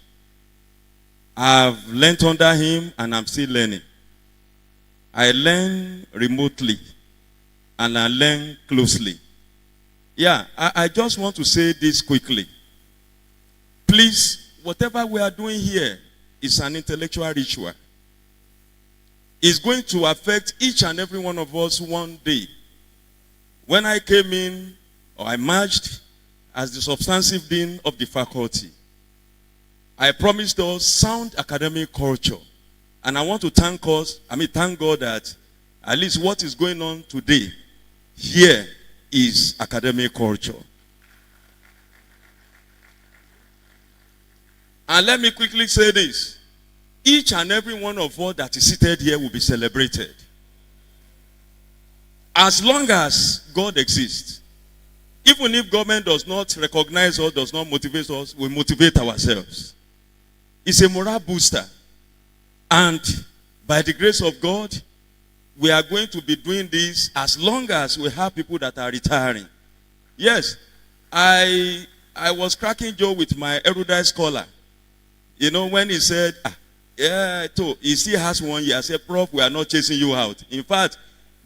C: I've learned under him and I'm still learning. I learn remotely and I learn closely. Yeah, I just want to say this quickly. Please, whatever we are doing here is an intellectual ritual. It's going to affect each and every one of us one day. When I came in, or I merged as the substantive dean of the faculty, I promised us sound academic culture. And I want to thank God that at least what is going on today here is academic culture. And let me quickly say this. Each and every one of us that is seated here will be celebrated. As long as God exists, even if government does not recognize us, does not motivate us, we motivate ourselves. It's a morale booster. And by the grace of God, we are going to be doing this as long as we have people that are retiring. Yes, I was cracking joke with my erudite scholar. You know, when he said, he still has 1 year. I said, Prof, we are not chasing you out. In fact,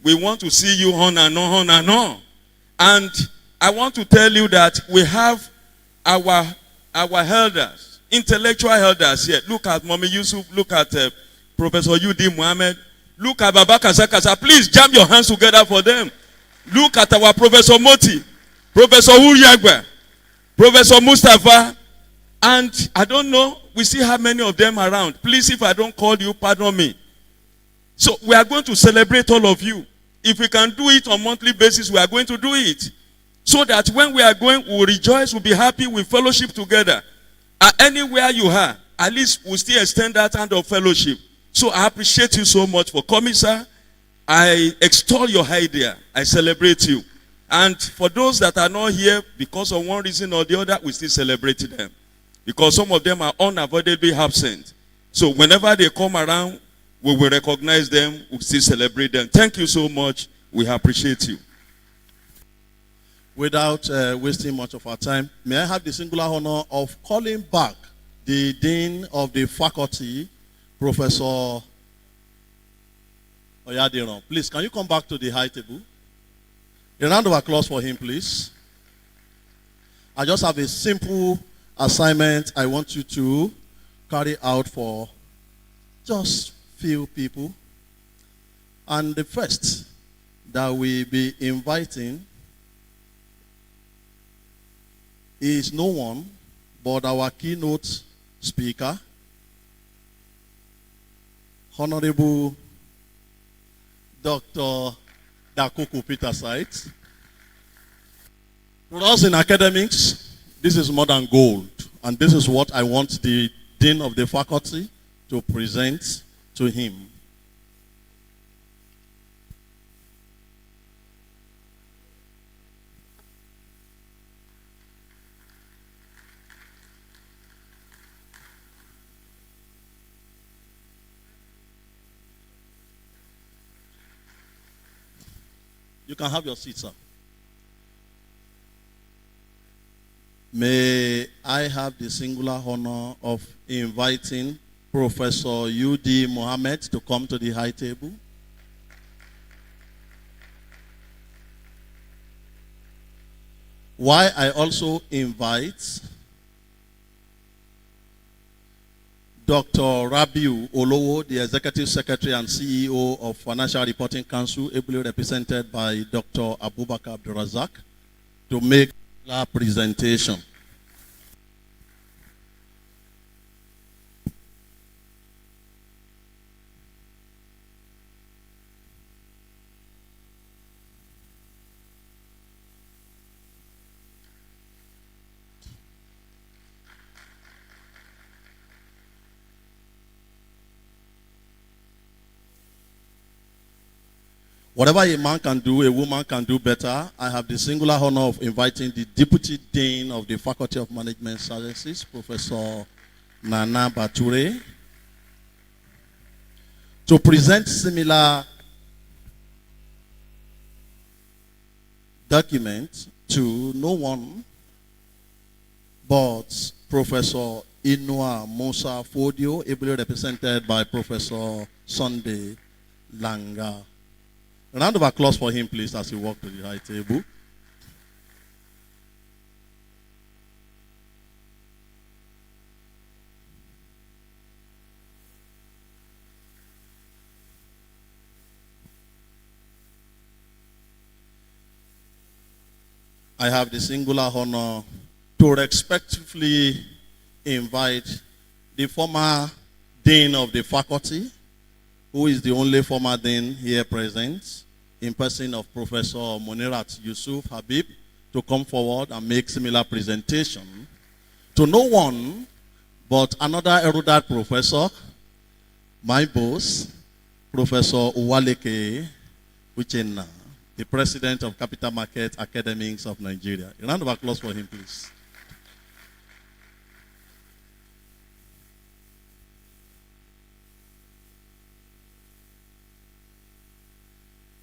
C: we want to see you on and on and on. And I want to tell you that we have our elders, intellectual elders here. Look at Mommy Yusuf, look at Professor Yudi Muhammad. Look at Baba Kasa. Please jam your hands together for them. Look at our Professor Moti, Professor Uyagba, Professor Mustafa, and I don't know, we still have many of them around. Please, if I don't call you, pardon me. So we are going to celebrate all of you. If we can do it on a monthly basis, we are going to do it. So that when we are going, we'll rejoice, we'll be happy, we'll fellowship together. Anywhere you are, at least we'll still extend that hand of fellowship. So I appreciate you so much for coming, sir. I extol your idea. I celebrate you. And for those that are not here, because of one reason or the other, we still celebrate them. Because some of them are unavoidably absent. So whenever they come around, we will recognize them, we'll still celebrate them. Thank you so much. We appreciate you.
A: Without wasting much of our time, may I have the singular honor of calling back the Dean of the Faculty, Professor Oyadiran. Please, can you come back to the high table? A round of applause for him, please. I just have a simple assignment I want you to carry out for just few people. And the first that we'll be inviting is no one but our keynote speaker, Honorable Dr. Dakuku Peter Site. For us in academics, this is more than gold. And this is what I want the Dean of the Faculty to present to him. You can have your seat, sir. May I have the singular honor of inviting Professor U.D. Mohammed to come to the high table. Why I also invite Dr. Rabiu Olowo, the Executive Secretary and CEO of Financial Reporting Council, ably represented by Dr. Abubakar Abdurazak, to make a presentation. Whatever a man can do, a woman can do better. I have the singular honor of inviting the Deputy Dean of the Faculty of Management Sciences, Professor Nana Bature, to present similar document to no one but Professor Inua Musa Fodio, ably represented by Professor Sunday Langa. A round of applause for him, please, as he walks to the high table. I have the singular honor to respectfully invite the former Dean of the Faculty, who is the only former Dean here present, in person of Professor Munirat Yusuf Habib, to come forward and make similar presentation to no one but another erudite professor, my boss, Professor Uwaleke Uchenna, the President of Capital Market Academics of Nigeria. A round of applause for him, please.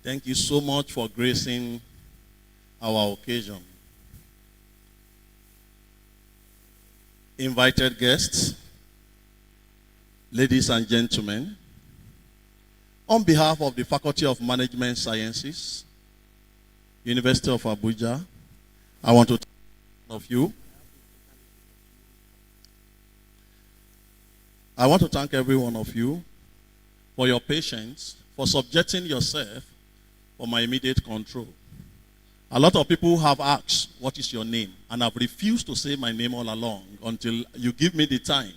A: Thank you so much for gracing our occasion. Invited guests, ladies and gentlemen, on behalf of the Faculty of Management Sciences, University of Abuja, I want to thank all of you. I want to thank every one of you for your patience, for subjecting yourself for my immediate control. A lot of people have asked, what is your name? And I've refused to say my name all along until you give me the time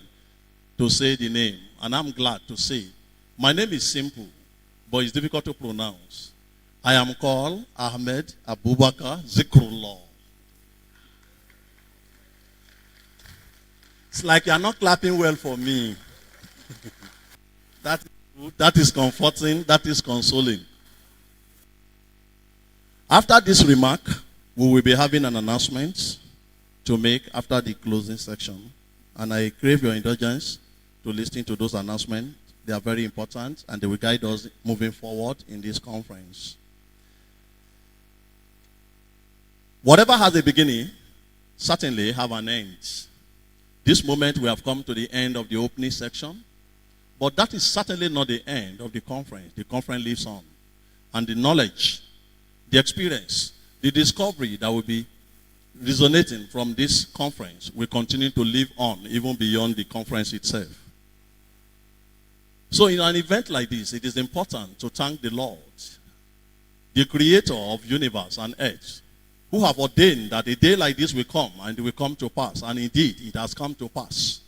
A: to say the name. And I'm glad to say, my name is simple, but it's difficult to pronounce. I am called Ahmed Abubakar Zikrullah. It's like you're not clapping well for me. That is comforting, that is consoling. After this remark, we will be having an announcement to make after the closing section. And I crave your indulgence to listen to those announcements. They are very important and they will guide us moving forward in this conference. Whatever has a beginning, certainly have an end. This moment we have come to the end of the opening section, but that is certainly not the end of the conference. The conference lives on. And the knowledge, the experience, the discovery that will be resonating from this conference will continue to live on even beyond the conference itself. So in an event like this, it is important to thank the Lord, the creator of universe and earth, who have ordained that a day like this will come and it will come to pass. And indeed, it has come to pass.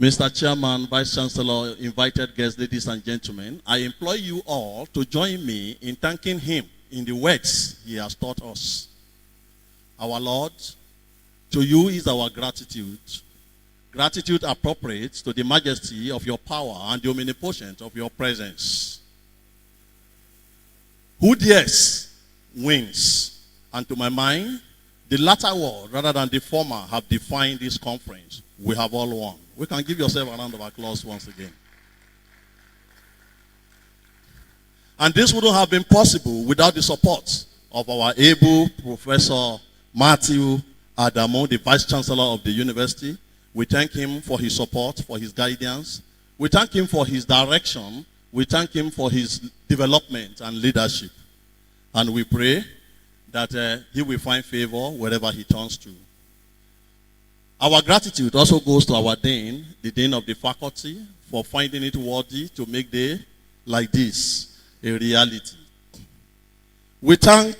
A: Mr. Chairman, Vice Chancellor, invited guests, ladies and gentlemen, I implore you all to join me in thanking him in the words he has taught us. Our Lord, to you is our gratitude. Gratitude appropriate to the majesty of your power and the omnipotence of your presence. Who dares wins. And to my mind, the latter word rather than the former have defined this conference. We have all won. We can give yourself a round of applause once again. And this wouldn't have been possible without the support of our able Professor Matthew Adamo, the Vice Chancellor of the university. We thank him for his support, for his guidance. We thank him for his direction. We thank him for his development and leadership. And we pray that he will find favor wherever he turns to. Our gratitude also goes to our dean, the dean of the faculty, for finding it worthy to make day like this a reality. We thank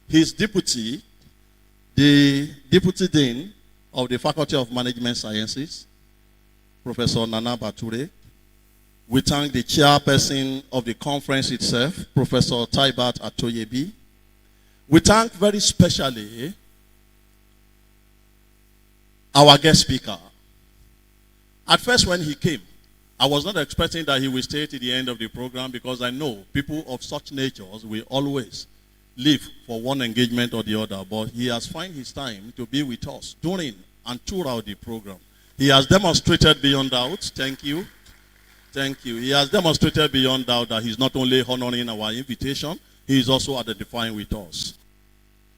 A: his deputy, the deputy dean of the Faculty of Management Sciences, Professor Nana Bature. We thank the chairperson of the conference itself, Professor Taibat Atoyebi. We thank very specially our guest speaker. At first when he came, I was not expecting that he will stay to the end of the program because I know people of such natures will always live for one engagement or the other. But he has found his time to be with us during and throughout the program. He has demonstrated beyond doubt. Thank you. Thank you. He has demonstrated beyond doubt that he's not only honoring our invitation, he is also identifying with us.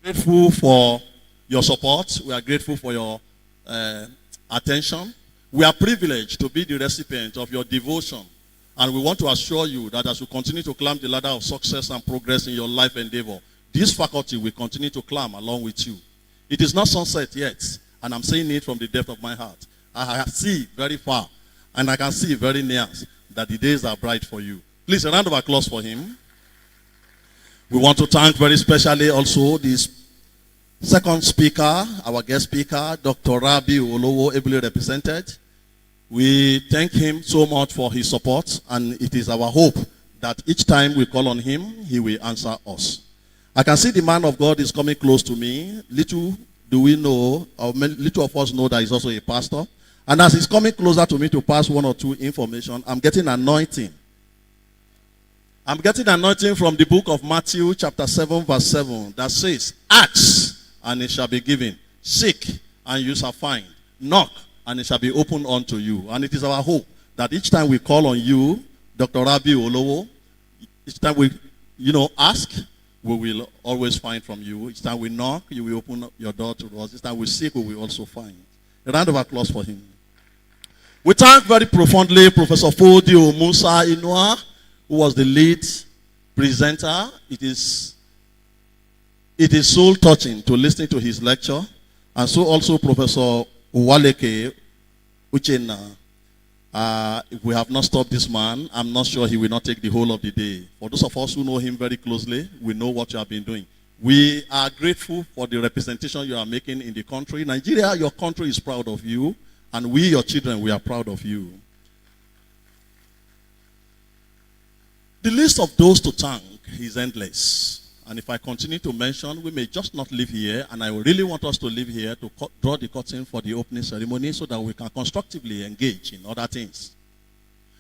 A: Grateful for your support. We are grateful for your attention. We are privileged to be the recipient of your devotion. And we want to assure you that as you continue to climb the ladder of success and progress in your life endeavor, this faculty will continue to climb along with you. It is not sunset yet, and I'm saying it from the depth of my heart. I see very far, and I can see very near that the days are bright for you. Please, a round of applause for him. We want to thank very specially also this second speaker, our guest speaker, Dr. Rabi Olowo, ably represented. We thank him so much for his support, and it is our hope that each time we call on him, he will answer us. I can see the man of God is coming close to me. Little do we know, or little of us know that he's also a pastor. And as he's coming closer to me to pass one or two information, I'm getting anointing. I'm getting anointing from the book of Matthew chapter 7 verse 7 that says, ask and it shall be given. Seek and you shall find. Knock and it shall be opened unto you. And it is our hope that each time we call on you, Dr. Rabi Olowo, each time we, ask, we will always find from you. Each time we knock, you will open up your door to us. Each time we seek, we will also find. A round of applause for him. We thank very profoundly Professor Fodio Musa Inua, who was the lead presenter. It is soul touching to listen to his lecture. And so also Professor Uwaleke Uchenna. If we have not stopped this man, I'm not sure he will not take the whole of the day. For those of us who know him very closely, we know what you have been doing. We are grateful for the representation you are making in the country. Nigeria, your country is proud of you. And we, your children, we are proud of you. The list of those to thank is endless. And if I continue to mention, we may just not live here. And I really want us to live here to draw the curtain for the opening ceremony so that we can constructively engage in other things.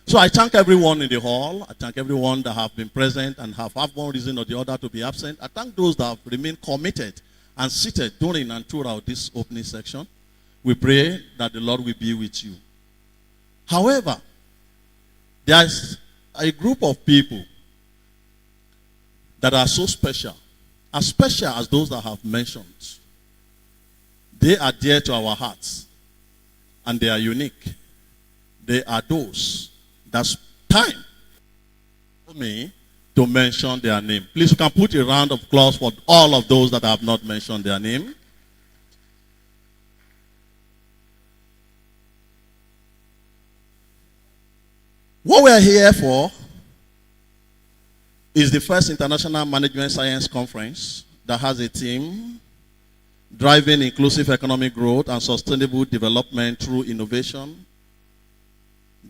A: So I thank everyone in the hall. I thank everyone that have been present and have had one reason or the other to be absent. I thank those that have remained committed and seated during and throughout this opening section. We pray that the Lord will be with you. However, there's a group of people that are so special, as special as those that I have mentioned. They are dear to our hearts, and they are unique. They are those that's time for me to mention their name. Please, you can put a round of applause for all of those that have not mentioned their name. What we are here for is the first International Management Science Conference that has a theme, driving inclusive economic growth and sustainable development through innovation,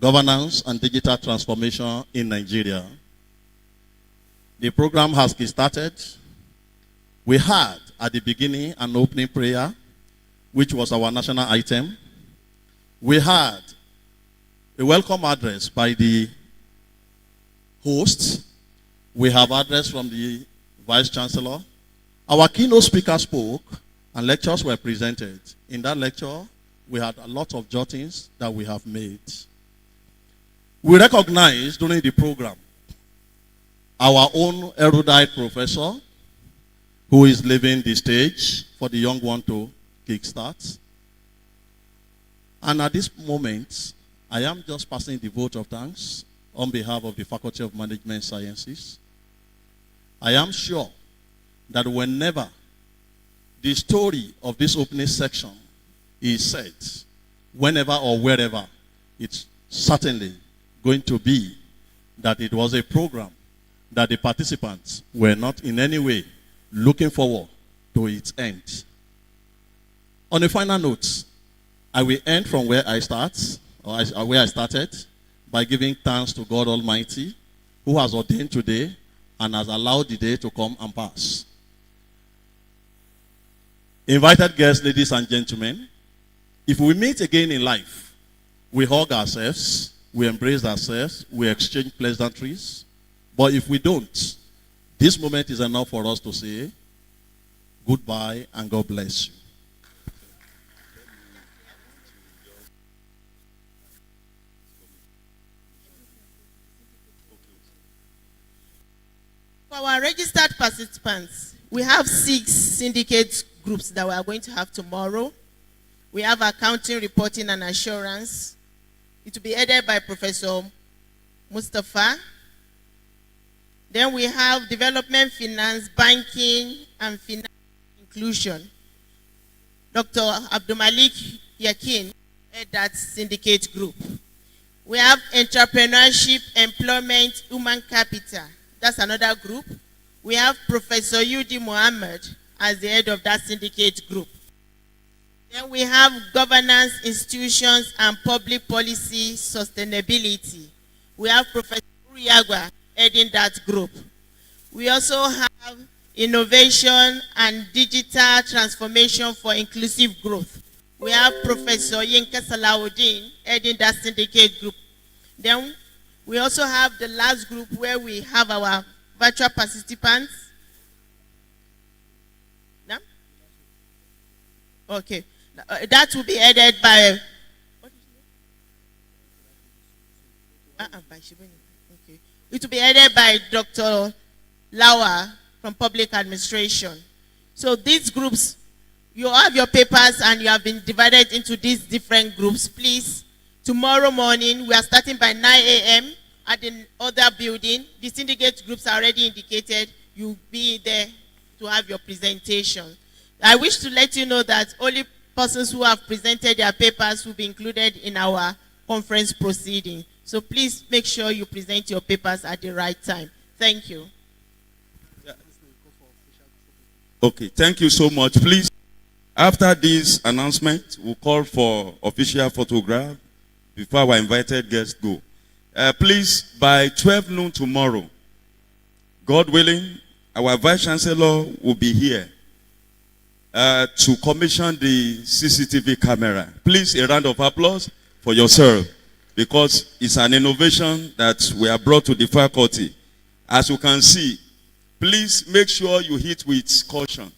A: Governance and Digital Transformation in Nigeria. The program has started. We had at the beginning an opening prayer, which was our national item. We had a welcome address by the host. We have address from the Vice Chancellor. Our keynote speaker spoke and lectures were presented. In that lecture, we had a lot of jottings that we have made. We recognized during the program our own erudite professor who is leaving the stage for the young one to kickstart. And at this moment, I am just passing the vote of thanks on behalf of the Faculty of Management Sciences. I am sure that whenever the story of this opening section is said, whenever or wherever, it's certainly going to be that it was a program that the participants were not in any way looking forward to its end. On a final note, I will end from where I start, or where I started, by giving thanks to God Almighty, who has ordained today and has allowed the day to come and pass. Invited guests, ladies and gentlemen, if we meet again in life, we hug ourselves, we embrace ourselves, we exchange pleasantries. But if we don't, this moment is enough for us to say goodbye and God bless you.
J: For our registered participants, we have 6 syndicate groups that we are going to have tomorrow. We have accounting, reporting, and assurance. It will be headed by Professor Mustafa. Then we have development, finance, banking, and finance inclusion. Dr. Abdulmalik Yakin head that syndicate group. We have entrepreneurship, employment, human capital. That's another group. We have Professor Yudi Mohammed as the head of that syndicate group. Then we have governance, institutions, and public policy sustainability. We have Professor Uriyagwa heading that group. We also have innovation and digital transformation for inclusive growth. We have Professor Yinka Salawuddin heading that syndicate group. Then we also have the last group where we have our virtual participants. No? Okay. That will be headed by... Okay. It will be headed by Dr. Lawa from Public Administration. So these groups, you have your papers and you have been divided into these different groups. Please, tomorrow morning, we are starting by 9 a.m. at the other building. The syndicate groups are already indicated. You'll be there to have your presentation. I wish to let you know that only persons who have presented their papers will be included in our conference proceeding. So please make sure you present your papers at the right time. Thank you.
C: Okay, thank you so much. Please, after this announcement, we'll call for official photograph before our invited guests go. Please, by 12 noon tomorrow, God willing, our Vice Chancellor will be here to commission the CCTV camera. Please, a round of applause for yourself, because it's an innovation that we have brought to the faculty. As you can see, please make sure you hit with caution.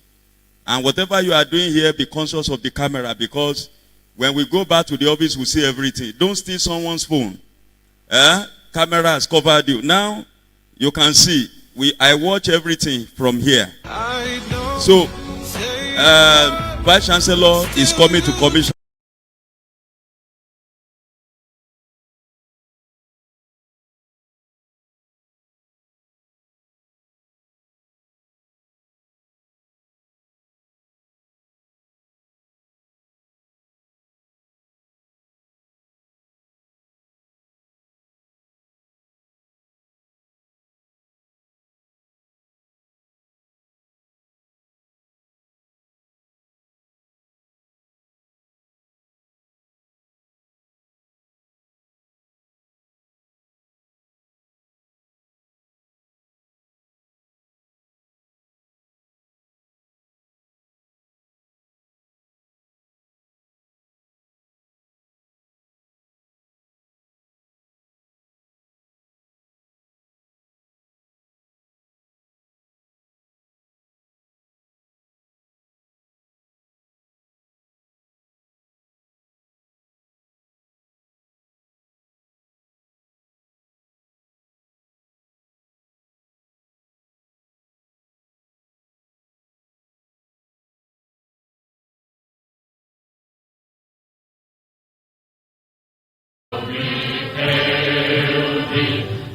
C: And whatever you are doing here, be conscious of the camera, because when we go back to the office, we'll see everything. Don't steal someone's phone. Camera has covered you. Now, you can see, I watch everything from here. So, Vice Chancellor is coming to commission.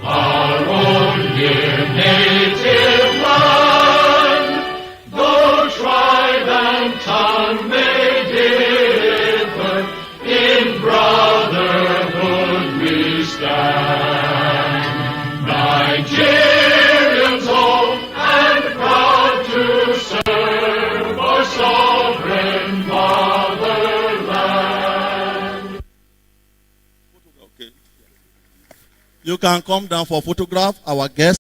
B: Our own dear native land, though tribe and tongue may differ, in brotherhood we stand. Nigerians old and proud to serve our sovereign fatherland.
A: Okay. You can come down for photograph. Our guest